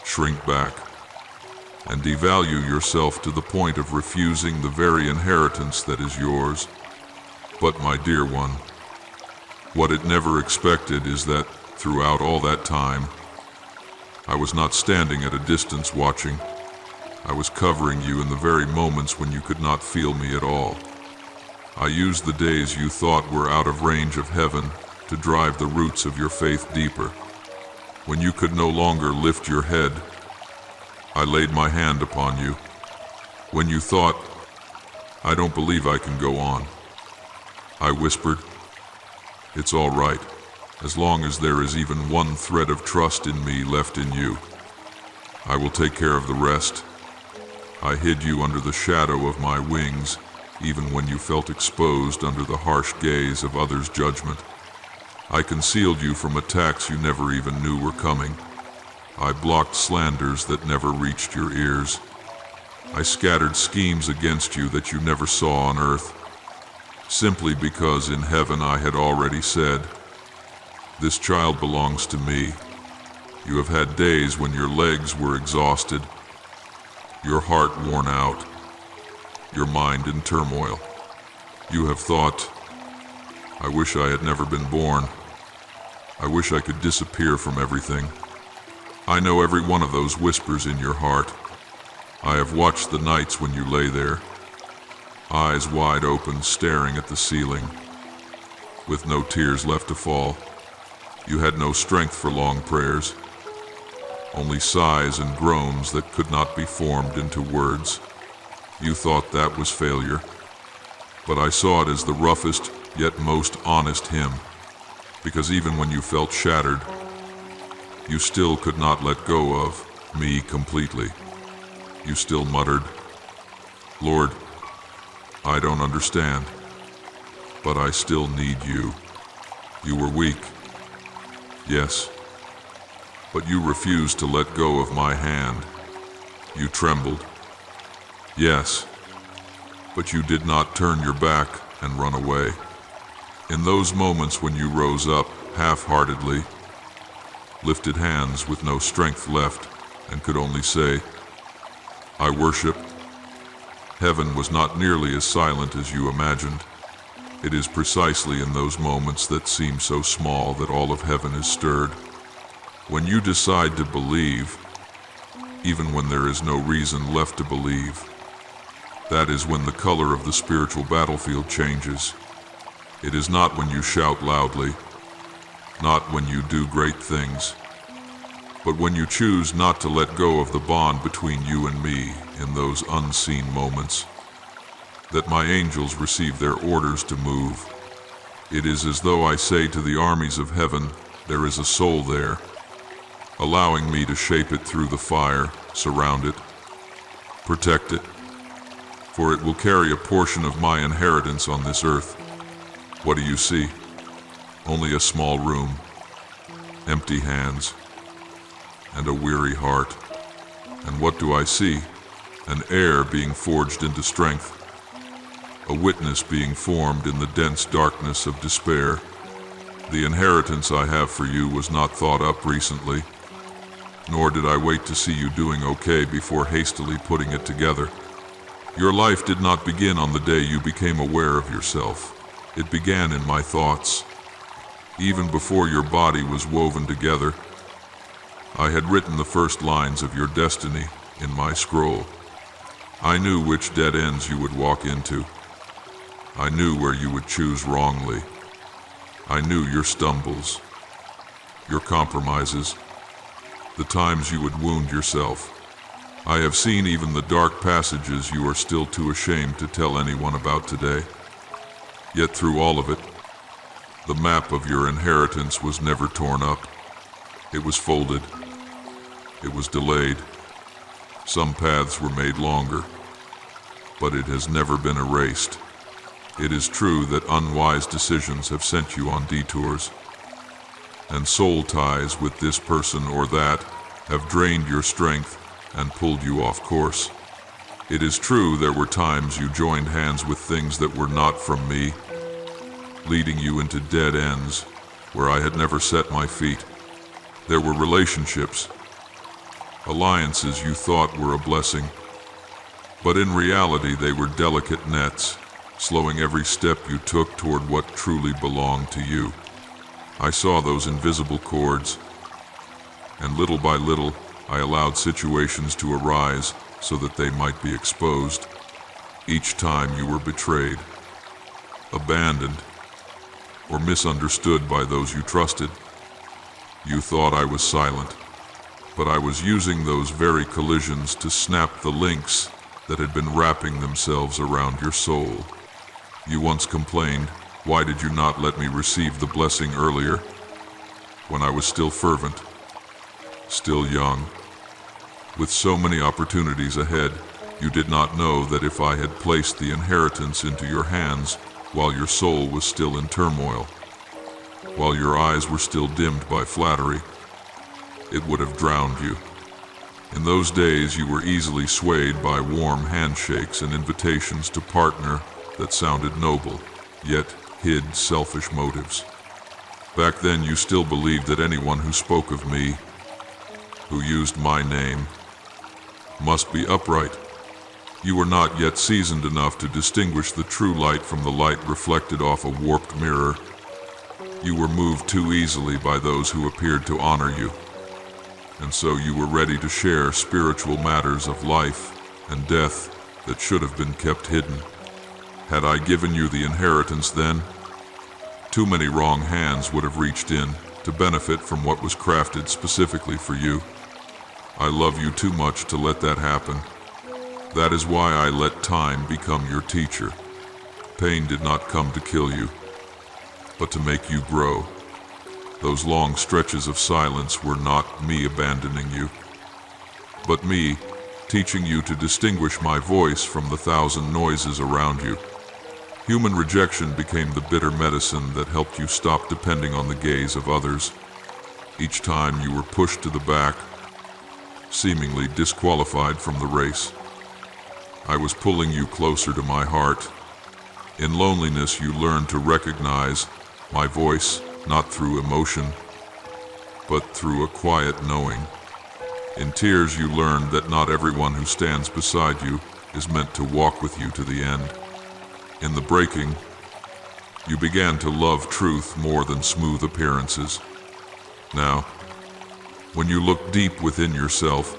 shrink back, and devalue yourself to the point of refusing the very inheritance that is yours. But my dear one, what it never expected is that throughout all that time, I was not standing at a distance watching. I was covering you in the very moments when you could not feel me at all. I used the days you thought were out of range of heaven to drive the roots of your faith deeper. When you could no longer lift your head, I laid my hand upon you. When you thought, I don't believe I can go on, I whispered, it's all right, as long as there is even one thread of trust in me left in you. I will take care of the rest. I hid you under the shadow of my wings, even when you felt exposed under the harsh gaze of others' judgment. I concealed you from attacks you never even knew were coming. I blocked slanders that never reached your ears. I scattered schemes against you that you never saw on earth, simply because in heaven I had already said, this child belongs to me. You have had days when your legs were exhausted, your heart worn out, your mind in turmoil. You have thought, I wish I had never been born. I wish I could disappear from everything. I know every one of those whispers in your heart. I have watched the nights when you lay there, eyes wide open, staring at the ceiling, with no tears left to fall. You had no strength for long prayers, only sighs and groans that could not be formed into words. You thought that was failure, but I saw it as the roughest yet most honest hymn, because even when you felt shattered, you still could not let go of me completely. You still muttered, Lord, I don't understand, but I still need you. You were weak, yes, but you refused to let go of my hand. You trembled, yes, but you did not turn your back and run away. In those moments when you rose up half-heartedly, lifted hands with no strength left, and could only say, I worship, heaven was not nearly as silent as you imagined. It is precisely in those moments that seem so small that all of heaven is stirred. When you decide to believe, even when there is no reason left to believe, that is when the color of the spiritual battlefield changes. It is not when you shout loudly, not when you do great things, but when you choose not to let go of the bond between you and me in those unseen moments, that my angels receive their orders to move. It is as though I say to the armies of heaven, there is a soul there, allowing me to shape it through the fire, surround it, protect it, for it will carry a portion of my inheritance on this earth. What do you see? Only a small room, empty hands, and a weary heart. And what do I see? An heir being forged into strength, a witness being formed in the dense darkness of despair. The inheritance I have for you was not thought up recently, nor did I wait to see you doing okay before hastily putting it together. Your life did not begin on the day you became aware of yourself. It began in my thoughts. Even before your body was woven together, I had written the first lines of your destiny in my scroll. I knew which dead ends you would walk into. I knew where you would choose wrongly. I knew your stumbles, your compromises, the times you would wound yourself. I have seen even the dark passages you are still too ashamed to tell anyone about today. Yet through all of it, the map of your inheritance was never torn up. It was folded. It was delayed. Some paths were made longer, but it has never been erased. It is true that unwise decisions have sent you on detours, and soul ties with this person or that have drained your strength and pulled you off course. It is true there were times you joined hands with things that were not from me, leading you into dead ends where I had never set my feet. There were relationships, alliances you thought were a blessing, but in reality they were delicate nets, slowing every step you took toward what truly belonged to you. I saw those invisible cords, and little by little I allowed situations to arise so that they might be exposed. Each time you were betrayed, abandoned, or misunderstood by those you trusted, you thought I was silent, but I was using those very collisions to snap the links that had been wrapping themselves around your soul. You once complained, "Why did you not let me receive the blessing earlier?" When I was still fervent, still young, with so many opportunities ahead. You did not know that if I had placed the inheritance into your hands while your soul was still in turmoil, while your eyes were still dimmed by flattery, it would have drowned you. In those days you were easily swayed by warm handshakes and invitations to partner that sounded noble, yet hid selfish motives. Back then you still believed that anyone who spoke of me, who used my name, must be upright. You were not yet seasoned enough to distinguish the true light from the light reflected off a warped mirror. You were moved too easily by those who appeared to honor you, and so you were ready to share spiritual matters of life and death that should have been kept hidden. Had I given you the inheritance then, too many wrong hands would have reached in to benefit from what was crafted specifically for you. I love you too much to let that happen. That is why I let time become your teacher. Pain did not come to kill you, but to make you grow. Those long stretches of silence were not me abandoning you, but me teaching you to distinguish my voice from the thousand noises around you. Human rejection became the bitter medicine that helped you stop depending on the gaze of others. Each time you were pushed to the back, seemingly disqualified from the race, I was pulling you closer to my heart. In loneliness, you learned to recognize my voice, not through emotion, but through a quiet knowing. In tears, you learned that not everyone who stands beside you is meant to walk with you to the end. In the breaking, you began to love truth more than smooth appearances. Now, when you look deep within yourself,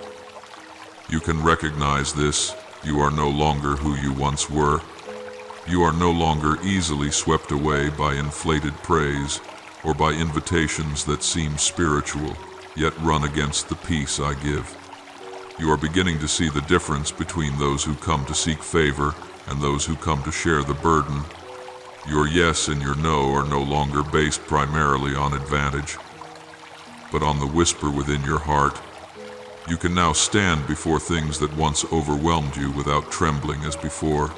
you can recognize this. You are no longer who you once were. You are no longer easily swept away by inflated praise or by invitations that seem spiritual, yet run against the peace I give. You are beginning to see the difference between those who come to seek favor and those who come to share the burden. Your yes and your no are no longer based primarily on advantage, but on the whisper within your heart. You can now stand before things that once overwhelmed you without trembling as before.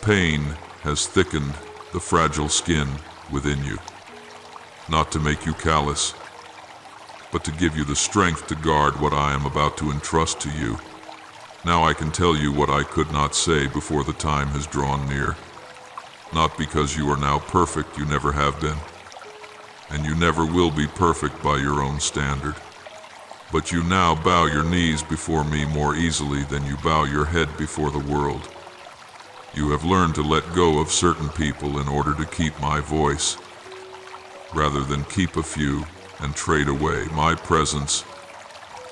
Pain has thickened the fragile skin within you, not to make you callous, but to give you the strength to guard what I am about to entrust to you. Now I can tell you what I could not say before the time has drawn near. Not because you are now perfect, you never have been, and you never will be perfect by your own standard. But you now bow your knees before me more easily than you bow your head before the world. You have learned to let go of certain people in order to keep my voice, rather than keep a few and trade away my presence.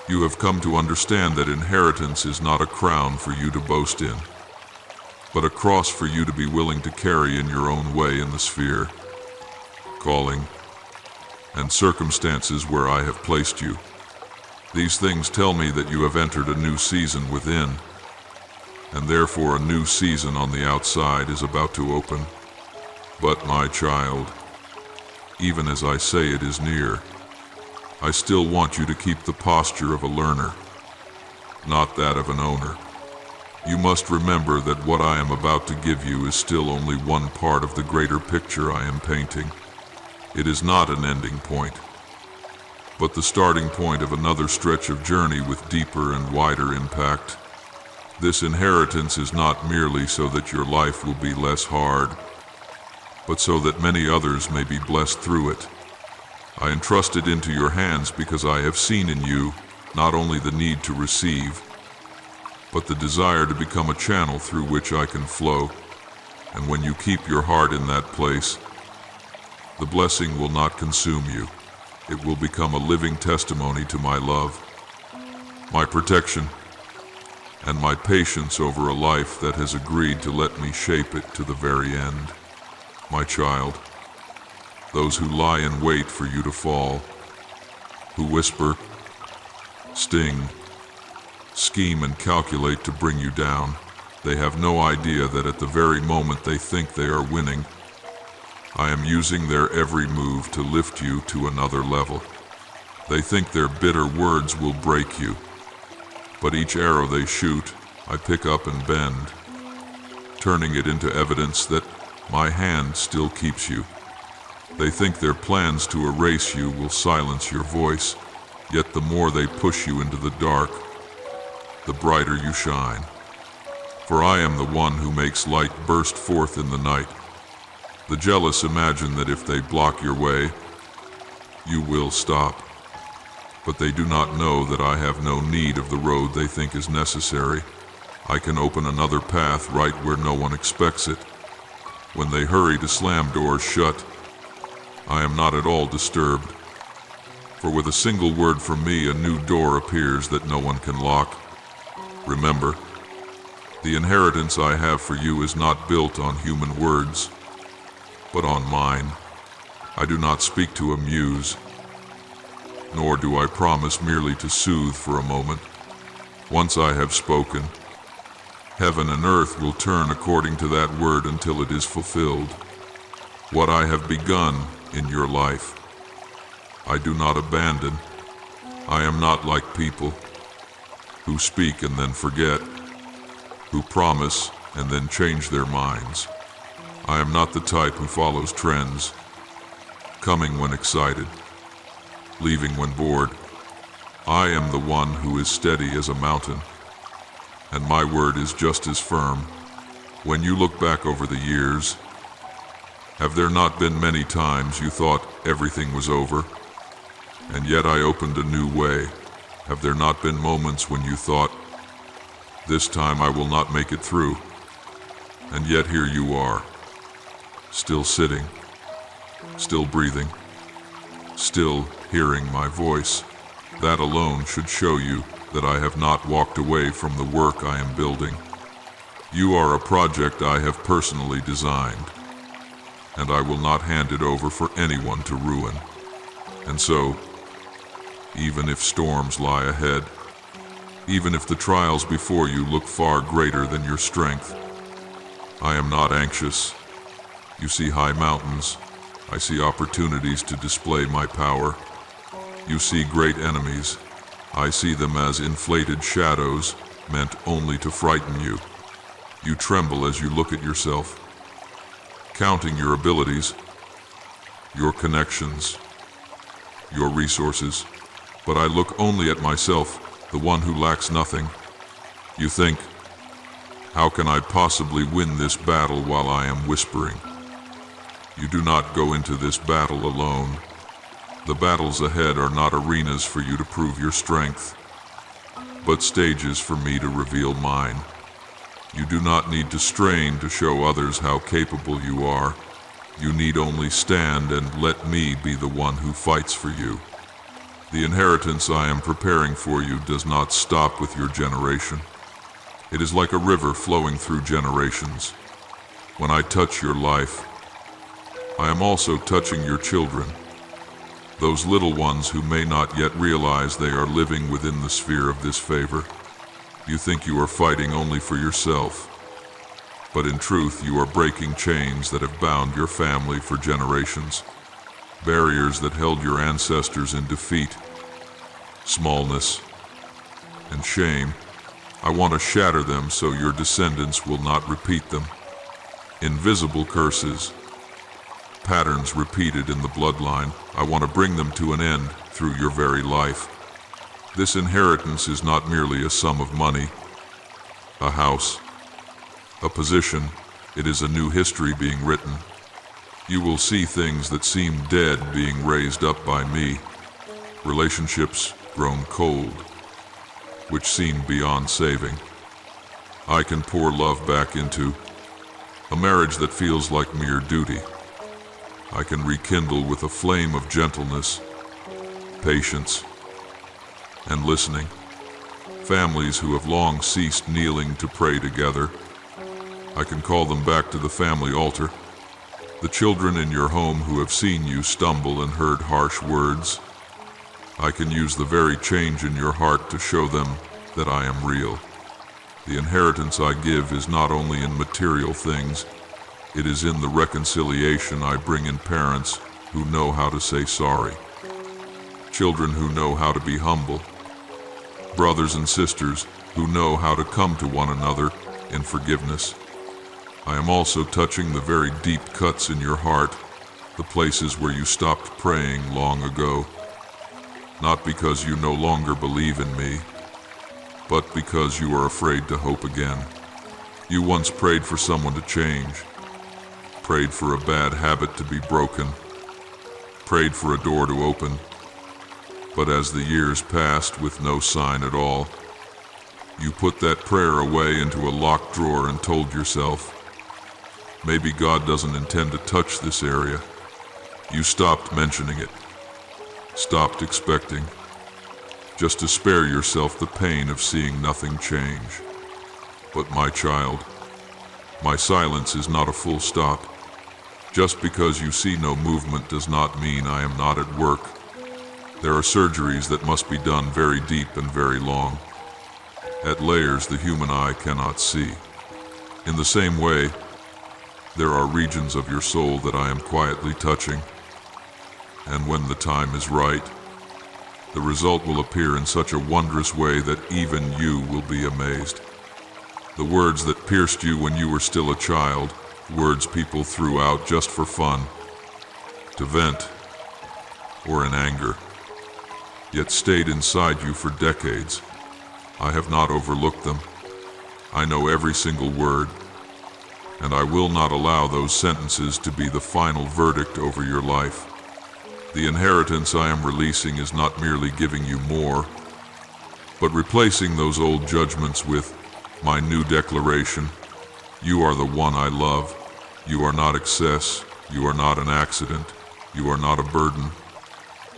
You have come to understand that inheritance is not a crown for you to boast in, but a cross for you to be willing to carry in your own way in the sphere, calling, and circumstances where I have placed you. These things tell me that you have entered a new season within, and therefore a new season on the outside is about to open. But my child, even as I say it is near, I still want you to keep the posture of a learner, not that of an owner. You must remember that what I am about to give you is still only one part of the greater picture I am painting. It is not an ending point, but the starting point of another stretch of journey with deeper and wider impact. This inheritance is not merely so that your life will be less hard, but so that many others may be blessed through it. I entrust it into your hands because I have seen in you not only the need to receive, but the desire to become a channel through which I can flow. And when you keep your heart in that place, the blessing will not consume you. It will become a living testimony to my love, my protection, and my patience over a life that has agreed to let me shape it to the very end. My child, those who lie in wait for you to fall, who whisper, sting, scheme, and calculate to bring you down, they have no idea that at the very moment they think they are winning, I am using their every move to lift you to another level. They think their bitter words will break you, but each arrow they shoot, I pick up and bend, turning it into evidence that my hand still keeps you. They think their plans to erase you will silence your voice, yet the more they push you into the dark, the brighter you shine. For I am the one who makes light burst forth in the night. The jealous imagine that if they block your way, you will stop. But they do not know that I have no need of the road they think is necessary. I can open another path right where no one expects it. When they hurry to slam doors shut, I am not at all disturbed. For with a single word from me, a new door appears that no one can lock. Remember, the inheritance I have for you is not built on human words, but on mine. I do not speak to amuse, nor do I promise merely to soothe for a moment. Once I have spoken, heaven and earth will turn according to that word until it is fulfilled. What I have begun in your life, I do not abandon. I am not like people who speak and then forget, who promise and then change their minds. I am not the type who follows trends, coming when excited, leaving when bored. I am the one who is steady as a mountain, and my word is just as firm. When you look back over the years, have there not been many times you thought everything was over, and yet I opened a new way? Have there not been moments when you thought, this time I will not make it through, and yet here you are, still sitting, still breathing, still hearing my voice? That alone should show you that I have not walked away from the work I am building. You are a project I have personally designed, and I will not hand it over for anyone to ruin. And so, even if storms lie ahead, even if the trials before you look far greater than your strength, I am not anxious. You see high mountains, I see opportunities to display my power. You see great enemies, I see them as inflated shadows meant only to frighten you. You tremble as you look at yourself, counting your abilities, your connections, your resources. But I look only at myself, the one who lacks nothing. You think, how can I possibly win this battle while I am whispering? You do not go into this battle alone. The battles ahead are not arenas for you to prove your strength, but stages for me to reveal mine. You do not need to strain to show others how capable you are. You need only stand and let me be the one who fights for you. The inheritance I am preparing for you does not stop with your generation. It is like a river flowing through generations. When I touch your life, I am also touching your children, those little ones who may not yet realize they are living within the sphere of this favor. You think you are fighting only for yourself, but in truth you are breaking chains that have bound your family for generations, barriers that held your ancestors in defeat, smallness, and shame. I want to shatter them so your descendants will not repeat them. Invisible curses, patterns repeated in the bloodline, I want to bring them to an end through your very life. This inheritance is not merely a sum of money, a house, a position. It is a new history being written. You will see things that seem dead being raised up by me, relationships grown cold, which seem beyond saving. I can pour love back into a marriage that feels like mere duty. I can rekindle with a flame of gentleness, patience, and listening. families who have long ceased kneeling to pray together. I can call them back to the family altar. The children in your home who have seen you stumble and heard harsh words. I can use the very change in your heart to show them that I am real. The inheritance I give is not only in material things, it is in the reconciliation I bring in parents who know how to say sorry, children who know how to be humble, brothers and sisters who know how to come to one another in forgiveness. I am also touching the very deep cuts in your heart, the places where you stopped praying long ago, not because you no longer believe in me, but because you are afraid to hope again. You once prayed for someone to change, prayed for a bad habit to be broken, prayed for a door to open, but as the years passed with no sign at all, you put that prayer away into a locked drawer and told yourself, maybe God doesn't intend to touch this area. You stopped mentioning it, stopped expecting, just to spare yourself the pain of seeing nothing change. But my child, my silence is not a full stop. Just because you see no movement does not mean I am not at work. There are surgeries that must be done very deep and very long, at layers the human eye cannot see. In the same way, there are regions of your soul that I am quietly touching, and when the time is right, the result will appear in such a wondrous way that even you will be amazed. The words that pierced you when you were still a child, words people threw out just for fun, to vent, or in anger, yet stayed inside you for decades. I have not overlooked them. I know every single word, and I will not allow those sentences to be the final verdict over your life. The inheritance I am releasing is not merely giving you more, but replacing those old judgments with my new declaration. You are the one I love. You are not excess. You are not an accident. You are not a burden.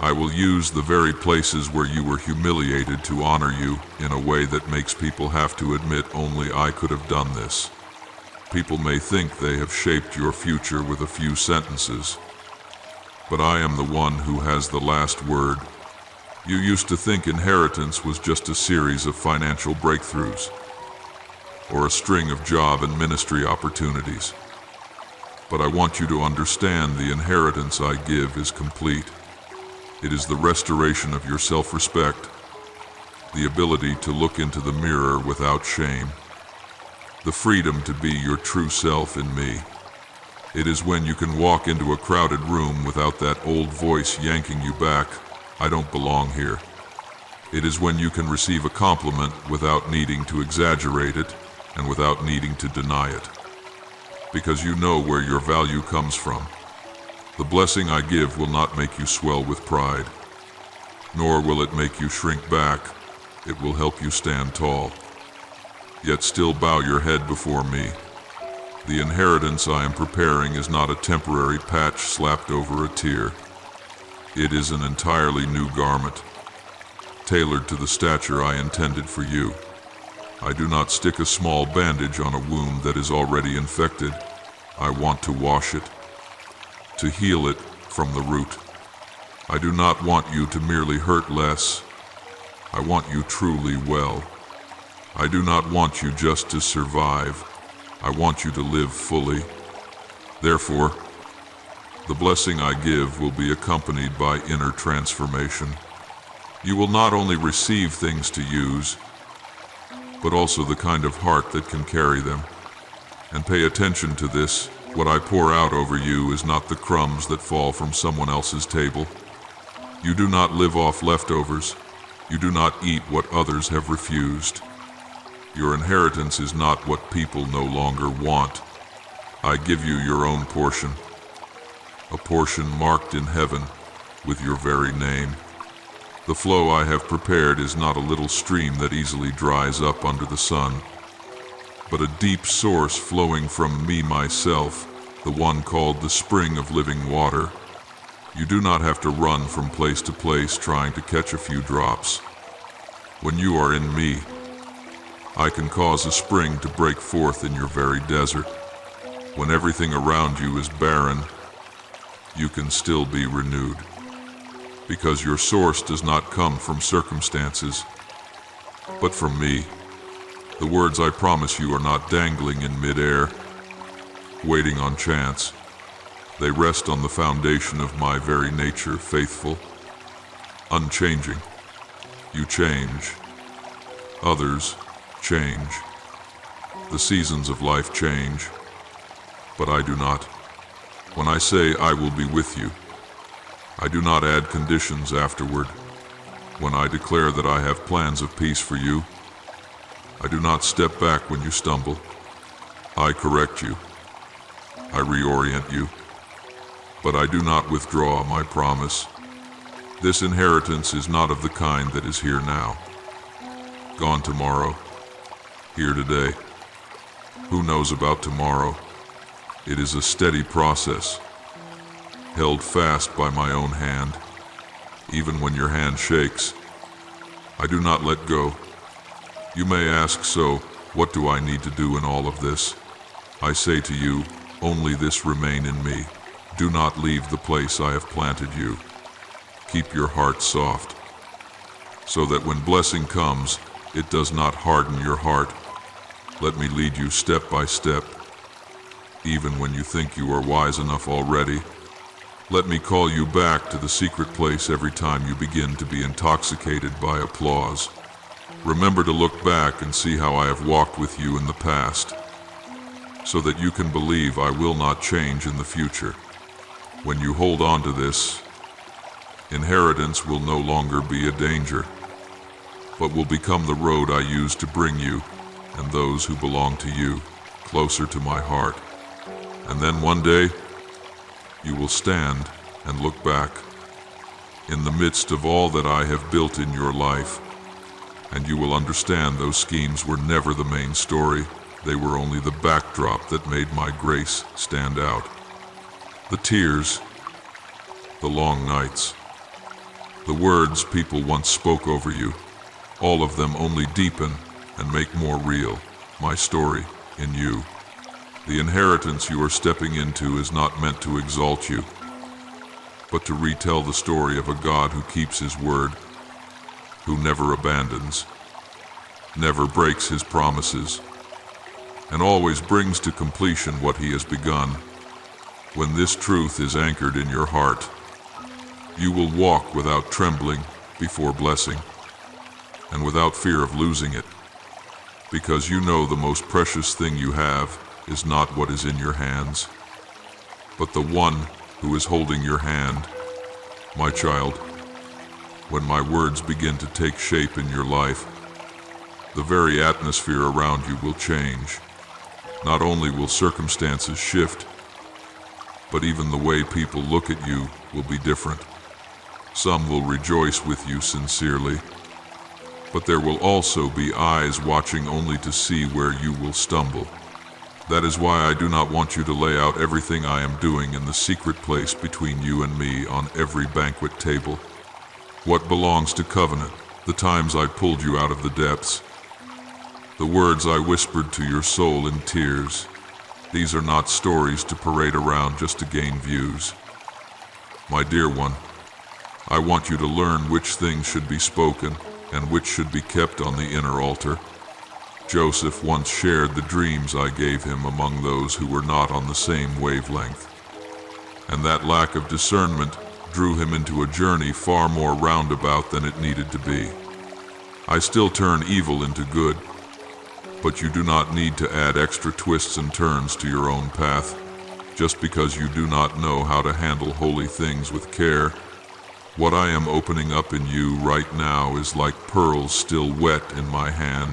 I will use the very places where you were humiliated to honor you in a way that makes people have to admit only I could have done this. People may think they have shaped your future with a few sentences, but I am the one who has the last word. You used to think inheritance was just a series of financial breakthroughs, or a string of job and ministry opportunities. But I want you to understand the inheritance I give is complete. It is the restoration of your self-respect, the ability to look into the mirror without shame, the freedom to be your true self in me. It is when you can walk into a crowded room without that old voice yanking you back, I don't belong here. It is when you can receive a compliment without needing to exaggerate it and without needing to deny it, because you know where your value comes from. The blessing I give will not make you swell with pride, nor will it make you shrink back. It will help you stand tall, yet still bow your head before me. The inheritance I am preparing is not a temporary patch slapped over a tear. It is an entirely new garment, tailored to the stature I intended for you. I do not stick a small bandage on a wound that is already infected. I want to wash it, to heal it from the root. I do not want you to merely hurt less. I want you truly well. I do not want you just to survive. I want you to live fully. Therefore, the blessing I give will be accompanied by inner transformation. You will not only receive things to use, but also the kind of heart that can carry them. And pay attention to this. What I pour out over you is not the crumbs that fall from someone else's table. You do not live off leftovers. You do not eat what others have refused. Your inheritance is not what people no longer want. I give you your own portion, a portion marked in heaven with your very name. The flow I have prepared is not a little stream that easily dries up under the sun, but a deep source flowing from me myself, the one called the spring of living water. You do not have to run from place to place trying to catch a few drops. When you are in me, I can cause a spring to break forth in your very desert. When everything around you is barren, you can still be renewed. Because your source does not come from circumstances, but from me. The words I promise you are not dangling in midair, waiting on chance. They rest on the foundation of my very nature, faithful, unchanging. You change. Others change. The seasons of life change, but I do not. When I say I will be with you, I do not add conditions afterward. When I declare that I have plans of peace for you, I do not step back when you stumble. I correct you. I reorient you. But I do not withdraw my promise. This inheritance is not of the kind that is here now, gone tomorrow, here today. Who knows about tomorrow? It is a steady process, held fast by my own hand. Even when your hand shakes, I do not let go. You may ask, so what do I need to do in all of this? I say to you, only this: remain in me. Do not leave the place I have planted you. Keep your heart soft, so that when blessing comes, it does not harden your heart. Let me lead you step by step, even when you think you are wise enough already. Let me call you back to the secret place every time you begin to be intoxicated by applause. Remember to look back and see how I have walked with you in the past, so that you can believe I will not change in the future. When you hold on to this, inheritance will no longer be a danger, but will become the road I use to bring you and those who belong to you closer to my heart. And then one day, you will stand and look back in the midst of all that I have built in your life, and you will understand those schemes were never the main story. They were only the backdrop that made my grace stand out. The tears, the long nights, the words people once spoke over you, all of them only deepen and make more real my story in you. The inheritance you are stepping into is not meant to exalt you, but to retell the story of a God who keeps his word, who never abandons, never breaks his promises, and always brings to completion what he has begun. When this truth is anchored in your heart, you will walk without trembling before blessing, and without fear of losing it, because you know the most precious thing you have is not what is in your hands, but the one who is holding your hand. My child, when my words begin to take shape in your life, the very atmosphere around you will change. Not only will circumstances shift, but even the way people look at you will be different. Some will rejoice with you sincerely, but there will also be eyes watching only to see where you will stumble. That is why I do not want you to lay out everything I am doing in the secret place between you and me on every banquet table. What belongs to covenant, the times I pulled you out of the depths, the words I whispered to your soul in tears, these are not stories to parade around just to gain views. My dear one, I want you to learn which things should be spoken and which should be kept on the inner altar. Joseph once shared the dreams I gave him among those who were not on the same wavelength, and that lack of discernment drew him into a journey far more roundabout than it needed to be. I still turn evil into good, but you do not need to add extra twists and turns to your own path, just because you do not know how to handle holy things with care. What I am opening up in you right now is like pearls still wet in my hand.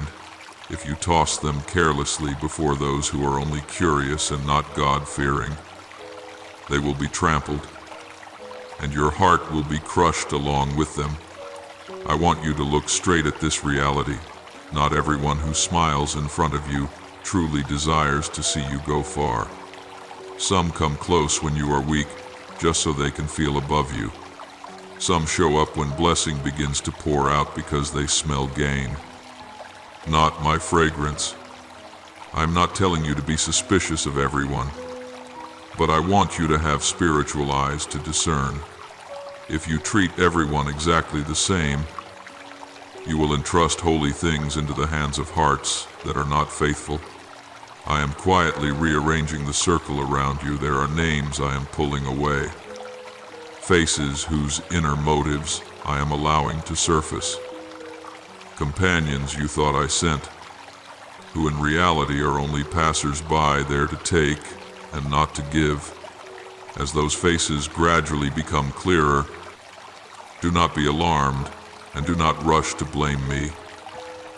If you toss them carelessly before those who are only curious and not God-fearing, they will be trampled, and your heart will be crushed along with them. I want you to look straight at this reality. Not everyone who smiles in front of you truly desires to see you go far. Some come close when you are weak, just so they can feel above you. Some show up when blessing begins to pour out because they smell gain. not my fragrance. I'm not telling you to be suspicious of everyone, but I want you to have spiritual eyes to discern. If you treat everyone exactly the same, you will entrust holy things into the hands of hearts that are not faithful. I am quietly rearranging the circle around you. There are names I am pulling away, faces whose inner motives I am allowing to surface, companions you thought I sent, who in reality are only passers-by there to take and not to give. As those faces gradually become clearer, do not be alarmed and do not rush to blame me.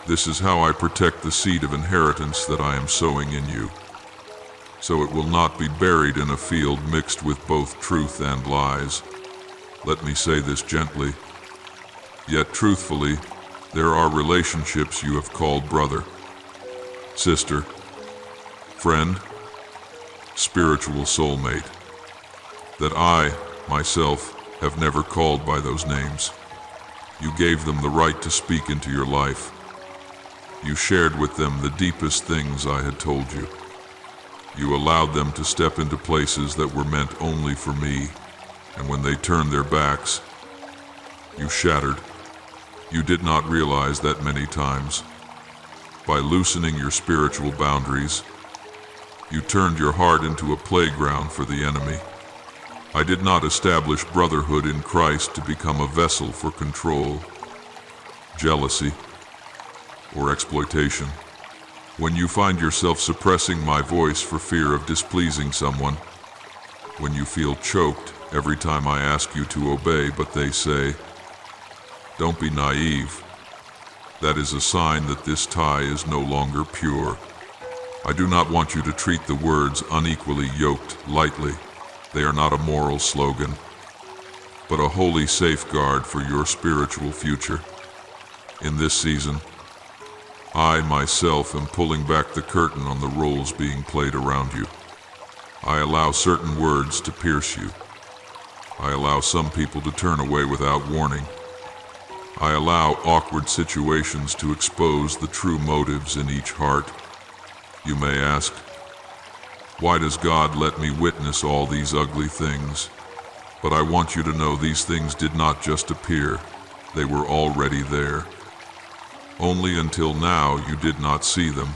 This is how I protect the seed of inheritance that I am sowing in you, so it will not be buried in a field mixed with both truth and lies. Let me say this gently, yet truthfully. There are relationships you have called brother, sister, friend, spiritual soulmate, that I, myself, have never called by those names. You gave them the right to speak into your life. You shared with them the deepest things I had told you. You allowed them to step into places that were meant only for me, and when they turned their backs, you shattered. You did not realize that many times. By loosening your spiritual boundaries, you turned your heart into a playground for the enemy. I did not establish brotherhood in Christ to become a vessel for control, jealousy, or exploitation. When you find yourself suppressing my voice for fear of displeasing someone, when you feel choked every time I ask you to obey but they say, "Don't be naive," that is a sign that this tie is no longer pure. I do not want you to treat the words "unequally yoked" lightly. They are not a moral slogan, but a holy safeguard for your spiritual future. In this season, I myself am pulling back the curtain on the roles being played around you. I allow certain words to pierce you. I allow some people to turn away without warning. I allow awkward situations to expose the true motives in each heart. You may ask, why does God let me witness all these ugly things? But I want you to know these things did not just appear. They were already there. Only until now you did not see them.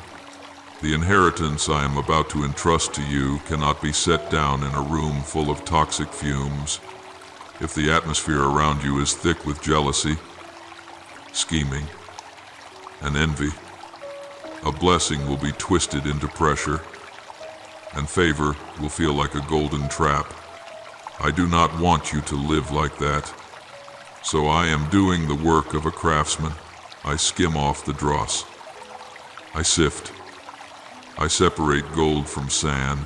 The inheritance I am about to entrust to you cannot be set down in a room full of toxic fumes. If the atmosphere around you is thick with jealousy, scheming, and envy, a blessing will be twisted into pressure, and favor will feel like a golden trap. I do not want you to live like that. So I am doing the work of a craftsman. I skim off the dross. I sift. I separate gold from sand.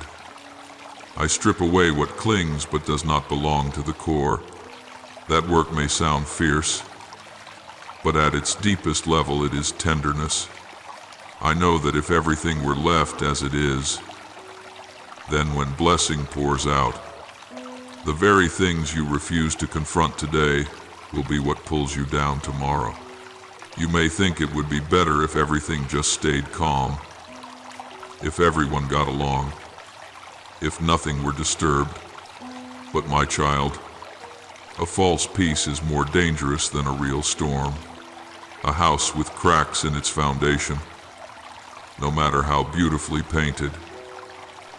I strip away what clings but does not belong to the core. That work may sound fierce, but at its deepest level it is tenderness. I know that if everything were left as it is, then when blessing pours out, the very things you refuse to confront today will be what pulls you down tomorrow. You may think it would be better if everything just stayed calm, if everyone got along, if nothing were disturbed. But my child, a false peace is more dangerous than a real storm. A house with cracks in its foundation, no matter how beautifully painted,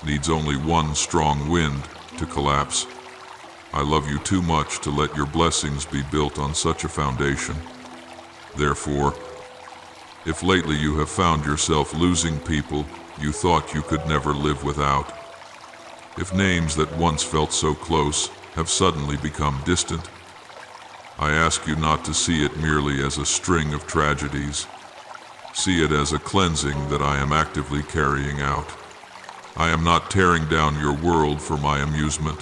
needs only one strong wind to collapse. I love you too much to let your blessings be built on such a foundation. Therefore, if lately you have found yourself losing people you thought you could never live without, if names that once felt so close have suddenly become distant, I ask you not to see it merely as a string of tragedies. See it as a cleansing that I am actively carrying out. I am not tearing down your world for my amusement.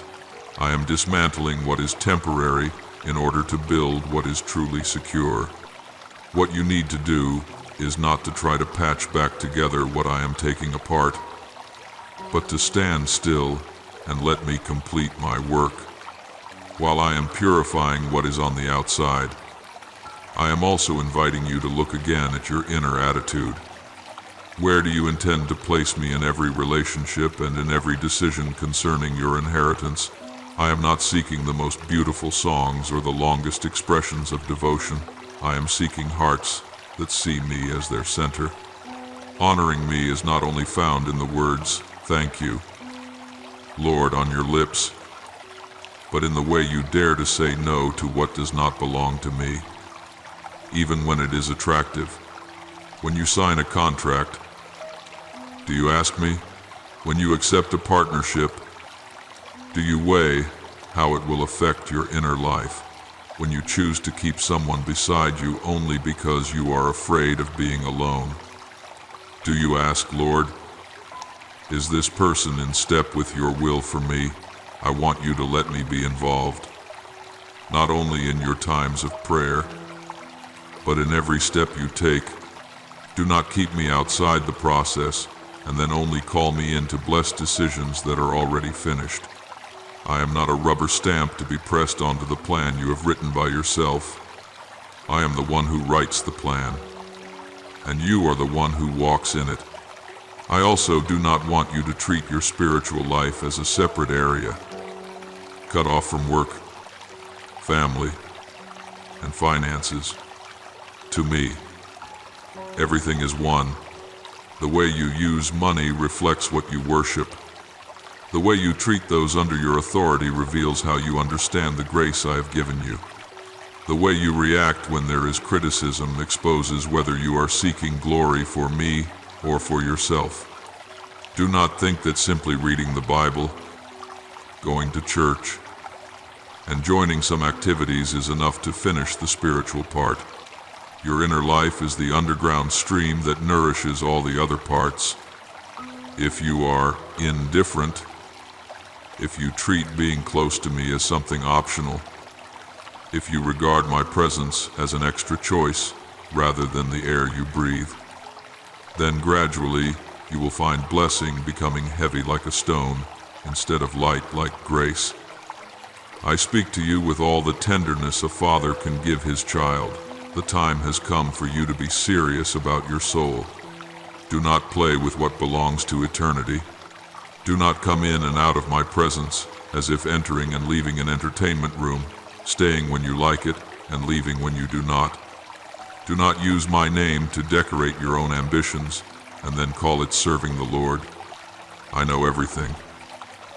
I am dismantling what is temporary in order to build what is truly secure. What you need to do is not to try to patch back together what I am taking apart, but to stand still and let me complete my work. While I am purifying what is on the outside, I am also inviting you to look again at your inner attitude. Where do you intend to place me in every relationship and in every decision concerning your inheritance? I am not seeking the most beautiful songs or the longest expressions of devotion. I am seeking hearts that see me as their center. Honoring me is not only found in the words, "Thank you, Lord," on your lips, but in the way you dare to say no to what does not belong to me, even when it is attractive. When you sign a contract, do you ask me? When you accept a partnership, do you weigh how it will affect your inner life? When you choose to keep someone beside you only because you are afraid of being alone, do you ask, Lord, is this person in step with your will for me? I want you to let me be involved, not only in your times of prayer, but in every step you take. Do not keep me outside the process and then only call me in to bless decisions that are already finished. I am not a rubber stamp to be pressed onto the plan you have written by yourself. I am the one who writes the plan, and you are the one who walks in it. I also do not want you to treat your spiritual life as a separate area, cut off from work, family, and finances. To me, everything is one. The way you use money reflects what you worship. The way you treat those under your authority reveals how you understand the grace I have given you. The way you react when there is criticism exposes whether you are seeking glory for me or for yourself. Do not think that simply reading the Bible, going to church, and joining some activities is enough to finish the spiritual part. Your inner life is the underground stream that nourishes all the other parts. If you are indifferent, if you treat being close to me as something optional, if you regard my presence as an extra choice rather than the air you breathe, then gradually you will find blessing becoming heavy like a stone instead of light like grace. I speak to you with all the tenderness a father can give his child. The time has come for you to be serious about your soul. Do not play with what belongs to eternity. Do not come in and out of my presence as if entering and leaving an entertainment room, staying when you like it and leaving when you do not. Do not use my name to decorate your own ambitions and then call it serving the Lord. I know everything.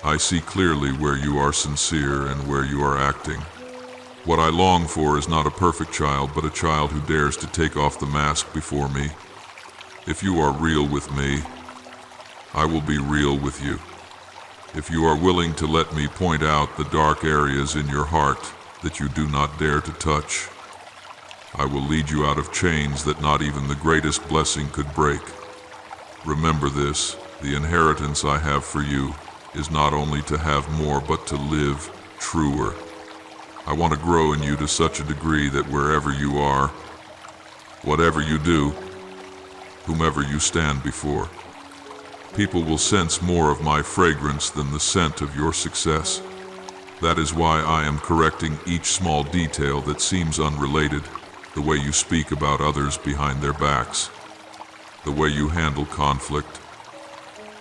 I see clearly where you are sincere and where you are acting. What I long for is not a perfect child, but a child who dares to take off the mask before me. If you are real with me, I will be real with you. If you are willing to let me point out the dark areas in your heart that you do not dare to touch, I will lead you out of chains that not even the greatest blessing could break. Remember this, the inheritance I have for you is not only to have more, but to live truer. I want to grow in you to such a degree that wherever you are, whatever you do, whomever you stand before, people will sense more of my fragrance than the scent of your success. That is why I am correcting each small detail that seems unrelated, the way you speak about others behind their backs, the way you handle conflict,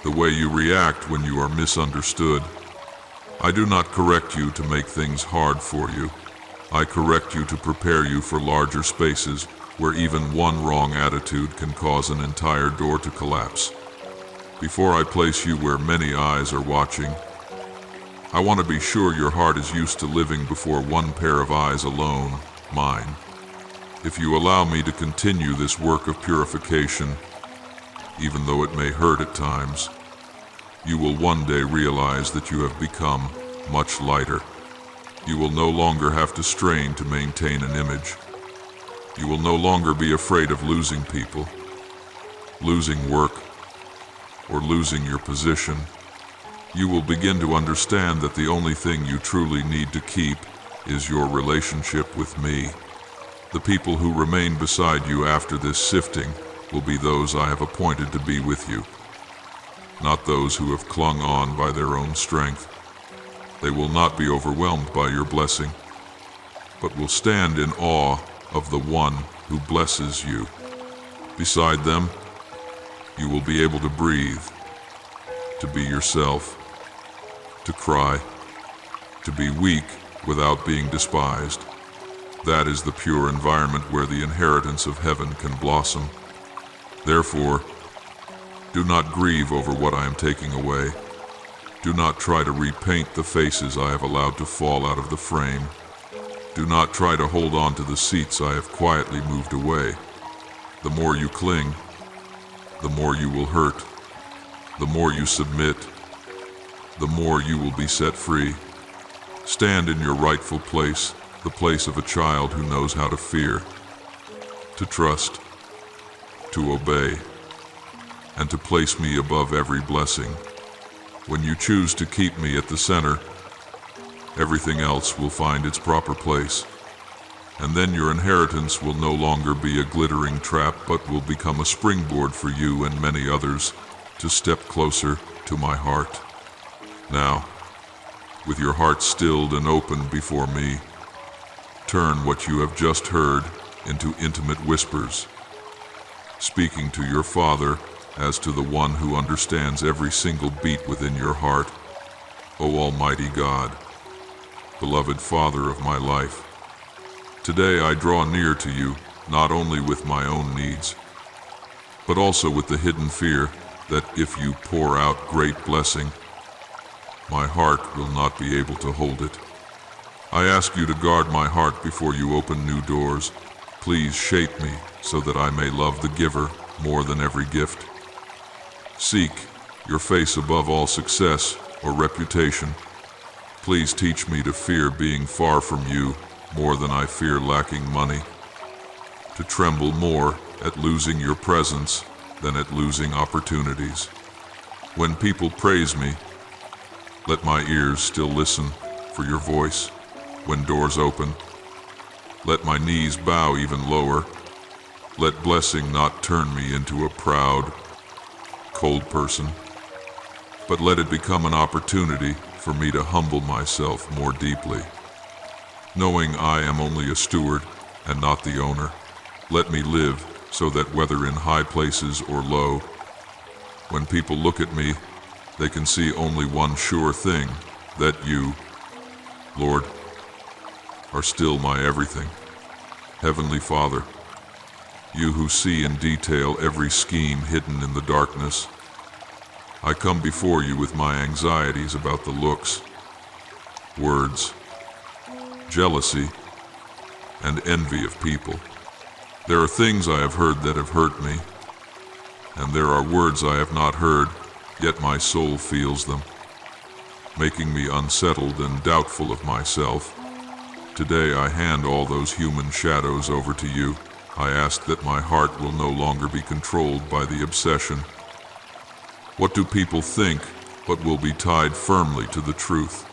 the way you react when you are misunderstood. I do not correct you to make things hard for you. I correct you to prepare you for larger spaces where even one wrong attitude can cause an entire door to collapse. Before I place you where many eyes are watching, I want to be sure your heart is used to living before one pair of eyes alone, mine. If you allow me to continue this work of purification, even though it may hurt at times, you will one day realize that you have become much lighter. You will no longer have to strain to maintain an image. You will no longer be afraid of losing people, losing work, or losing your position. You will begin to understand that the only thing you truly need to keep is your relationship with me. The people who remain beside you after this sifting will be those I have appointed to be with you, not those who have clung on by their own strength. They will not be overwhelmed by your blessing, but will stand in awe of the one who blesses you. Beside them, you will be able to breathe, to be yourself, to cry, to be weak without being despised. That is the pure environment where the inheritance of heaven can blossom. Therefore, do not grieve over what I am taking away. Do not try to repaint the faces I have allowed to fall out of the frame. Do not try to hold on to the seats I have quietly moved away. The more you cling, the more you will hurt. The more you submit, the more you will be set free. Stand in your rightful place, the place of a child who knows how to fear, to trust, to obey, and to place me above every blessing. When you choose to keep me at the center, everything else will find its proper place. And then your inheritance will no longer be a glittering trap, but will become a springboard for you and many others to step closer to my heart. Now, with your heart stilled and open before me, turn what you have just heard into intimate whispers, speaking to your Father as to the one who understands every single beat within your heart. O Almighty God, beloved Father of my life, today I draw near to you, not only with my own needs, but also with the hidden fear that if you pour out great blessing, my heart will not be able to hold it. I ask you to guard my heart before you open new doors. Please shape me so that I may love the giver more than every gift. Seek your face above all success or reputation. Please teach me to fear being far from you more than I fear lacking money, to tremble more at losing your presence than at losing opportunities. When people praise me, let my ears still listen for your voice. When doors open, let my knees bow even lower. Let blessing not turn me into a proud, cold person, but let it become an opportunity for me to humble myself more deeply. Knowing I am only a steward and not the owner, let me live so that whether in high places or low, when people look at me, they can see only one sure thing, that you, Lord, are still my everything. Heavenly Father, you who see in detail every scheme hidden in the darkness, I come before you with my anxieties about the looks, words, jealousy, and envy of people. There are things I have heard that have hurt me, and there are words I have not heard, yet my soul feels them, making me unsettled and doubtful of myself. Today I hand all those human shadows over to you. I ask that my heart will no longer be controlled by the obsession. What do people think, but will be tied firmly to the truth?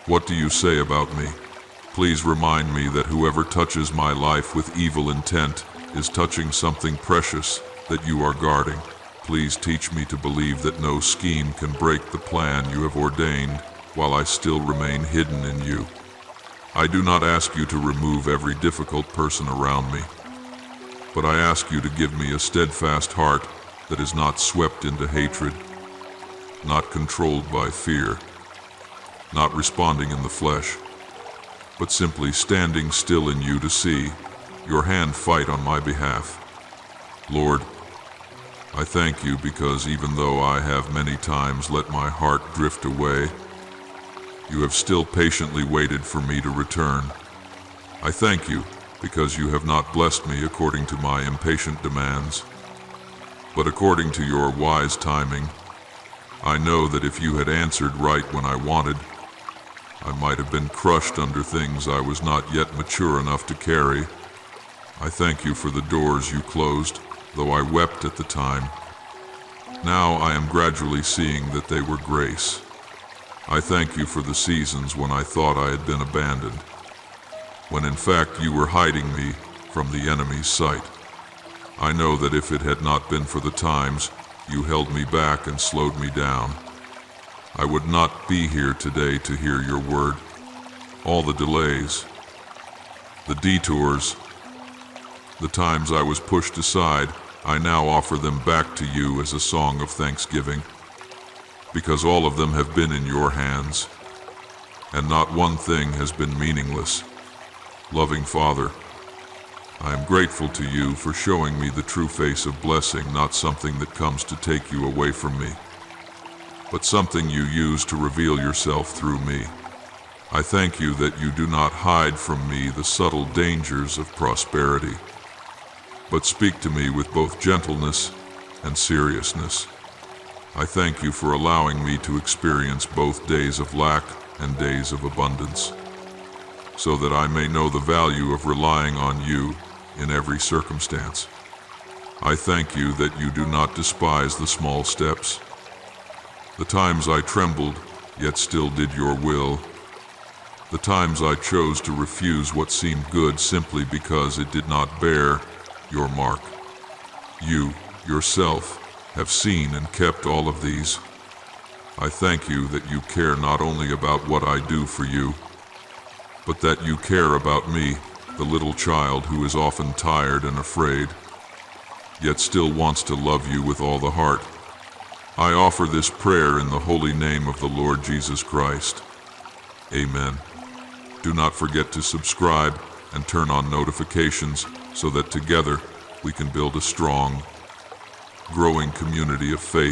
What do you say about me? Please remind me that whoever touches my life with evil intent is touching something precious that you are guarding. Please teach me to believe that no scheme can break the plan you have ordained while I still remain hidden in you. I do not ask you to remove every difficult person around me, but I ask you to give me a steadfast heart that is not swept into hatred, not controlled by fear, not responding in the flesh, but simply standing still in you to see your hand fight on my behalf. Lord, I thank you because even though I have many times let my heart drift away, you have still patiently waited for me to return. I thank you because you have not blessed me according to my impatient demands, but according to your wise timing. I know that if you had answered right when I wanted, I might have been crushed under things I was not yet mature enough to carry. I thank you for the doors you closed, though I wept at the time. Now I am gradually seeing that they were grace. I thank you for the seasons when I thought I had been abandoned, when in fact you were hiding me from the enemy's sight. I know that if it had not been for the times you held me back and slowed me down, I would not be here today to hear your word. All the delays, the detours, The times I was pushed aside, I now offer them back to you as a song of thanksgiving, because all of them have been in your hands, and not one thing has been meaningless. Loving Father, I am grateful to you for showing me the true face of blessing, not something that comes to take you away from me, but something you use to reveal yourself through me. I thank you that you do not hide from me the subtle dangers of prosperity, but speak to me with both gentleness and seriousness. I thank you for allowing me to experience both days of lack and days of abundance, so that I may know the value of relying on you in every circumstance. I thank you that you do not despise the small steps, the times I trembled, yet still did your will, the times I chose to refuse what seemed good simply because it did not bear your mark. You, yourself, have seen and kept all of these. I thank you that you care not only about what I do for you, but that you care about me, the little child who is often tired and afraid, yet still wants to love you with all the heart. I offer this prayer in the holy name of the Lord Jesus Christ. Amen. Do not forget to subscribe and turn on notifications so that together we can build a strong, growing community of faith.